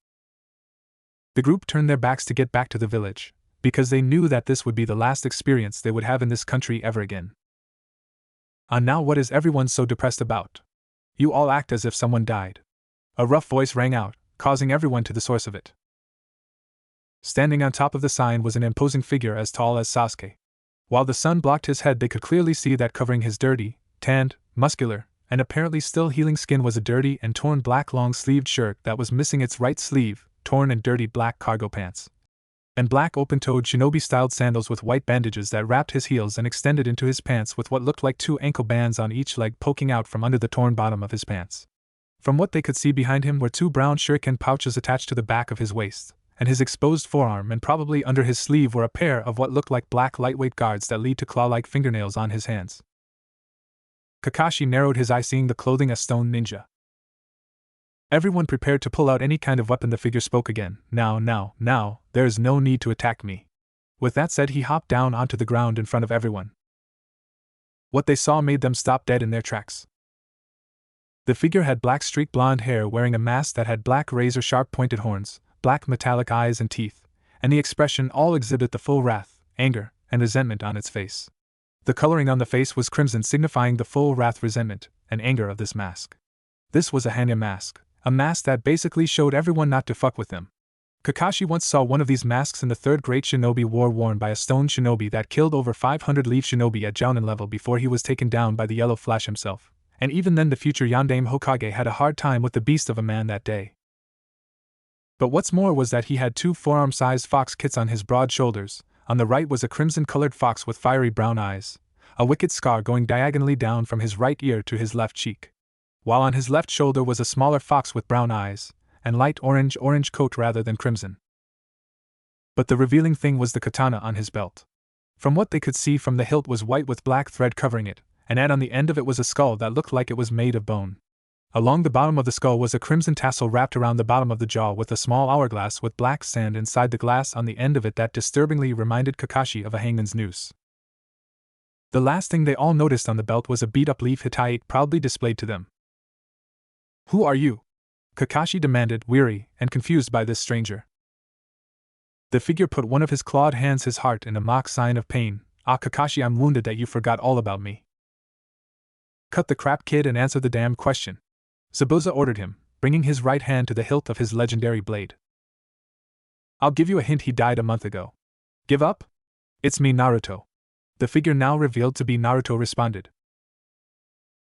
The group turned their backs to get back to the village, because they knew that this would be the last experience they would have in this country ever again. Now what is everyone so depressed about? You all act as if someone died. A rough voice rang out, causing everyone to the source of it. Standing on top of the sign was an imposing figure as tall as Sasuke. While the sun blocked his head, they could clearly see that covering his dirty, tanned, muscular, and apparently still healing skin was a dirty and torn black long-sleeved shirt that was missing its right sleeve, torn and dirty black cargo pants, and black open-toed shinobi-styled sandals with white bandages that wrapped his heels and extended into his pants with what looked like 2 ankle bands on each leg poking out from under the torn bottom of his pants. From what they could see behind him were 2 brown shuriken pouches attached to the back of his waist, and his exposed forearm, and probably under his sleeve were a pair of what looked like black lightweight guards that lead to claw-like fingernails on his hands. Kakashi narrowed his eye, seeing the clothing as stone ninja. Everyone prepared to pull out any kind of weapon. The figure spoke again. Now, there is no need to attack me. With that said, he hopped down onto the ground in front of everyone. What they saw made them stop dead in their tracks. The figure had black streaked blonde hair, wearing a mask that had black razor-sharp pointed horns, black metallic eyes and teeth, and the expression all exhibit the full wrath, anger, and resentment on its face. The coloring on the face was crimson, signifying the full wrath, resentment, and anger of this mask. This was a Hanya mask, a mask that basically showed everyone not to fuck with them. Kakashi once saw one of these masks in the 3rd Great Shinobi War, worn by a stone shinobi that killed over 500 Leaf Shinobi at Jounin level before he was taken down by the Yellow Flash himself, and even then the future Yondaime Hokage had a hard time with the beast of a man that day. But what's more was that he had 2 forearm-sized fox kits on his broad shoulders. On the right was a crimson-colored fox with fiery brown eyes, a wicked scar going diagonally down from his right ear to his left cheek, while on his left shoulder was a smaller fox with brown eyes, and light orange coat rather than crimson. But the revealing thing was the katana on his belt. From what they could see from the hilt was white with black thread covering it, and on the end of it was a skull that looked like it was made of bone. Along the bottom of the skull was a crimson tassel wrapped around the bottom of the jaw with a small hourglass with black sand inside the glass on the end of it that disturbingly reminded Kakashi of a hangman's noose. The last thing they all noticed on the belt was a beat-up leaf Hittite proudly displayed to them. "Who are you?" Kakashi demanded, weary and confused by this stranger. The figure put one of his clawed hands his heart in a mock sign of pain. Kakashi, I'm wounded that you forgot all about me." "Cut the crap, kid, and answer the damn question," Zabuza ordered him, bringing his right hand to the hilt of his legendary blade. "I'll give you a hint, he died a month ago." "Give up? It's me, Naruto." The figure, now revealed to be Naruto, responded.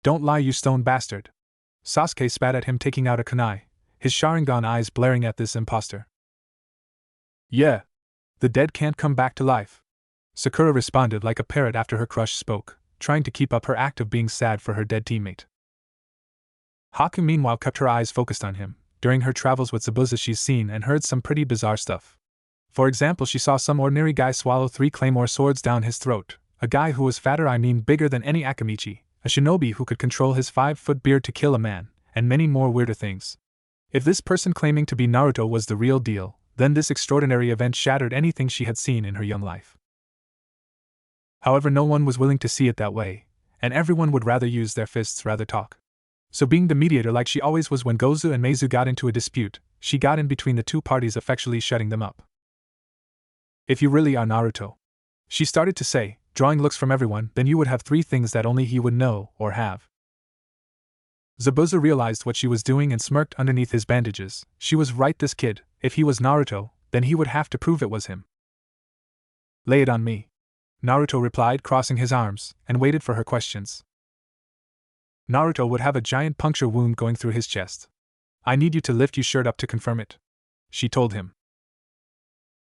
"Don't lie, you stone bastard." Sasuke spat at him, taking out a kunai, his Sharingan eyes blaring at this imposter. "Yeah. The dead can't come back to life," Sakura responded like a parrot after her crush spoke, trying to keep up her act of being sad for her dead teammate. Haku meanwhile kept her eyes focused on him. During her travels with Zabuza, she's seen and heard some pretty bizarre stuff. For example, she saw some ordinary guy swallow 3 claymore swords down his throat, a guy who was fatter, bigger than any Akamichi, a shinobi who could control his 5-foot beard to kill a man, and many more weirder things. If this person claiming to be Naruto was the real deal, then this extraordinary event shattered anything she had seen in her young life. However, no one was willing to see it that way, and everyone would rather use their fists rather talk. So being the mediator like she always was when Gozu and Meizu got into a dispute, she got in between the 2 parties, effectually shutting them up. "If you really are Naruto," she started to say, drawing looks from everyone, "then you would have 3 things that only he would know or have." Zabuza realized what she was doing and smirked underneath his bandages. She was right, this kid, if he was Naruto, then he would have to prove it was him. "Lay it on me," Naruto replied, crossing his arms, and waited for her questions. Naruto would have a giant puncture wound going through his chest. "I need you to lift your shirt up to confirm it," she told him.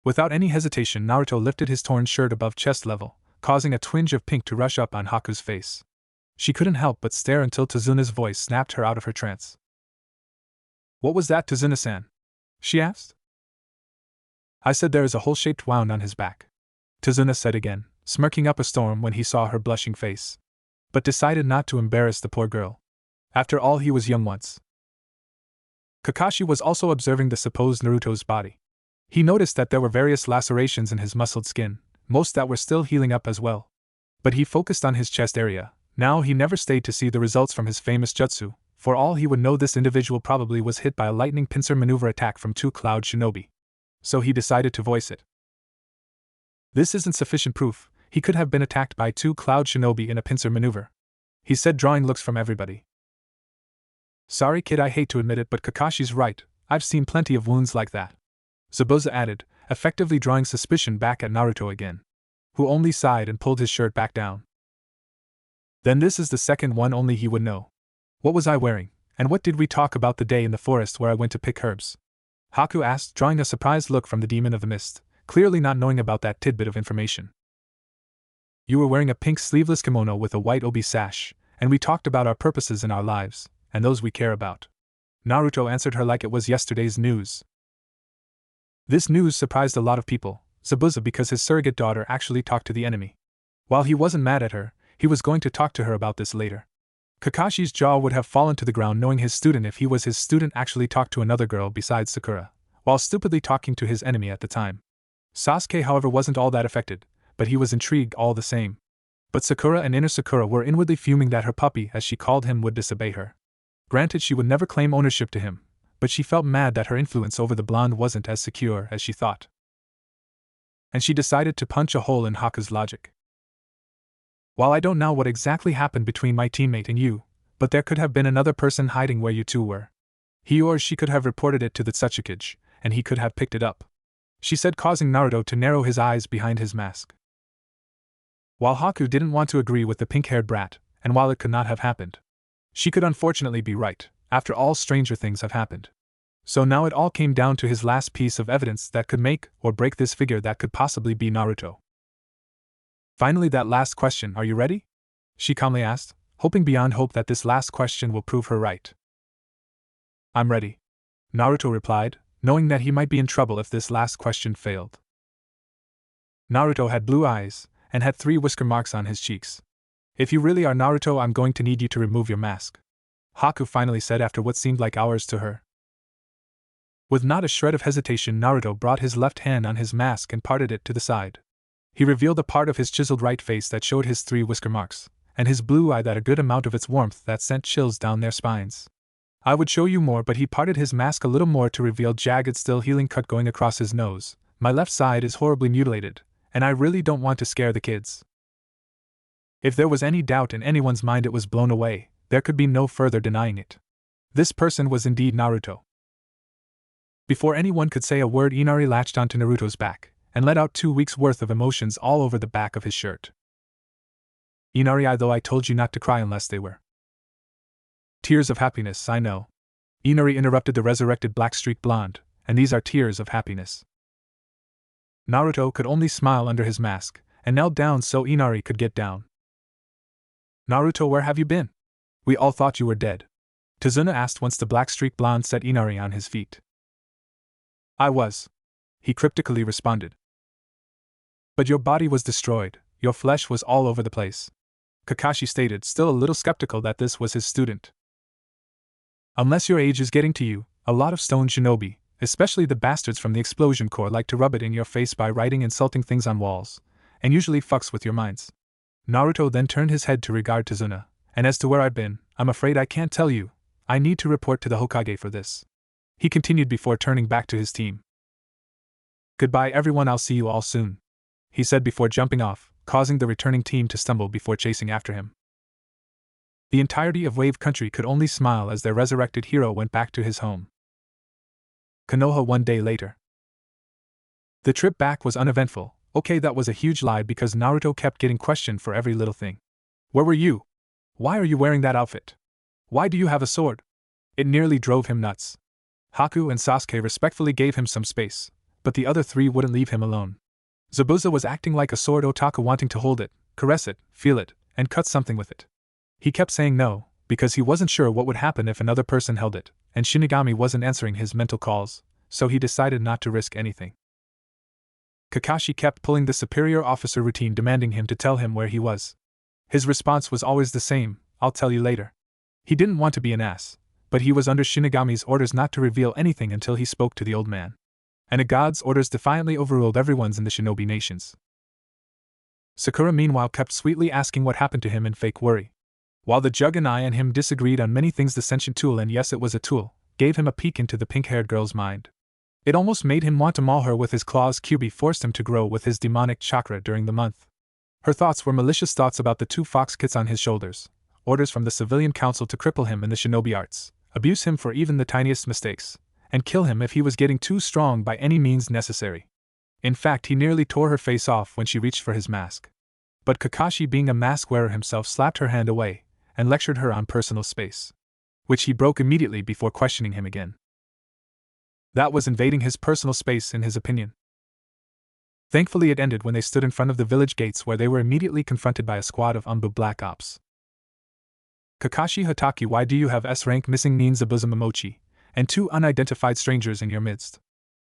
Without any hesitation, Naruto lifted his torn shirt above chest level, causing a twinge of pink to rush up on Haku's face. She couldn't help but stare until Tazuna's voice snapped her out of her trance. "What was that, Tazuna-san?" she asked. "I said there is a hole-shaped wound on his back," Tazuna said again, smirking up a storm when he saw her blushing face. But decided not to embarrass the poor girl. After all, he was young once. Kakashi was also observing the supposed Naruto's body. He noticed that there were various lacerations in his muscled skin, most that were still healing up as well. But he focused on his chest area. Now he never stayed to see the results from his famous jutsu. For all he would know, this individual probably was hit by a lightning pincer maneuver attack from 2 Cloud Shinobi. So he decided to voice it. "This isn't sufficient proof. He could have been attacked by 2 Cloud Shinobi in a pincer maneuver," he said, drawing looks from everybody. "Sorry kid, I hate to admit it, but Kakashi's right. I've seen plenty of wounds like that," Zabuza added, effectively drawing suspicion back at Naruto again, who only sighed and pulled his shirt back down. "Then this is the second one, only he would know. What was I wearing, and what did we talk about the day in the forest where I went to pick herbs?" Haku asked, drawing a surprised look from the Demon of the Mist, clearly not knowing about that tidbit of information. "You were wearing a pink sleeveless kimono with a white obi sash, and we talked about our purposes in our lives, and those we care about." Naruto answered her like it was yesterday's news. This news surprised a lot of people, Zabuza because his surrogate daughter actually talked to the enemy. While he wasn't mad at her, he was going to talk to her about this later. Kakashi's jaw would have fallen to the ground knowing his student, if he was his student, actually talked to another girl besides Sakura, while stupidly talking to his enemy at the time. Sasuke, however, wasn't all that affected, but he was intrigued all the same. But Sakura and Inner Sakura were inwardly fuming that her puppy, as she called him, would disobey her. Granted, she would never claim ownership to him, but she felt mad that her influence over the blonde wasn't as secure as she thought. And she decided to punch a hole in Haku's logic. "While I don't know what exactly happened between my teammate and you, but there could have been another person hiding where you two were. He or she could have reported it to the Tsuchikage, and he could have picked it up," she said, causing Naruto to narrow his eyes behind his mask. While Haku didn't want to agree with the pink-haired brat, and while it could not have happened, she could unfortunately be right. After all, stranger things have happened. So now it all came down to his last piece of evidence that could make or break this figure that could possibly be Naruto. "Finally, that last question, are you ready?" she calmly asked, hoping beyond hope that this last question will prove her right. "I'm ready," Naruto replied, knowing that he might be in trouble if this last question failed. Naruto had blue eyes, and had 3 whisker marks on his cheeks. "If you really are Naruto, I'm going to need you to remove your mask," Haku finally said after what seemed like hours to her. With not a shred of hesitation, Naruto brought his left hand on his mask and parted it to the side. He revealed a part of his chiseled right face that showed his 3 whisker marks, and his blue eye that a good amount of its warmth that sent chills down their spines. I would show you more, but he parted his mask a little more to reveal jagged, still healing cut going across his nose. "My left side is horribly mutilated, and I really don't want to scare the kids." If there was any doubt in anyone's mind, it was blown away. There could be no further denying it. This person was indeed Naruto. Before anyone could say a word, Inari latched onto Naruto's back and let out 2 weeks' worth of emotions all over the back of his shirt. "Inari, I told you not to cry unless they were tears of happiness, I know." Inari interrupted the resurrected black-streaked blonde, "and these are tears of happiness." Naruto could only smile under his mask, and knelt down so Inari could get down. "Naruto, where have you been? We all thought you were dead," Tazuna asked once the black-streaked blonde set Inari on his feet. "I was," he cryptically responded. "But your body was destroyed, your flesh was all over the place," Kakashi stated, still a little skeptical that this was his student. "Unless your age is getting to you, a lot of stone shinobi, especially the bastards from the Explosion Corps, like to rub it in your face by writing insulting things on walls, and usually fucks with your minds." Naruto then turned his head to regard Tazuna. "And as to where I've been, I'm afraid I can't tell you. I need to report to the Hokage for this," he continued before turning back to his team. "Goodbye everyone, I'll see you all soon," he said before jumping off, causing the returning team to stumble before chasing after him. The entirety of Wave Country could only smile as their resurrected hero went back to his home. Konoha 1 day later. The trip back was uneventful. Okay, that was a huge lie because Naruto kept getting questioned for every little thing. "Where were you? Why are you wearing that outfit? Why do you have a sword?" It nearly drove him nuts. Haku and Sasuke respectfully gave him some space, but the other 3 wouldn't leave him alone. Zabuza was acting like a sword otaku, wanting to hold it, caress it, feel it, and cut something with it. He kept saying no, because he wasn't sure what would happen if another person held it, and Shinigami wasn't answering his mental calls, so he decided not to risk anything. Kakashi kept pulling the superior officer routine, demanding him to tell him where he was. His response was always the same: "I'll tell you later." He didn't want to be an ass, but he was under Shinigami's orders not to reveal anything until he spoke to the old man. And a god's orders defiantly overruled everyone's in the shinobi nations. Sakura meanwhile kept sweetly asking what happened to him in fake worry. While the jug and I and him disagreed on many things, the sentient tool, and yes it was a tool, gave him a peek into the pink-haired girl's mind. It almost made him want to maul her with his claws. Kyuubi forced him to grow with his demonic chakra during the month. Her thoughts were malicious thoughts about the 2 fox kits on his shoulders, orders from the civilian council to cripple him in the shinobi arts, abuse him for even the tiniest mistakes, and kill him if he was getting too strong by any means necessary. In fact, he nearly tore her face off when she reached for his mask. But Kakashi, being a mask wearer himself, slapped her hand away and lectured her on personal space, which he broke immediately before questioning him again. That was invading his personal space, in his opinion. Thankfully, it ended when they stood in front of the village gates, where they were immediately confronted by a squad of Umbu Black Ops. "Kakashi Hatake, why do you have S-rank missing means Zabuza Momochi, and 2 unidentified strangers in your midst?"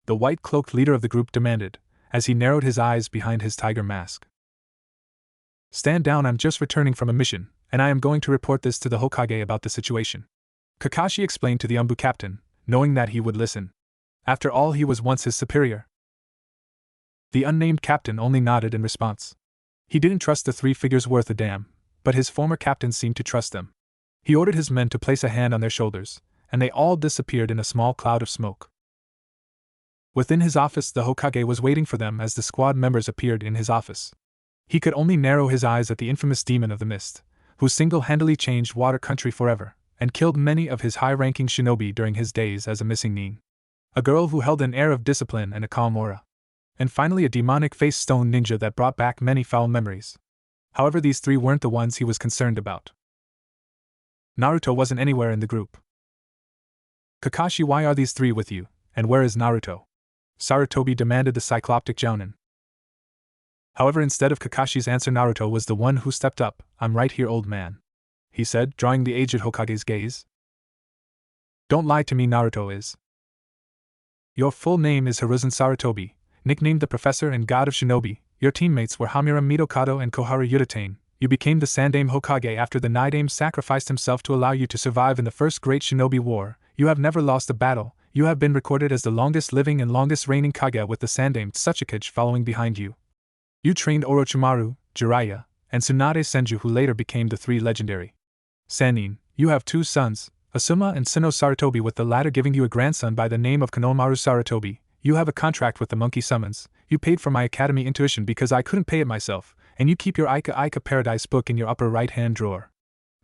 the white-cloaked leader of the group demanded, as he narrowed his eyes behind his tiger mask. "Stand down, I'm just returning from a mission, and I am going to report this to the Hokage about the situation," Kakashi explained to the Umbu captain, knowing that he would listen. After all, he was once his superior. The unnamed captain only nodded in response. He didn't trust the 3 figures worth a damn, but his former captain seemed to trust them. He ordered his men to place a hand on their shoulders, and they all disappeared in a small cloud of smoke. Within his office, the Hokage was waiting for them as the squad members appeared in his office. He could only narrow his eyes at the infamous Demon of the Mist, who single-handedly changed Water Country forever, and killed many of his high-ranking shinobi during his days as a missing nin. A girl who held an air of discipline and a calm aura. And finally a demonic face stone ninja that brought back many foul memories. However, these 3 weren't the ones he was concerned about. Naruto wasn't anywhere in the group. "Kakashi, why are these 3 with you, and where is Naruto?" Sarutobi demanded the cycloptic jounin. However, instead of Kakashi's answer, Naruto was the one who stepped up. "I'm right here, old man," he said, drawing the aged Hokage's gaze. "Don't lie to me, Naruto is." "Your full name is Hiruzen Sarutobi, nicknamed the Professor and God of Shinobi. Your teammates were Hamura Mitokado and Koharu Yutane. You became the Sandaime Hokage after the Nidaime sacrificed himself to allow you to survive in the first great Shinobi War. You have never lost a battle. You have been recorded as the longest living and longest reigning Kage, with the Sandaime Tsuchikage following behind you. You trained Orochimaru, Jiraiya, and Tsunade Senju, who later became the 3 legendary Sannin. You have 2 sons, Asuma and Sinnoh Sarutobi, with the latter giving you a grandson by the name of Konohamaru Sarutobi. You have a contract with the Monkey Summons. You paid for my academy intuition because I couldn't pay it myself, and you keep your Aika Aika Paradise book in your upper right-hand drawer."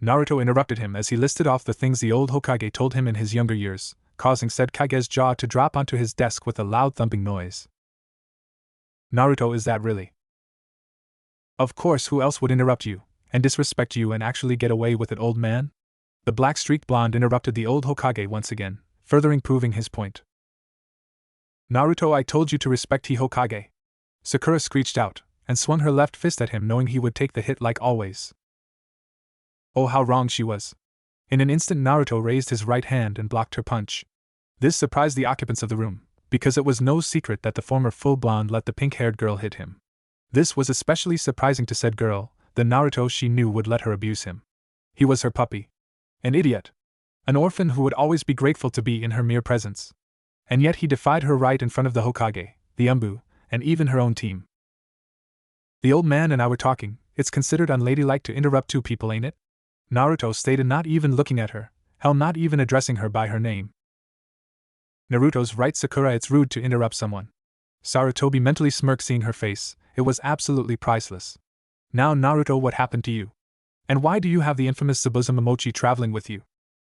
Naruto interrupted him as he listed off the things the old Hokage told him in his younger years, causing said Kage's jaw to drop onto his desk with a loud thumping noise. "Naruto, is that really?" "Of course, who else would interrupt you, and disrespect you and actually get away with it, old man?" The black-streaked blonde interrupted the old Hokage once again, furthering proving his point. "Naruto, I told you to respect he Hokage," Sakura screeched out, and swung her left fist at him, knowing he would take the hit like always. Oh, how wrong she was. In an instant, Naruto raised his right hand and blocked her punch. This surprised the occupants of the room, because it was no secret that the former full blonde let the pink-haired girl hit him. This was especially surprising to said girl. The Naruto she knew would let her abuse him. He was her puppy. An idiot. An orphan who would always be grateful to be in her mere presence. And yet he defied her right in front of the Hokage, the Umbu, and even her own team. "The old man and I were talking. It's considered unladylike to interrupt 2 people, ain't it?" Naruto stated, not even looking at her, hell, not even addressing her by her name. "Naruto's right, Sakura, it's rude to interrupt someone." Sarutobi mentally smirked, seeing her face. It was absolutely priceless. "Now, Naruto, what happened to you? And why do you have the infamous Zabuza Momochi traveling with you?"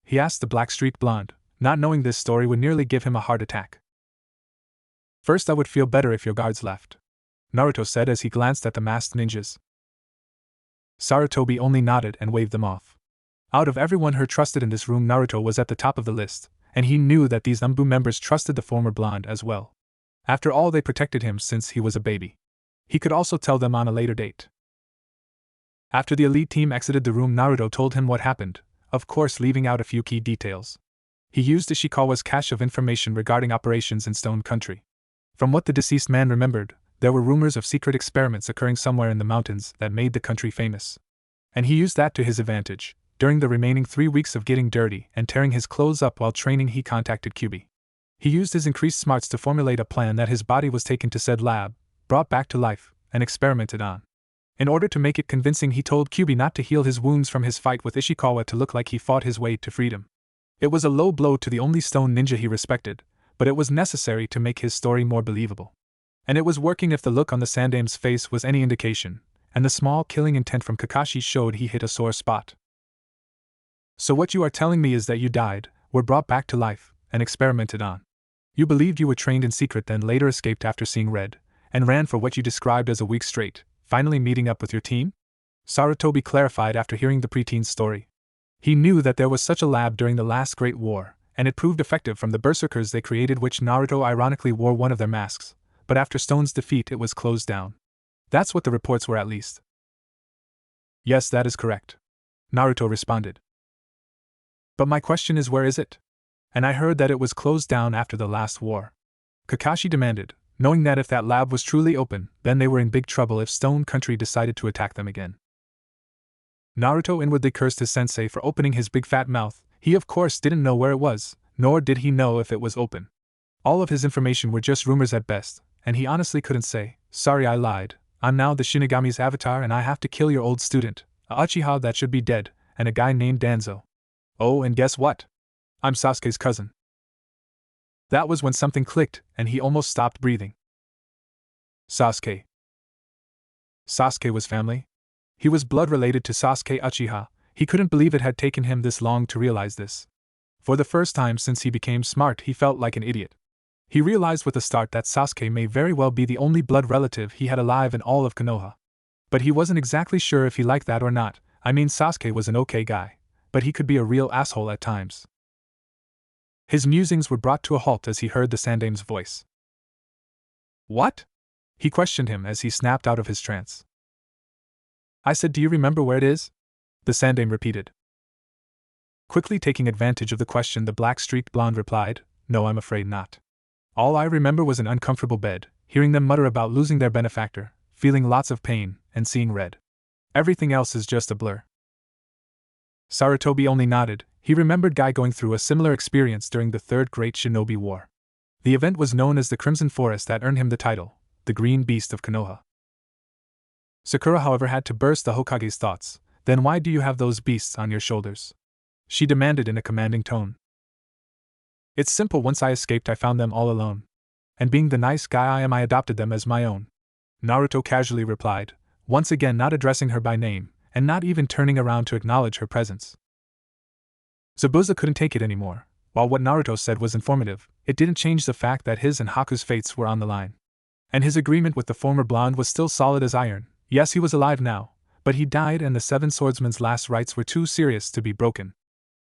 he asked the black-streaked blonde, not knowing this story would nearly give him a heart attack. "First, I would feel better if your guards left," Naruto said as he glanced at the masked ninjas. Sarutobi only nodded and waved them off. Out of everyone her trusted in this room, Naruto was at the top of the list, and he knew that these Umbu members trusted the former blonde as well. After all, they protected him since he was a baby. He could also tell them on a later date. After the elite team exited the room, Naruto told him what happened, of course leaving out a few key details. He used Ishikawa's cache of information regarding operations in Stone Country. From what the deceased man remembered, there were rumors of secret experiments occurring somewhere in the mountains that made the country famous. And he used that to his advantage. During the remaining 3 weeks of getting dirty and tearing his clothes up while training, he contacted Kyubi. He used his increased smarts to formulate a plan that his body was taken to said lab, brought back to life, and experimented on. In order to make it convincing, he told Kyubi not to heal his wounds from his fight with Ishikawa to look like he fought his way to freedom. It was a low blow to the only stone ninja he respected, but it was necessary to make his story more believable. And it was working if the look on the Sandame's face was any indication, and the small killing intent from Kakashi showed he hit a sore spot. So what you are telling me is that you died, were brought back to life, and experimented on. You believed you were trained in secret, then later escaped after seeing red, and ran for what you described as a week straight, finally meeting up with your team? Sarutobi clarified after hearing the preteen's story. He knew that there was such a lab during the last Great War, and it proved effective from the berserkers they created, which Naruto ironically wore one of their masks, but after Stone's defeat it was closed down. That's what the reports were, at least. Yes, that is correct, Naruto responded. But my question is, where is it? And I heard that it was closed down after the last war, Kakashi demanded, knowing that if that lab was truly open, then they were in big trouble if Stone Country decided to attack them again. Naruto inwardly cursed his sensei for opening his big fat mouth. He of course didn't know where it was, nor did he know if it was open. All of his information were just rumors at best, and he honestly couldn't say, sorry I lied, I'm now the Shinigami's avatar and I have to kill your old student, a Uchiha that should be dead, and a guy named Danzo. Oh, and guess what? I'm Sasuke's cousin. That was when something clicked, and he almost stopped breathing. Sasuke. Sasuke was family? He was blood related to Sasuke Uchiha. He couldn't believe it had taken him this long to realize this. For the first time since he became smart, he felt like an idiot. He realized with a start that Sasuke may very well be the only blood relative he had alive in all of Konoha. But he wasn't exactly sure if he liked that or not. I mean, Sasuke was an okay guy, but he could be a real asshole at times. His musings were brought to a halt as he heard the Sandame's voice. What? He questioned him as he snapped out of his trance. I said, do you remember where it is? The Sandame repeated. Quickly taking advantage of the question, the black-streaked blonde replied, no, I'm afraid not. All I remember was an uncomfortable bed, hearing them mutter about losing their benefactor, feeling lots of pain, and seeing red. Everything else is just a blur. Sarutobi only nodded. He remembered Guy going through a similar experience during the Third Great Shinobi War. The event was known as the Crimson Forest that earned him the title, the Green Beast of Konoha. Sakura, however, had to burst the Hokage's thoughts. Then why do you have those beasts on your shoulders? She demanded in a commanding tone. It's simple. Once I escaped, I found them all alone. And being the nice guy I am, I adopted them as my own. Naruto casually replied, once again not addressing her by name, and not even turning around to acknowledge her presence. Zabuza couldn't take it anymore. While what Naruto said was informative, it didn't change the fact that his and Haku's fates were on the line. And his agreement with the former blonde was still solid as iron. Yes, he was alive now, but he died and the Seven Swordsmen's last rites were too serious to be broken.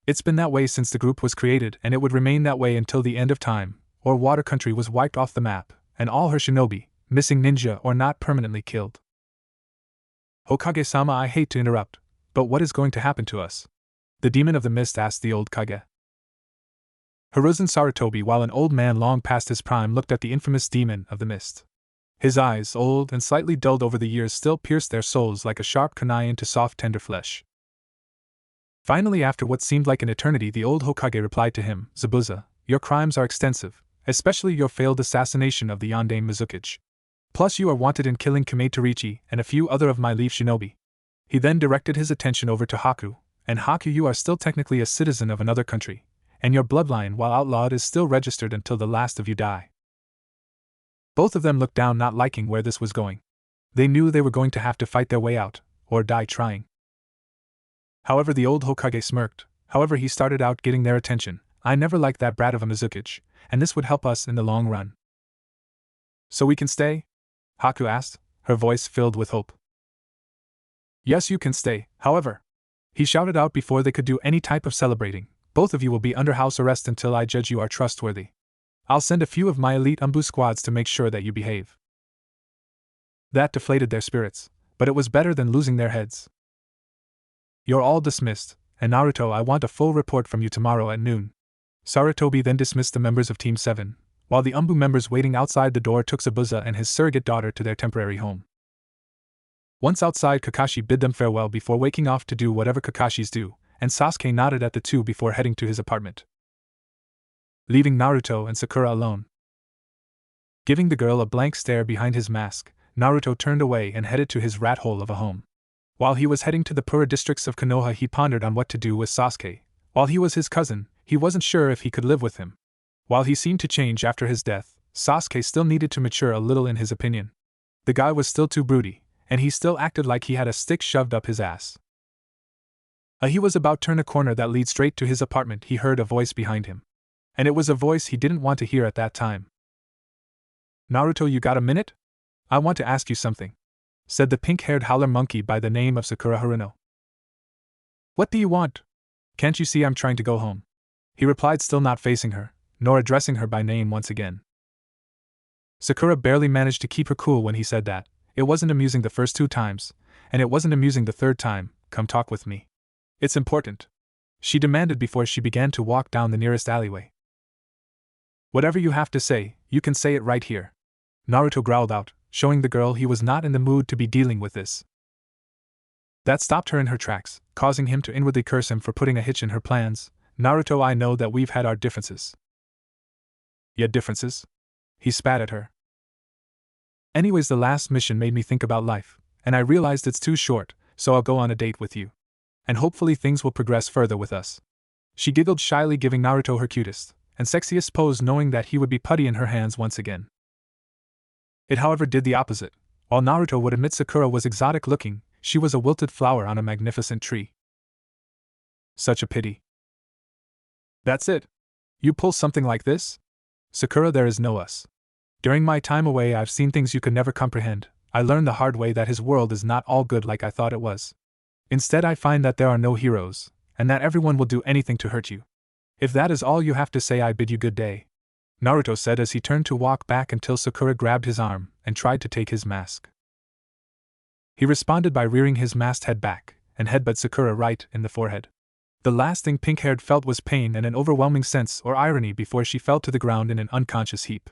It's been that way since the group was created, and it would remain that way until the end of time, or Water Country was wiped off the map, and all her shinobi, missing ninja or not, permanently killed. Hokage-sama, I hate to interrupt, but what is going to happen to us? The Demon of the Mist asked the old Kage. Hiruzen Sarutobi, while an old man long past his prime, looked at the infamous Demon of the Mist. His eyes, old and slightly dulled over the years, still pierced their souls like a sharp kunai into soft, tender flesh. Finally, after what seemed like an eternity, the old Hokage replied to him, Zabuza, your crimes are extensive, especially your failed assassination of the Yondaime Mizukage. Plus you are wanted in killing Kame Torichi and a few other of my lief shinobi. He then directed his attention over to Haku, and Haku, you are still technically a citizen of another country, and your bloodline, while outlawed, is still registered until the last of you die. Both of them looked down, not liking where this was going. They knew they were going to have to fight their way out, or die trying. However, the old Hokage smirked. However, he started out getting their attention. I never liked that brat of a Mizukage, and this would help us in the long run. So we can stay? Haku asked, her voice filled with hope. Yes, you can stay, however. He shouted out before they could do any type of celebrating. Both of you will be under house arrest until I judge you are trustworthy. I'll send a few of my elite Umbu squads to make sure that you behave. That deflated their spirits, but it was better than losing their heads. You're all dismissed, and Naruto, I want a full report from you tomorrow at noon. Sarutobi then dismissed the members of Team 7, while the Umbu members waiting outside the door took Zabuza and his surrogate daughter to their temporary home. Once outside, Kakashi bid them farewell before waking off to do whatever Kakashis do, and Sasuke nodded at the two before heading to his apartment, leaving Naruto and Sakura alone. Giving the girl a blank stare behind his mask, Naruto turned away and headed to his rat hole of a home. While he was heading to the poorer districts of Konoha, he pondered on what to do with Sasuke. While he was his cousin, he wasn't sure if he could live with him. While he seemed to change after his death, Sasuke still needed to mature a little in his opinion. The guy was still too broody, and he still acted like he had a stick shoved up his ass. He was about to turn a corner that leads straight to his apartment. He heard a voice behind him. And it was a voice he didn't want to hear at that time. Naruto, you got a minute? I want to ask you something, said the pink-haired howler monkey by the name of Sakura Haruno. What do you want? Can't you see I'm trying to go home? He replied, still not facing her, nor addressing her by name once again. Sakura barely managed to keep her cool when he said that. It wasn't amusing the first 2 times, and it wasn't amusing the 3rd time. Come talk with me. It's important, she demanded before she began to walk down the nearest alleyway. Whatever you have to say, you can say it right here, Naruto growled out, showing the girl he was not in the mood to be dealing with this. That stopped her in her tracks, causing him to inwardly curse him for putting a hitch in her plans. Naruto, I know that we've had our differences. Yet differences? He spat at her. Anyways, the last mission made me think about life, and I realized it's too short, so I'll go on a date with you. And hopefully things will progress further with us. She giggled shyly, giving Naruto her cutest and sexiest pose, knowing that he would be putty in her hands once again. It, however, did the opposite. While Naruto would admit Sakura was exotic looking, she was a wilted flower on a magnificent tree. Such a pity. That's it? You pull something like this? Sakura, there is no us. During my time away, I've seen things you could never comprehend. I learned the hard way that his world is not all good like I thought it was. Instead, I find that there are no heroes, and that everyone will do anything to hurt you. If that is all you have to say, I bid you good day, Naruto said as he turned to walk back until Sakura grabbed his arm and tried to take his mask. He responded by rearing his masked head back and headbutted Sakura right in the forehead. The last thing Pink-haired felt was pain and an overwhelming sense or irony before she fell to the ground in an unconscious heap.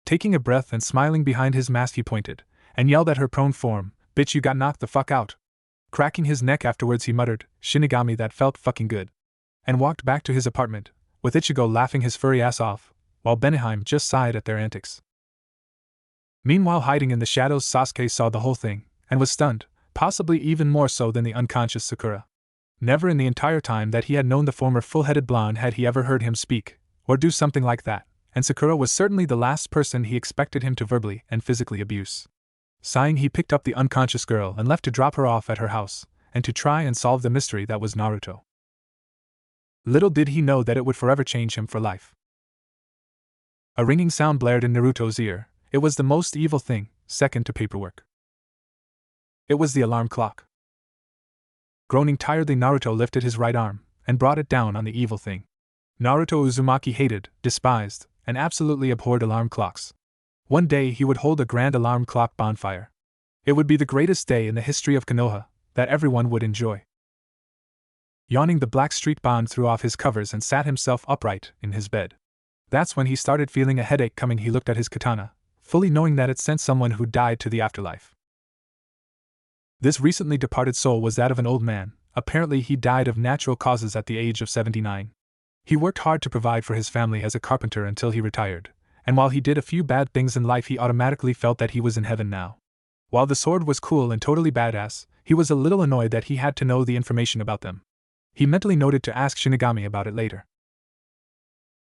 Taking a breath and smiling behind his mask, he pointed and yelled at her prone form, "Bitch, you got knocked the fuck out." Cracking his neck afterwards, he muttered, "Shinigami, that felt fucking good," and walked back to his apartment, with Ichigo laughing his furry ass off, while Beneheim just sighed at their antics. Meanwhile, hiding in the shadows, Sasuke saw the whole thing, and was stunned, possibly even more so than the unconscious Sakura. Never in the entire time that he had known the former full-headed blonde had he ever heard him speak, or do something like that, and Sakura was certainly the last person he expected him to verbally and physically abuse. Sighing, he picked up the unconscious girl and left to drop her off at her house, and to try and solve the mystery that was Naruto. Little did he know that it would forever change him for life. A ringing sound blared in Naruto's ear. It was the most evil thing, second to paperwork. It was the alarm clock. Groaning tiredly, Naruto lifted his right arm and brought it down on the evil thing. Naruto Uzumaki hated, despised, and absolutely abhorred alarm clocks. One day he would hold a grand alarm clock bonfire. It would be the greatest day in the history of Konoha, that everyone would enjoy. Yawning, the Black Street Bond threw off his covers and sat himself upright in his bed. That's when he started feeling a headache coming. He looked at his katana, fully knowing that it sent someone who died to the afterlife. This recently departed soul was that of an old man. Apparently he died of natural causes at the age of 79. He worked hard to provide for his family as a carpenter until he retired, and while he did a few bad things in life, he automatically felt that he was in heaven now. While the sword was cool and totally badass, he was a little annoyed that he had to know the information about them. He mentally noted to ask Shinigami about it later.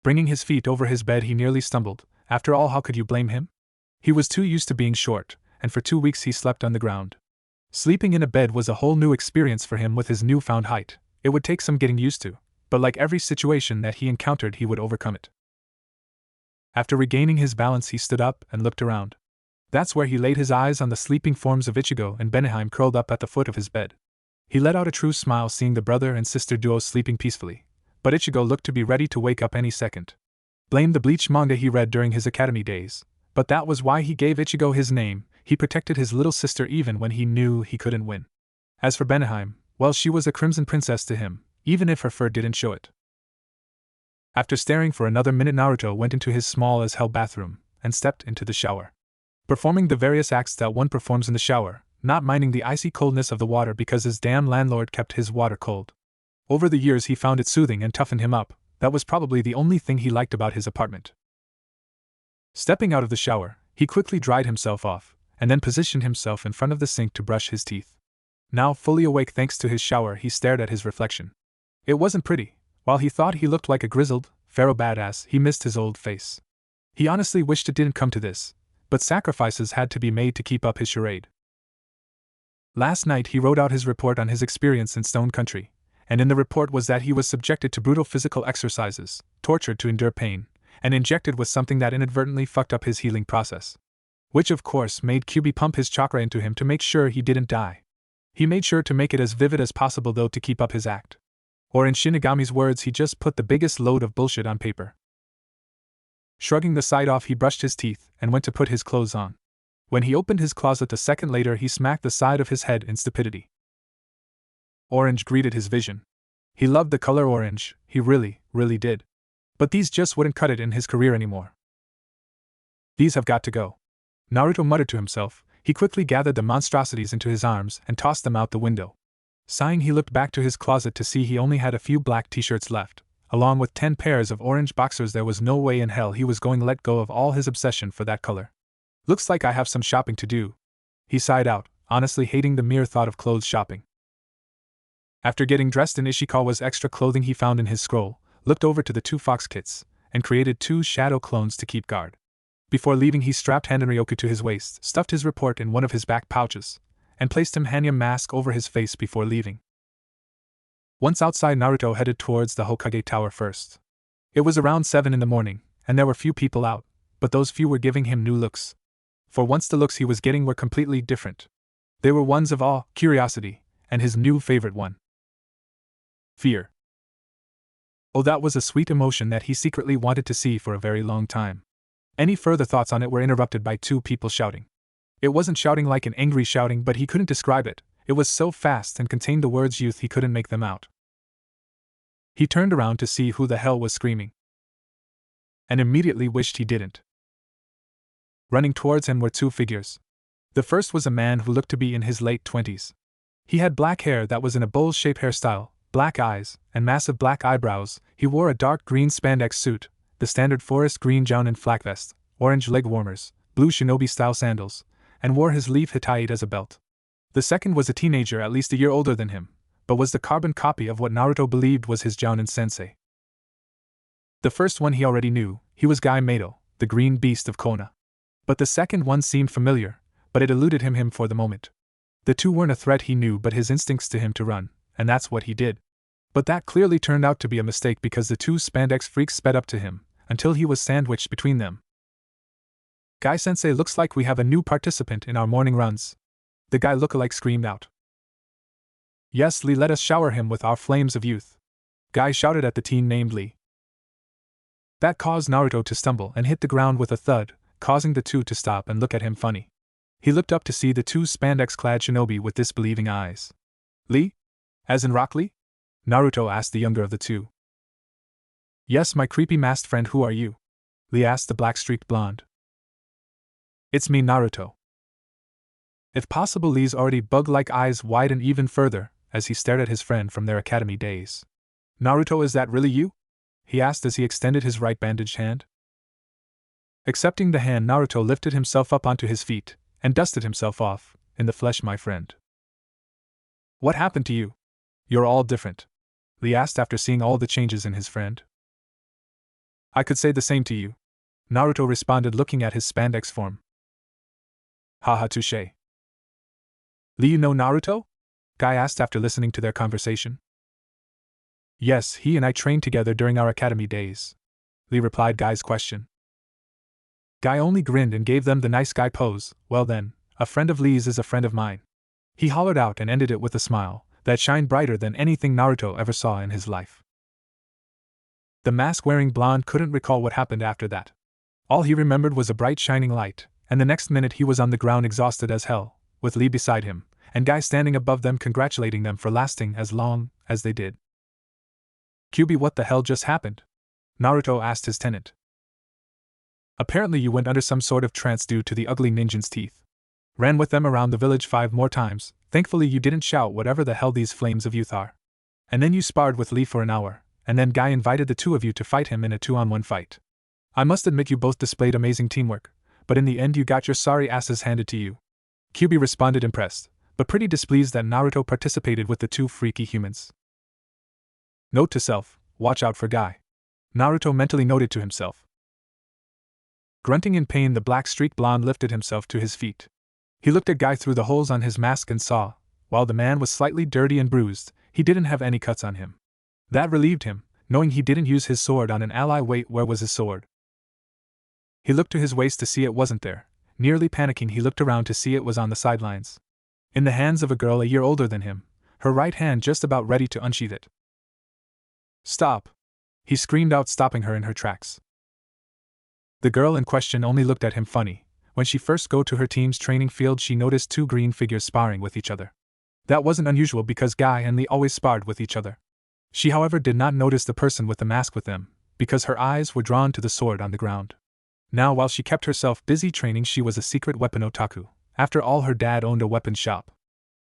Bringing his feet over his bed, he nearly stumbled. After all, how could you blame him? He was too used to being short, and for 2 weeks he slept on the ground. Sleeping in a bed was a whole new experience for him with his newfound height. It would take some getting used to, but like every situation that he encountered, he would overcome it. After regaining his balance, he stood up and looked around. That's where he laid his eyes on the sleeping forms of Ichigo and Beneheim curled up at the foot of his bed. He let out a true smile seeing the brother and sister duo sleeping peacefully, but Ichigo looked to be ready to wake up any second. Blamed the Bleach manga he read during his academy days, but that was why he gave Ichigo his name. he protected his little sister even when he knew he couldn't win. As for Benaheim, well, she was a crimson princess to him, even if her fur didn't show it. After staring for another minute, Naruto went into his small as hell bathroom and stepped into the shower. Performing the various acts that one performs in the shower, not minding the icy coldness of the water because his damn landlord kept his water cold. Over the years he found it soothing and toughened him up. That was probably the only thing he liked about his apartment. Stepping out of the shower, he quickly dried himself off, and then positioned himself in front of the sink to brush his teeth. Now fully awake thanks to his shower, he stared at his reflection. It wasn't pretty. While he thought he looked like a grizzled, pharaoh badass, he missed his old face. He honestly wished it didn't come to this, but sacrifices had to be made to keep up his charade. Last night he wrote out his report on his experience in Stone Country, and in the report was that he was subjected to brutal physical exercises, tortured to endure pain, and injected with something that inadvertently fucked up his healing process. Which of course made Kyuubi pump his chakra into him to make sure he didn't die. He made sure to make it as vivid as possible though to keep up his act. Or in Shinigami's words, he just put the biggest load of bullshit on paper. Shrugging the side off, he brushed his teeth and went to put his clothes on. When he opened his closet a second later, he smacked the side of his head in stupidity. Orange greeted his vision. He loved the color orange, he really, really did. But these just wouldn't cut it in his career anymore. These have got to go. Naruto muttered to himself. He quickly gathered the monstrosities into his arms and tossed them out the window. Sighing, he looked back to his closet to see he only had a few black t-shirts left. Along with 10 pairs of orange boxers, there was no way in hell he was going to let go of all his obsession for that color. Looks like I have some shopping to do. He sighed out, honestly hating the mere thought of clothes shopping. After getting dressed in Ishikawa's extra clothing he found in his scroll, looked over to the 2 fox kits, and created 2 shadow clones to keep guard. Before leaving, he strapped Hanryoku to his waist, stuffed his report in one of his back pouches, and placed him Hanyam mask over his face before leaving. Once outside, Naruto headed towards the Hokage Tower first. It was around 7 in the morning, and there were few people out, but those few were giving him new looks. For once the looks he was getting were completely different. They were ones of awe, curiosity, and his new favorite one. Fear. Oh, that was a sweet emotion that he secretly wanted to see for a very long time. Any further thoughts on it were interrupted by 2 people shouting. It wasn't shouting like an angry shouting, but he couldn't describe it. It was so fast and contained the words youth he couldn't make them out. He turned around to see who the hell was screaming, and immediately wished he didn't. Running towards him were 2 figures. The first was a man who looked to be in his late 20s. He had black hair that was in a bowl-shaped hairstyle, black eyes, and massive black eyebrows. He wore a dark green spandex suit, the standard forest green gown and flak vest, orange leg warmers, blue shinobi-style sandals, and wore his leaf hitaite as a belt. The second was a teenager at least a year older than him, but was the carbon copy of what Naruto believed was his Jounin sensei. The first one he already knew, he was Guy Mato, the green beast of Konoha. But the second one seemed familiar, but it eluded him for the moment. The 2 weren't a threat, he knew, but his instincts to him to run, and that's what he did. But that clearly turned out to be a mistake because the 2 spandex freaks sped up to him, until he was sandwiched between them. Guy-sensei, looks like we have a new participant in our morning runs. The guy lookalike screamed out. Yes, Lee, let us shower him with our flames of youth. Guy shouted at the teen named Lee. That caused Naruto to stumble and hit the ground with a thud, causing the 2 to stop and look at him funny. He looked up to see the 2 spandex-clad shinobi with disbelieving eyes. Lee? As in Rock Lee? Naruto asked the younger of the 2. Yes, my creepy masked friend, who are you? Lee asked the black-streaked blonde. It's me, Naruto. If possible, Lee's already bug-like eyes widened even further as he stared at his friend from their academy days. Naruto, is that really you? He asked as he extended his right bandaged hand. Accepting the hand, Naruto lifted himself up onto his feet and dusted himself off. In the flesh, my friend. What happened to you? You're all different, Lee asked after seeing all the changes in his friend. I could say the same to you, Naruto responded, looking at his spandex form. Haha, touché. Lee, you know Naruto? Guy asked after listening to their conversation. Yes, he and I trained together during our academy days, Lee replied Guy's question. Guy only grinned and gave them the nice guy pose. Well then, a friend of Lee's is a friend of mine. He hollered out and ended it with a smile that shined brighter than anything Naruto ever saw in his life. The mask-wearing blonde couldn't recall what happened after that. All he remembered was a bright shining light, and the next minute he was on the ground exhausted as hell, with Lee beside him, and Guy standing above them congratulating them for lasting as long as they did. "QB, what the hell just happened?" Naruto asked his tenant. "Apparently you went under some sort of trance due to the ugly ninja's teeth. Ran with them around the village 5 more times, thankfully you didn't shout whatever the hell these flames of youth are. And then you sparred with Lee for an hour, and then Guy invited the 2 of you to fight him in a 2-on-1 fight. I must admit you both displayed amazing teamwork, but in the end you got your sorry asses handed to you." QB responded impressed, but pretty displeased that Naruto participated with the 2 freaky humans. Note to self, watch out for Guy. Naruto mentally noted to himself. Grunting in pain, the black-streaked blonde lifted himself to his feet. He looked at Guy through the holes on his mask and saw, while the man was slightly dirty and bruised, he didn't have any cuts on him. That relieved him, knowing he didn't use his sword on an ally. Wait, where was his sword? He looked to his waist to see it wasn't there. Nearly panicking, he looked around to see it was on the sidelines. In the hands of a girl a year older than him, her right hand just about ready to unsheath it. "Stop!" he screamed out, stopping her in her tracks. The girl in question only looked at him funny. When she first go to her team's training field, she noticed 2 green figures sparring with each other. That wasn't unusual because Guy and Lee always sparred with each other. She, however, did not notice the person with the mask with them, because her eyes were drawn to the sword on the ground. Now, while she kept herself busy training, she was a secret weapon otaku. After all, her dad owned a weapon shop.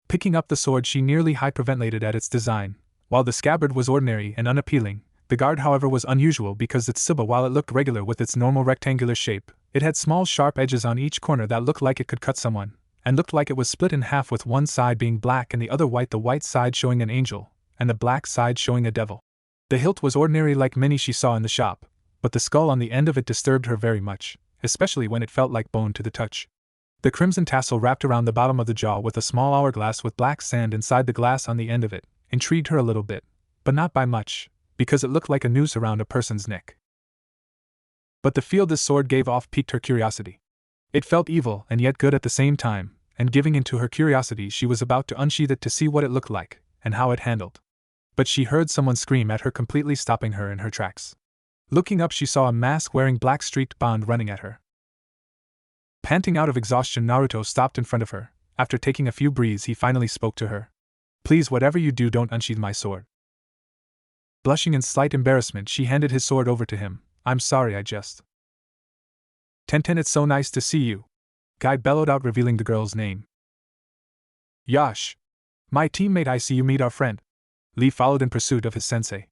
Picking up the sword, she nearly hyperventilated at its design. While the scabbard was ordinary and unappealing, the guard, however, was unusual because its tsuba, while it looked regular with its normal rectangular shape, it had small sharp edges on each corner that looked like it could cut someone, and looked like it was split in half, with one side being black and the other white, the white side showing an angel, and the black side showing a devil. The hilt was ordinary like many she saw in the shop, but the skull on the end of it disturbed her very much, especially when it felt like bone to the touch. The crimson tassel wrapped around the bottom of the jaw with a small hourglass with black sand inside the glass on the end of it intrigued her a little bit, but not by much, because it looked like a noose around a person's neck. But the feel this sword gave off piqued her curiosity. It felt evil and yet good at the same time, and giving into her curiosity, she was about to unsheath it to see what it looked like and how it handled. But she heard someone scream at her, completely stopping her in her tracks. Looking up, she saw a mask-wearing black-streaked bond running at her. Panting out of exhaustion, Naruto stopped in front of her. After taking a few breaths, he finally spoke to her. "Please, whatever you do, don't unsheath my sword." Blushing in slight embarrassment, she handed his sword over to him. "I'm sorry, I just..." "Tenten, it's so nice to see you," Guy bellowed out, revealing the girl's name. "Yash. My teammate, I see you meet our friend." Lee followed in pursuit of his sensei.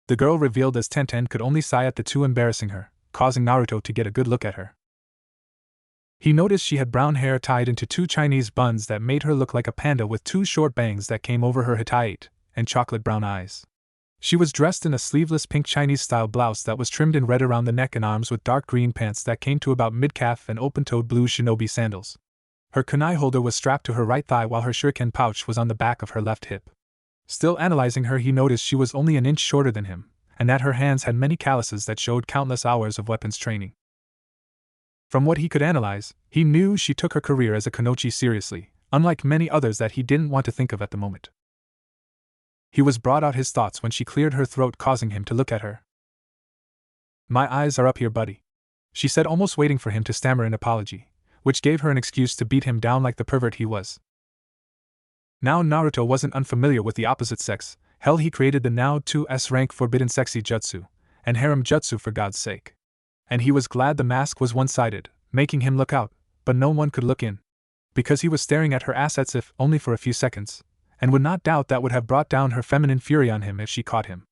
The girl revealed as Tenten could only sigh at the 2, embarrassing her, causing Naruto to get a good look at her. He noticed she had brown hair tied into 2 Chinese buns that made her look like a panda, with 2 short bangs that came over her hitate, and chocolate brown eyes. She was dressed in a sleeveless pink Chinese-style blouse that was trimmed in red around the neck and arms, with dark green pants that came to about mid-calf and open-toed blue shinobi sandals. Her kunai holder was strapped to her right thigh, while her shuriken pouch was on the back of her left hip. Still analyzing her, he noticed she was only an inch shorter than him, and that her hands had many calluses that showed countless hours of weapons training. From what he could analyze, he knew she took her career as a kunoichi seriously, unlike many others that he didn't want to think of at the moment. He was brought out his thoughts when she cleared her throat, causing him to look at her. "My eyes are up here, buddy," she said, almost waiting for him to stammer an apology, which gave her an excuse to beat him down like the pervert he was. Now Naruto wasn't unfamiliar with the opposite sex. Hell, he created the now 2S rank forbidden sexy jutsu, and harem jutsu for God's sake. And he was glad the mask was one-sided, making him look out, but no one could look in. Because he was staring at her assets, if only for a few seconds, and would not doubt that would have brought down her feminine fury on him if she caught him.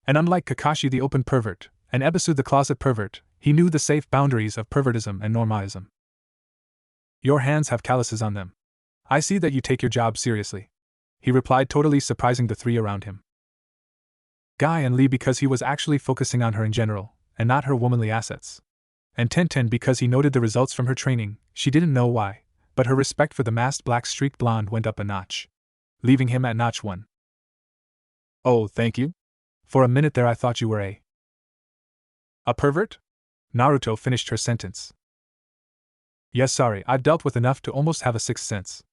And unlike Kakashi the open pervert, and Ebisu the closet pervert, he knew the safe boundaries of pervertism and normism. "Your hands have calluses on them. I see that you take your job seriously," he replied, totally surprising the 3 around him. Guy and Lee because he was actually focusing on her in general, and not her womanly assets. And Tenten because he noted the results from her training. She didn't know why, but her respect for the masked black-streaked blonde went up a notch, leaving him at notch 1. "Oh, thank you? For a minute there I thought you were a pervert?" Naruto finished her sentence. "Yes, sorry, I've dealt with enough to almost have a sixth sense."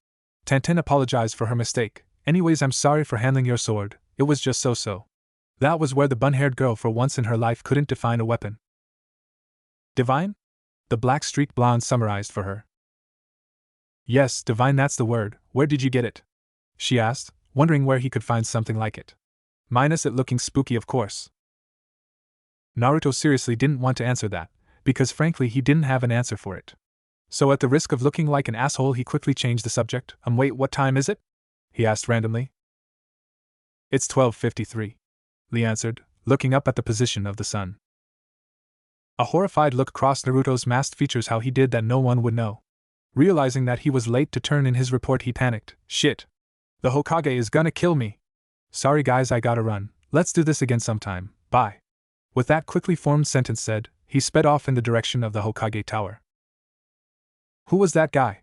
Tenten apologized for her mistake. "Anyways, I'm sorry for handling your sword, it was just so-so." That was where the bun-haired girl for once in her life couldn't define a weapon. "Divine?" The black-streaked blonde summarized for her. Yes, divine, that's the word. Where did you get it? She asked, wondering where he could find something like it. Minus it looking spooky, of course. Naruto seriously didn't want to answer that, because frankly he didn't have an answer for it. So at the risk of looking like an asshole he quickly changed the subject. Wait, what time is it? He asked randomly. It's 12:53. Lee answered, looking up at the position of the sun. A horrified look crossed Naruto's masked features. How he did that no one would know. Realizing that he was late to turn in his report he panicked. Shit. The Hokage is gonna kill me. Sorry guys, I gotta run. Let's do this again sometime. Bye. With that quickly formed sentence said, he sped off in the direction of the Hokage tower. Who was that guy?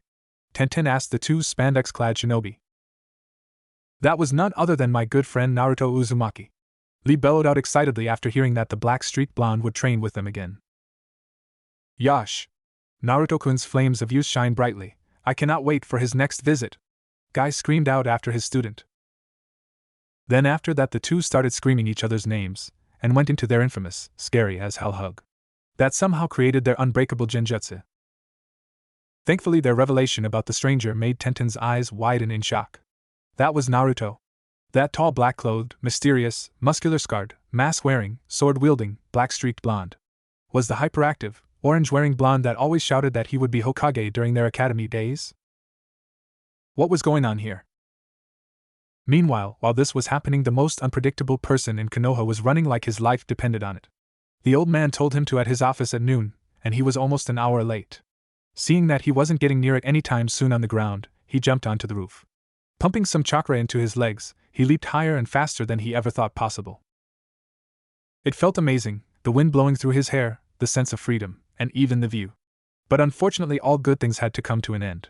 Tenten asked the two spandex-clad shinobi. That was none other than my good friend Naruto Uzumaki. Lee bellowed out excitedly after hearing that the black-streaked blonde would train with them again. Yosh! Naruto-kun's flames of youth shine brightly. I cannot wait for his next visit. Guy screamed out after his student. Then after that the two started screaming each other's names, and went into their infamous, scary as hell hug. That somehow created their unbreakable genjutsu. Thankfully their revelation about the stranger made Tenten's eyes widen in shock. That was Naruto. That tall black-clothed, mysterious, muscular-scarred, mask-wearing, sword-wielding, black-streaked blonde. Was the hyperactive, orange-wearing blonde that always shouted that he would be Hokage during their academy days? What was going on here? Meanwhile, while this was happening, the most unpredictable person in Konoha was running like his life depended on it. The old man told him to at his office at noon, and he was almost an hour late. Seeing that he wasn't getting near it anytime soon on the ground, he jumped onto the roof. Pumping some chakra into his legs, he leaped higher and faster than he ever thought possible. It felt amazing, the wind blowing through his hair, the sense of freedom, and even the view. But unfortunately all good things had to come to an end.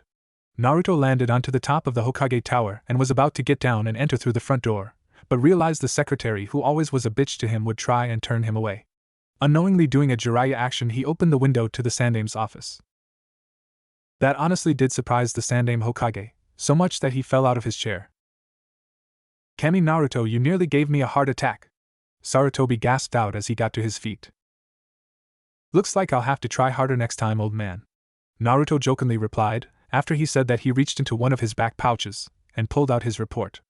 Naruto landed onto the top of the Hokage tower and was about to get down and enter through the front door, but realized the secretary, who always was a bitch to him, would try and turn him away. Unknowingly doing a Jiraiya action, he opened the window to the Sandame's office. That honestly did surprise the Sandame Hokage, so much that he fell out of his chair. Kami Naruto, you nearly gave me a heart attack. Sarutobi gasped out as he got to his feet. Looks like I'll have to try harder next time, old man. Naruto jokingly replied, after he said that he reached into one of his back pouches and pulled out his report.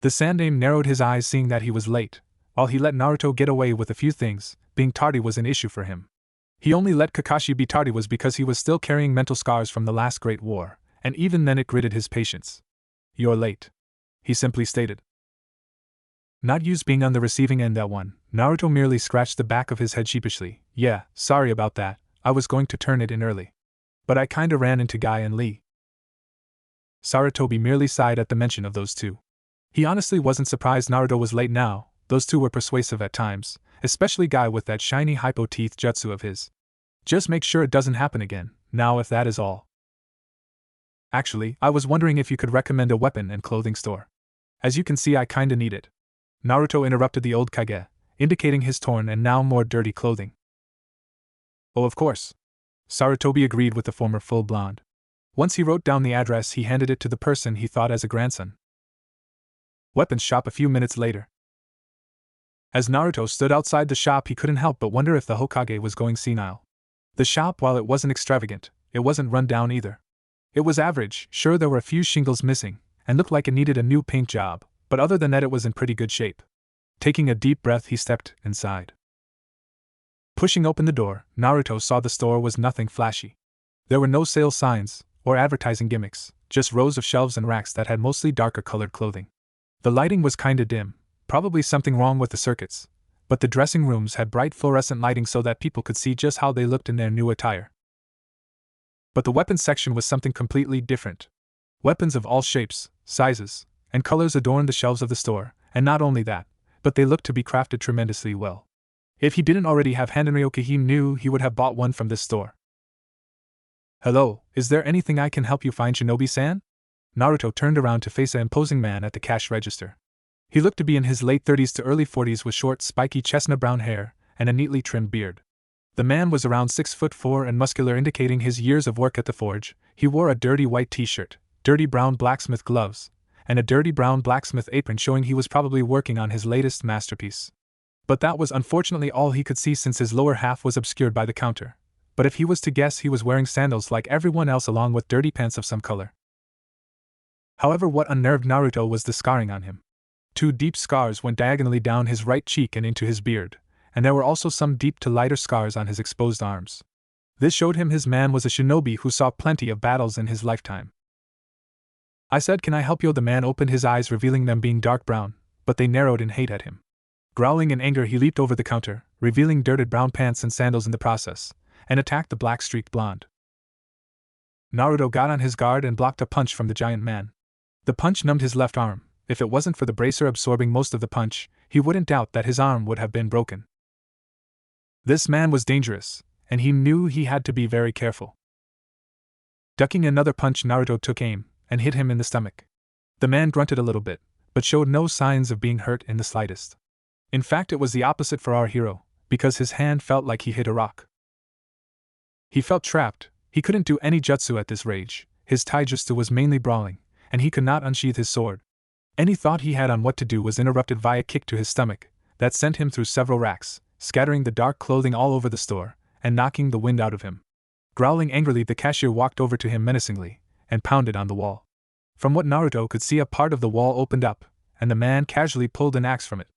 The Sandame narrowed his eyes seeing that he was late. While he let Naruto get away with a few things, being tardy was an issue for him. He only let Kakashi be tardy was because he was still carrying mental scars from the last Great War, and even then it gritted his patience. You're late, he simply stated. Not used being on the receiving end that one, Naruto merely scratched the back of his head sheepishly. Yeah, sorry about that, I was going to turn it in early. But I kinda ran into Guy and Lee. Sarutobi merely sighed at the mention of those two. He honestly wasn't surprised Naruto was late now, those two were persuasive at times, especially Guy with that shiny hypo-teeth jutsu of his. Just make sure it doesn't happen again, now if that is all. Actually, I was wondering if you could recommend a weapon and clothing store. As you can see, I kinda need it. Naruto interrupted the old Kage, indicating his torn and now more dirty clothing. Oh, of course. Sarutobi agreed with the former full blonde. Once he wrote down the address, he handed it to the person he thought as a grandson. Weapons shop a few minutes later. As Naruto stood outside the shop, he couldn't help but wonder if the Hokage was going senile. The shop, while it wasn't extravagant, it wasn't run down either. It was average, sure there were a few shingles missing, and looked like it needed a new paint job, but other than that it was in pretty good shape. Taking a deep breath, he stepped inside. Pushing open the door, Naruto saw the store was nothing flashy. There were no sale signs or advertising gimmicks, just rows of shelves and racks that had mostly darker colored clothing. The lighting was kinda dim, probably something wrong with the circuits, but the dressing rooms had bright fluorescent lighting so that people could see just how they looked in their new attire. But the weapons section was something completely different. Weapons of all shapes, sizes, and colors adorned the shelves of the store, and not only that, but they looked to be crafted tremendously well. If he didn't already have Handanryoku, he knew he would have bought one from this store. Hello, is there anything I can help you find, Shinobi-san? Naruto turned around to face an imposing man at the cash register. He looked to be in his late 30s to early 40s with short, spiky chestnut brown hair and a neatly trimmed beard. The man was around 6'4" and muscular, indicating his years of work at the forge. He wore a dirty white t-shirt, dirty brown blacksmith gloves, and a dirty brown blacksmith apron, showing he was probably working on his latest masterpiece. But that was unfortunately all he could see, since his lower half was obscured by the counter, but if he was to guess, he was wearing sandals like everyone else along with dirty pants of some color. However, what unnerved Naruto was the scarring on him. 2 deep scars went diagonally down his right cheek and into his beard, and there were also some deep to lighter scars on his exposed arms. This showed him his man was a shinobi who saw plenty of battles in his lifetime. I said, "Can I help you?" The man opened his eyes, revealing them being dark brown, but they narrowed in hate at him. Growling in anger, he leaped over the counter, revealing dirted brown pants and sandals in the process, and attacked the black-streaked blonde. Naruto got on his guard and blocked a punch from the giant man. The punch numbed his left arm. If it wasn't for the bracer absorbing most of the punch, he wouldn't doubt that his arm would have been broken. This man was dangerous, and he knew he had to be very careful. Ducking another punch, Naruto took aim and hit him in the stomach. The man grunted a little bit, but showed no signs of being hurt in the slightest. In fact, it was the opposite for our hero, because his hand felt like he hit a rock. He felt trapped. He couldn't do any jutsu at this rage. His taijutsu was mainly brawling, and he could not unsheath his sword. Any thought he had on what to do was interrupted by a kick to his stomach that sent him through several racks, scattering the dark clothing all over the store, and knocking the wind out of him. Growling angrily, the cashier walked over to him menacingly, and pounded on the wall. From what Naruto could see, a part of the wall opened up, and the man casually pulled an axe from it.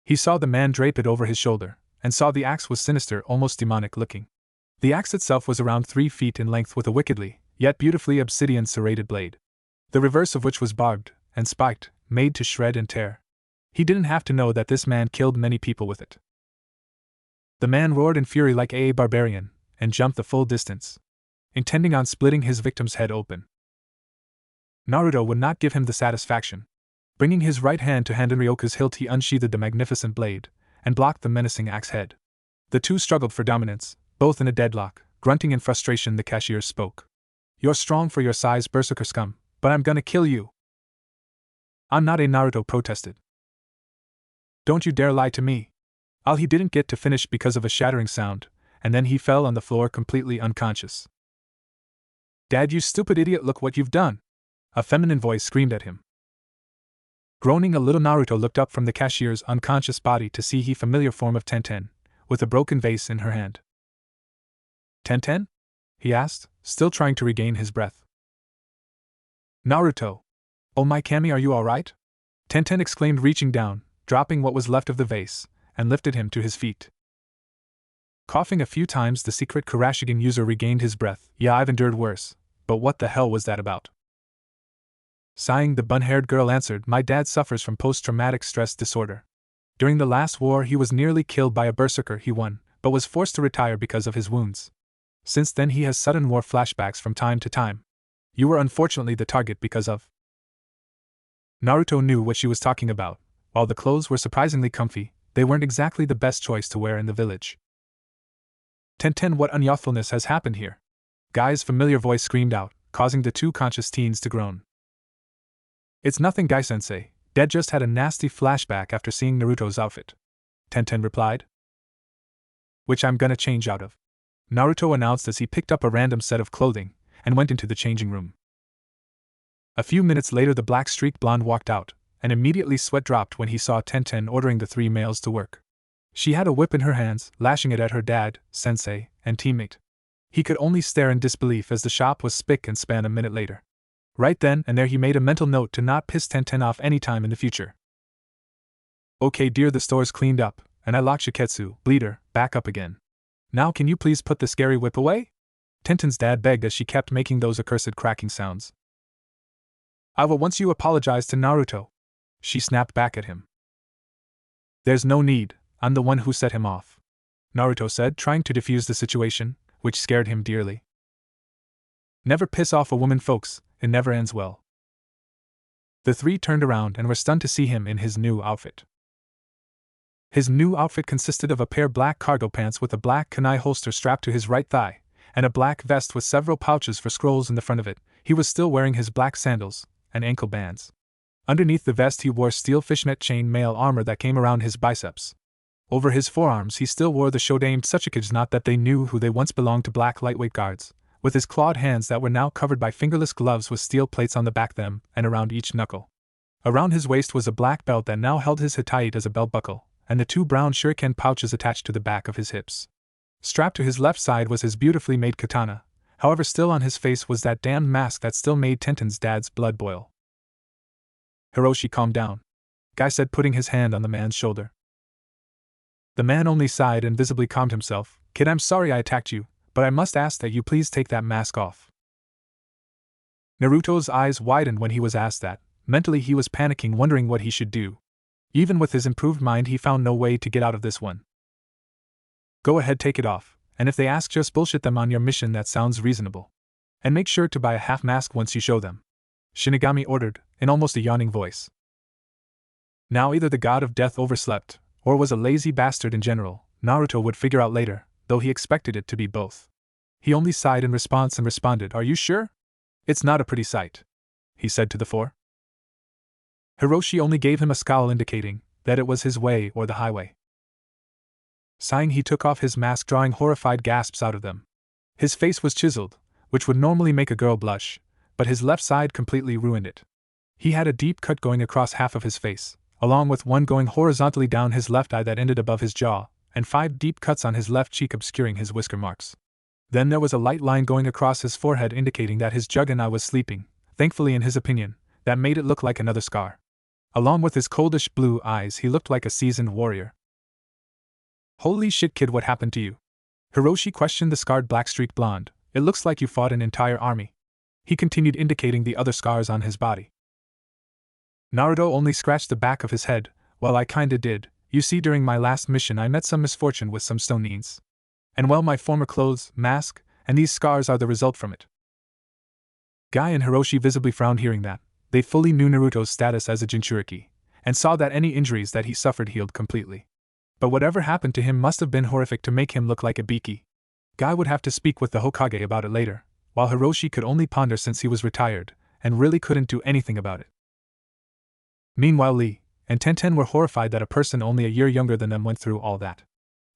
He saw the man drape it over his shoulder, and saw the axe was sinister, almost demonic looking. The axe itself was around 3 feet in length with a wickedly, yet beautifully obsidian serrated blade, the reverse of which was barbed and spiked, made to shred and tear. He didn't have to know that this man killed many people with it. The man roared in fury like a barbarian, and jumped the full distance, intending on splitting his victim's head open. Naruto would not give him the satisfaction. Bringing his right hand to Ryoku's hilt, he unsheathed the magnificent blade, and blocked the menacing axe head. The two struggled for dominance, both in a deadlock. Grunting in frustration, the cashier spoke. "You're strong for your size, berserker scum, but I'm gonna kill you." "I'm not," Naruto protested. "Don't you dare lie to me." He didn't get to finish because of a shattering sound, and then he fell on the floor completely unconscious. "Dad, you stupid idiot, look what you've done!" A feminine voice screamed at him. Groaning a little, Naruto looked up from the cashier's unconscious body to see the familiar form of Tenten, with a broken vase in her hand. "Tenten?" he asked, still trying to regain his breath. "Naruto! Oh my Kami, are you alright?" Tenten exclaimed, reaching down, dropping what was left of the vase, and lifted him to his feet. Coughing a few times, the secret Kurashigin user regained his breath. "Yeah, I've endured worse, but what the hell was that about?" Sighing, the bun-haired girl answered, "My dad suffers from post-traumatic stress disorder. During the last war, he was nearly killed by a berserker he won, but was forced to retire because of his wounds. Since then, he has sudden war flashbacks from time to time. You were unfortunately the target because of..." Naruto knew what she was talking about. While the clothes were surprisingly comfy, they weren't exactly the best choice to wear in the village. "Tenten, what unyouthfulness has happened here?" Guy's familiar voice screamed out, causing the two conscious teens to groan. "It's nothing, Guy-sensei. Dad just had a nasty flashback after seeing Naruto's outfit," Tenten replied. "Which I'm gonna change out of," Naruto announced as he picked up a random set of clothing and went into the changing room. A few minutes later, the black-streaked blonde walked out, and immediately sweat dropped when he saw Tenten ordering the 3 males to work. She had a whip in her hands, lashing it at her dad, sensei, and teammate. He could only stare in disbelief as the shop was spick and span a minute later. Right then and there, he made a mental note to not piss Tenten off any time in the future. "Okay, dear, the store's cleaned up, and I locked Shiketsu, Bleeder, back up again. Now can you please put the scary whip away?" Tenten's dad begged as she kept making those accursed cracking sounds. "I will once you apologize to Naruto," she snapped back at him. "There's no need, I'm the one who set him off," Naruto said, trying to defuse the situation, which scared him dearly. "Never piss off a woman, folks, it never ends well." The 3 turned around and were stunned to see him in his new outfit. His new outfit consisted of a pair of black cargo pants with a black kunai holster strapped to his right thigh, and a black vest with several pouches for scrolls in the front of it. He was still wearing his black sandals and ankle bands. Underneath the vest, he wore steel fishnet chain mail armor that came around his biceps. Over his forearms, he still wore the shodaime tsuchikage knot that they knew who they once belonged to, black lightweight guards, with his clawed hands that were now covered by fingerless gloves with steel plates on the back them and around each knuckle. Around his waist was a black belt that now held his hitai as a belt buckle, and the 2 brown shuriken pouches attached to the back of his hips. Strapped to his left side was his beautifully made katana, however still on his face was that damned mask that still made Tenten's dad's blood boil. Hiroshi, calm down, Guy said, putting his hand on the man's shoulder. The man only sighed and visibly calmed himself. Kid, I'm sorry I attacked you, but I must ask that you please take that mask off. Naruto's eyes widened when he was asked that. Mentally he was panicking, wondering what he should do. Even with his improved mind he found no way to get out of this one. Go ahead, take it off, and if they ask just bullshit them on your mission, that sounds reasonable. And make sure to buy a half mask once you show them, Shinigami ordered, in almost a yawning voice. Now either the god of death overslept, or was a lazy bastard in general, Naruto would figure out later, though he expected it to be both. He only sighed in response and responded, Are you sure? It's not a pretty sight, he said to the four. Hiroshi only gave him a scowl indicating that it was his way or the highway. Sighing, he took off his mask, drawing horrified gasps out of them. His face was chiseled, which would normally make a girl blush, but his left side completely ruined it. He had a deep cut going across half of his face, along with one going horizontally down his left eye that ended above his jaw, and 5 deep cuts on his left cheek obscuring his whisker marks. Then there was a light line going across his forehead indicating that his juggernaut was sleeping, thankfully in his opinion, that made it look like another scar. Along with his coldish blue eyes he looked like a seasoned warrior. Holy shit, kid, what happened to you? Hiroshi questioned the scarred black-streaked blonde. It looks like you fought an entire army. He continued, indicating the other scars on his body. Naruto only scratched the back of his head. Well, I kinda did. You see, during my last mission I met some misfortune with some stone needs. And well, my former clothes, mask, and these scars are the result from it. Guy and Hiroshi visibly frowned hearing that. They fully knew Naruto's status as a Jinchuriki, and saw that any injuries that he suffered healed completely. But whatever happened to him must have been horrific to make him look like a Biki. Guy would have to speak with the Hokage about it later, while Hiroshi could only ponder since he was retired, and really couldn't do anything about it. Meanwhile, Lee and Tenten were horrified that a person only a year younger than them went through all that.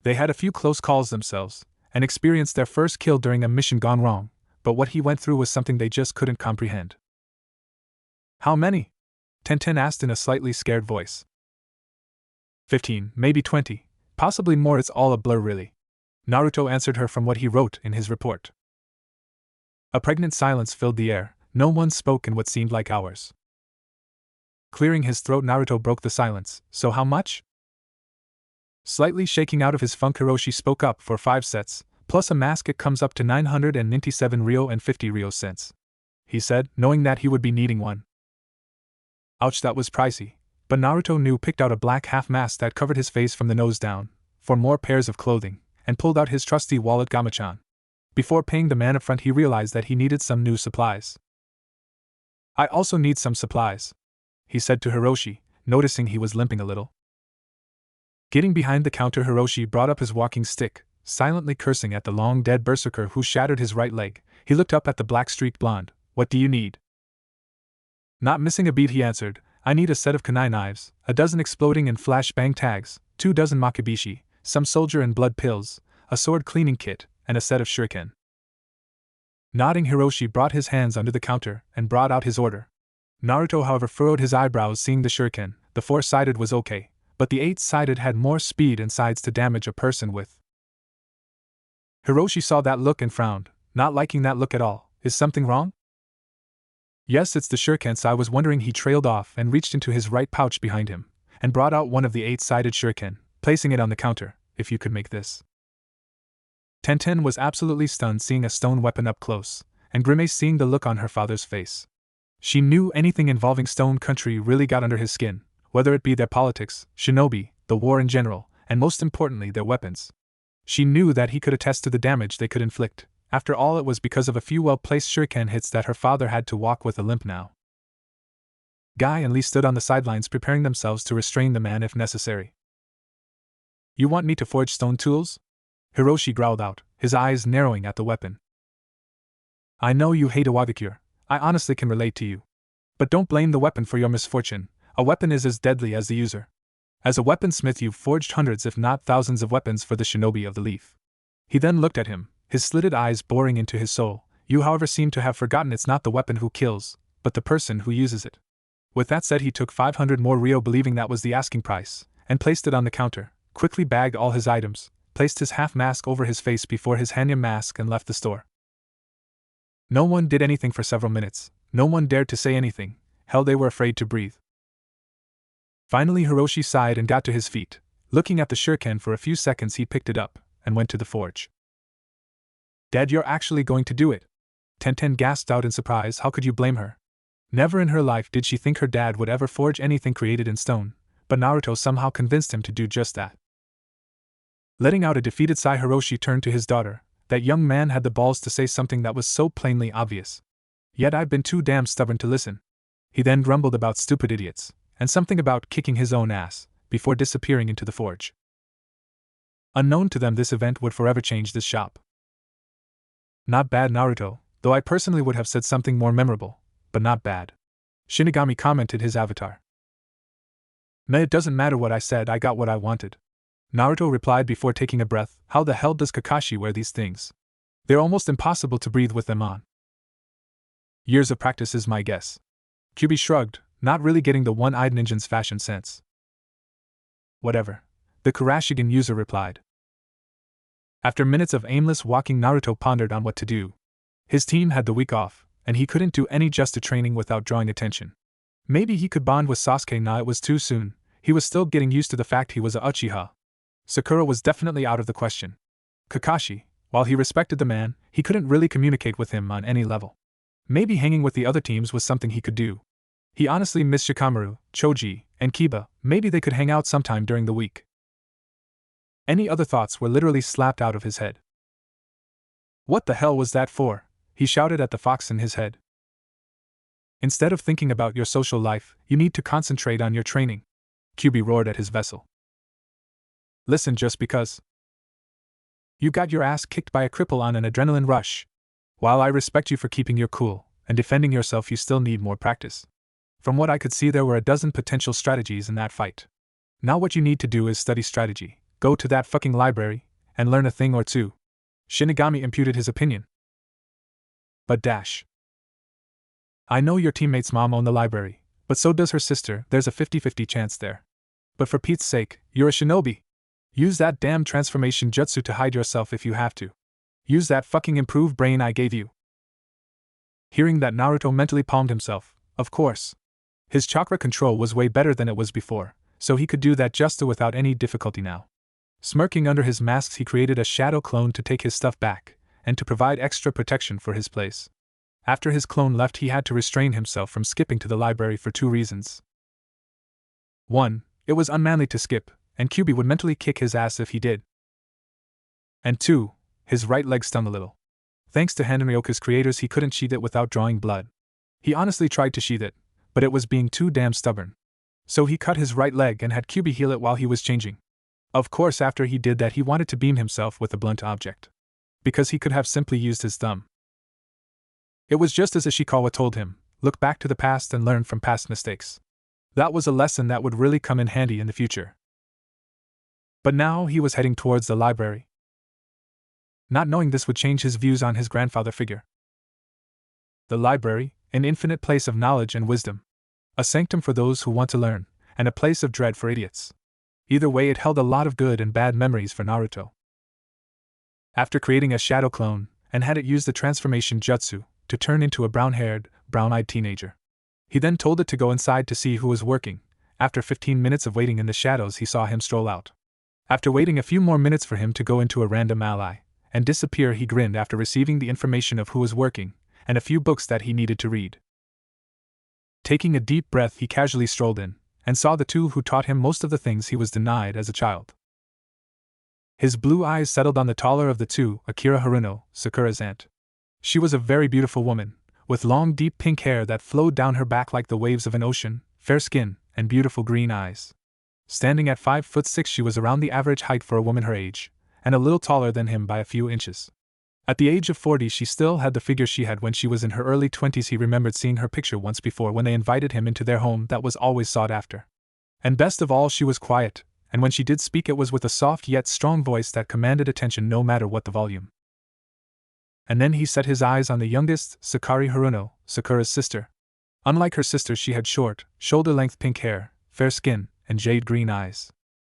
They had a few close calls themselves, and experienced their first kill during a mission gone wrong, but what he went through was something they just couldn't comprehend. How many? Tenten asked in a slightly scared voice. 15, maybe 20, possibly more, it's all a blur really. Naruto answered her from what he wrote in his report. A pregnant silence filled the air, no one spoke in what seemed like hours. Clearing his throat, Naruto broke the silence. So how much? Slightly shaking out of his funk, Hiroshi spoke up. For 5 sets, plus a mask it comes up to 997 ryo and 50 ryo cents, he said, knowing that he would be needing one. Ouch, that was pricey. But Naruto picked out a black half mask that covered his face from the nose down, for more pairs of clothing, and pulled out his trusty wallet Gamachan. Before paying the man up front, he realized that he needed some new supplies. I also need some supplies, he said to Hiroshi, noticing he was limping a little. Getting behind the counter, Hiroshi brought up his walking stick, silently cursing at the long-dead berserker who shattered his right leg. He looked up at the black-streaked blonde. What do you need? Not missing a beat, he answered. I need a set of kunai knives, a dozen exploding and flashbang tags, 2 dozen makibishi, some soldier and blood pills, a sword cleaning kit, and a set of shuriken. Nodding, Hiroshi brought his hands under the counter and brought out his order. Naruto, however, furrowed his eyebrows seeing the shuriken. The 4-sided was okay, but the 8-sided had more speed and sides to damage a person with. Hiroshi saw that look and frowned, not liking that look at all. Is something wrong? Yes, it's the shurikens. I was wondering. He trailed off and reached into his right pouch behind him, and brought out one of the 8-sided shuriken, placing it on the counter. If you could make this. Tenten was absolutely stunned seeing a stone weapon up close, and Grimace seeing the look on her father's face. She knew anything involving Stone Country really got under his skin, whether it be their politics, shinobi, the war in general, and most importantly their weapons. She knew that he could attest to the damage they could inflict. After all, it was because of a few well-placed shuriken hits that her father had to walk with a limp now. Guy and Lee stood on the sidelines preparing themselves to restrain the man if necessary. You want me to forge stone tools? Hiroshi growled out, his eyes narrowing at the weapon. I know you hate Iwagakure. I honestly can relate to you. But don't blame the weapon for your misfortune. A weapon is as deadly as the user. As a weaponsmith, you've forged hundreds if not thousands of weapons for the shinobi of the leaf. He then looked at him, his slitted eyes boring into his soul. You, however, seem to have forgotten it's not the weapon who kills, but the person who uses it. With that said, he took 500 more ryo, believing that was the asking price, and placed it on the counter, quickly bagged all his items, placed his half mask over his face before his Hanya mask and left the store. No one did anything for several minutes. No one dared to say anything. Hell, they were afraid to breathe. Finally Hiroshi sighed and got to his feet. Looking at the shuriken for a few seconds, he picked it up and went to the forge. "Dad, you're actually going to do it?" Tenten gasped out in surprise. How could you blame her? Never in her life did she think her dad would ever forge anything created in stone, but Naruto somehow convinced him to do just that. Letting out a defeated sigh, Hiroshi turned to his daughter. That young man had the balls to say something that was so plainly obvious. Yet I've been too damn stubborn to listen. He then grumbled about stupid idiots, and something about kicking his own ass, before disappearing into the forge. Unknown to them, this event would forever change this shop. Not bad, Naruto, though I personally would have said something more memorable, but not bad. Shinigami commented his avatar. Meh, it doesn't matter what I said, I got what I wanted. Naruto replied before taking a breath. How the hell does Kakashi wear these things? They're almost impossible to breathe with them on. Years of practice is my guess. Kyubi shrugged, not really getting the one-eyed ninja's fashion sense. Whatever, the Kurashigan user replied. After minutes of aimless walking, Naruto pondered on what to do. His team had the week off, and he couldn't do any just training without drawing attention. Maybe he could bond with Sasuke. Nah, it was too soon. He was still getting used to the fact he was a Uchiha. Sakura was definitely out of the question. Kakashi, while he respected the man, he couldn't really communicate with him on any level. Maybe hanging with the other teams was something he could do. He honestly missed Shikamaru, Choji, and Kiba. Maybe they could hang out sometime during the week. Any other thoughts were literally slapped out of his head. What the hell was that for? He shouted at the fox in his head. Instead of thinking about your social life, you need to concentrate on your training. Kyubi roared at his vessel. Listen, just because you got your ass kicked by a cripple on an adrenaline rush. While I respect you for keeping your cool and defending yourself, you still need more practice. From what I could see, there were a dozen potential strategies in that fight. Now what you need to do is study strategy. Go to that fucking library and learn a thing or two. Shinigami imputed his opinion. But dash. I know your teammate's mom owned the library, but so does her sister. There's a 50-50 chance there. But for Pete's sake, you're a shinobi. Use that damn transformation jutsu to hide yourself if you have to. Use that fucking improved brain I gave you. Hearing that, Naruto mentally palmed himself. Of course. His chakra control was way better than it was before, so he could do that jutsu without any difficulty now. Smirking under his masks, he created a shadow clone to take his stuff back, and to provide extra protection for his place. After his clone left, he had to restrain himself from skipping to the library for 2 reasons. 1. It was unmanly to skip, and Kyubi would mentally kick his ass if he did. And 2. His right leg stung a little. Thanks to Hanryoka's creators, he couldn't sheath it without drawing blood. He honestly tried to sheath it, but it was being too damn stubborn. So he cut his right leg and had Kyubi heal it while he was changing. Of course, after he did that, he wanted to beam himself with a blunt object. Because he could have simply used his thumb. It was just as Ishikawa told him, look back to the past and learn from past mistakes. That was a lesson that would really come in handy in the future. But now he was heading towards the library. Not knowing this would change his views on his grandfather figure. The library, an infinite place of knowledge and wisdom. A sanctum for those who want to learn, and a place of dread for idiots. Either way, it held a lot of good and bad memories for Naruto. After creating a shadow clone, and had it use the transformation jutsu to turn into a brown-haired, brown-eyed teenager. He then told it to go inside to see who was working. After 15 minutes of waiting in the shadows, he saw him stroll out. After waiting a few more minutes for him to go into a random ally and disappear, he grinned after receiving the information of who was working, and a few books that he needed to read. Taking a deep breath, he casually strolled in, and saw the 2 who taught him most of the things he was denied as a child. His blue eyes settled on the taller of the 2, Akira Haruno, Sakura's aunt. She was a very beautiful woman, with long deep pink hair that flowed down her back like the waves of an ocean, fair skin, and beautiful green eyes. Standing at 5'6", she was around the average height for a woman her age, and a little taller than him by a few inches. At the age of 40, she still had the figure she had when she was in her early 20s. He remembered seeing her picture once before when they invited him into their home that was always sought after. And best of all, she was quiet, and when she did speak, it was with a soft yet strong voice that commanded attention no matter what the volume. And then he set his eyes on the youngest, Sakari Haruno, Sakura's sister. Unlike her sister, she had short, shoulder-length pink hair, fair skin, and jade green eyes.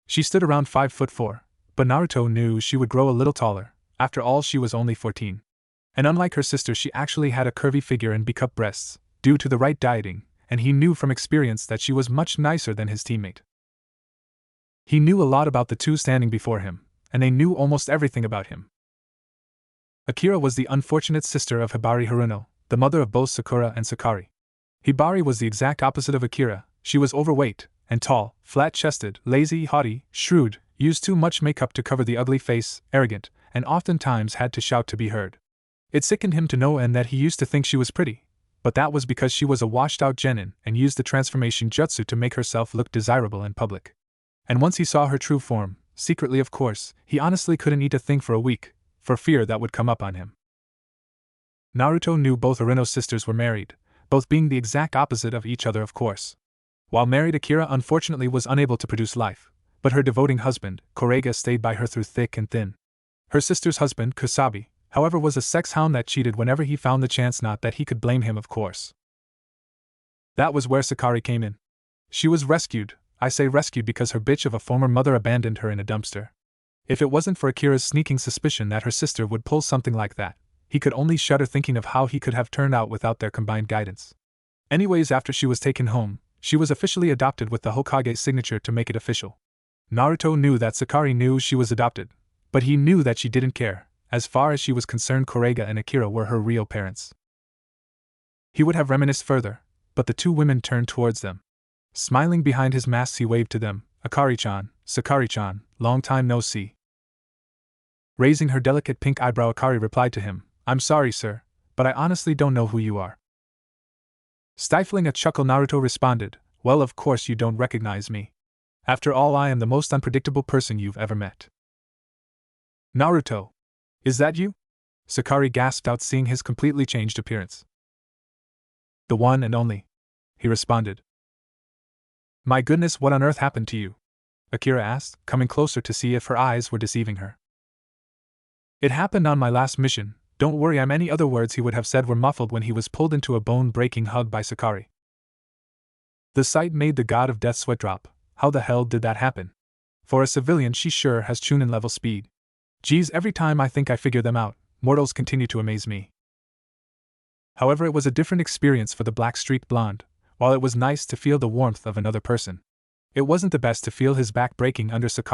She stood around 5'4", But Naruto knew she would grow a little taller. After all, she was only 14. And unlike her sister, she actually had a curvy figure and B-cup breasts, due to the right dieting, and he knew from experience that she was much nicer than his teammate. He knew a lot about the two standing before him, and they knew almost everything about him. Akira was the unfortunate sister of Hibari Haruno, the mother of both Sakura and Sakari. Hibari was the exact opposite of Akira. She was overweight and tall, flat-chested, lazy, haughty, shrewd, used too much makeup to cover the ugly face, arrogant, and oftentimes had to shout to be heard. It sickened him to no end that he used to think she was pretty, but that was because she was a washed-out genin and used the transformation jutsu to make herself look desirable in public. And once he saw her true form, secretly of course, he honestly couldn't eat a thing for a week, for fear that would come up on him. Naruto knew both Haruno's sisters were married, both being the exact opposite of each other of course. While married, Akira unfortunately was unable to produce life, but her devoting husband, Korega, stayed by her through thick and thin. Her sister's husband, Kusabi, however, was a sex hound that cheated whenever he found the chance, not that he could blame him of course. That was where Sakari came in. She was rescued. I say rescued because her bitch of a former mother abandoned her in a dumpster. If it wasn't for Akira's sneaking suspicion that her sister would pull something like that, he could only shudder thinking of how he could have turned out without their combined guidance. Anyways, after she was taken home, she was officially adopted with the Hokage's signature to make it official. Naruto knew that Sakari knew she was adopted, but he knew that she didn't care. As far as she was concerned, Korega and Akira were her real parents. He would have reminisced further, but the two women turned towards them. Smiling behind his mask, he waved to them. Akari-chan, Sakari-chan, long time no see. Raising her delicate pink eyebrow, Akari replied to him, I'm sorry, sir, but I honestly don't know who you are. Stifling a chuckle, Naruto responded, well, of course you don't recognize me. After all, I am the most unpredictable person you've ever met. Naruto! Is that you? Sakari gasped out, seeing his completely changed appearance. The one and only, he responded. My goodness, what on earth happened to you? Akira asked, coming closer to see if her eyes were deceiving her. It happened on my last mission. Don't worry, any other words he would have said were muffled when he was pulled into a bone-breaking hug by Sakari. The sight made the god of death sweat drop. How the hell did that happen? For a civilian, she sure has Chunin level speed. Geez, every time I think I figure them out, mortals continue to amaze me. However, it was a different experience for the black-streaked blonde. While it was nice to feel the warmth of another person, it wasn't the best to feel his back breaking under Sakari's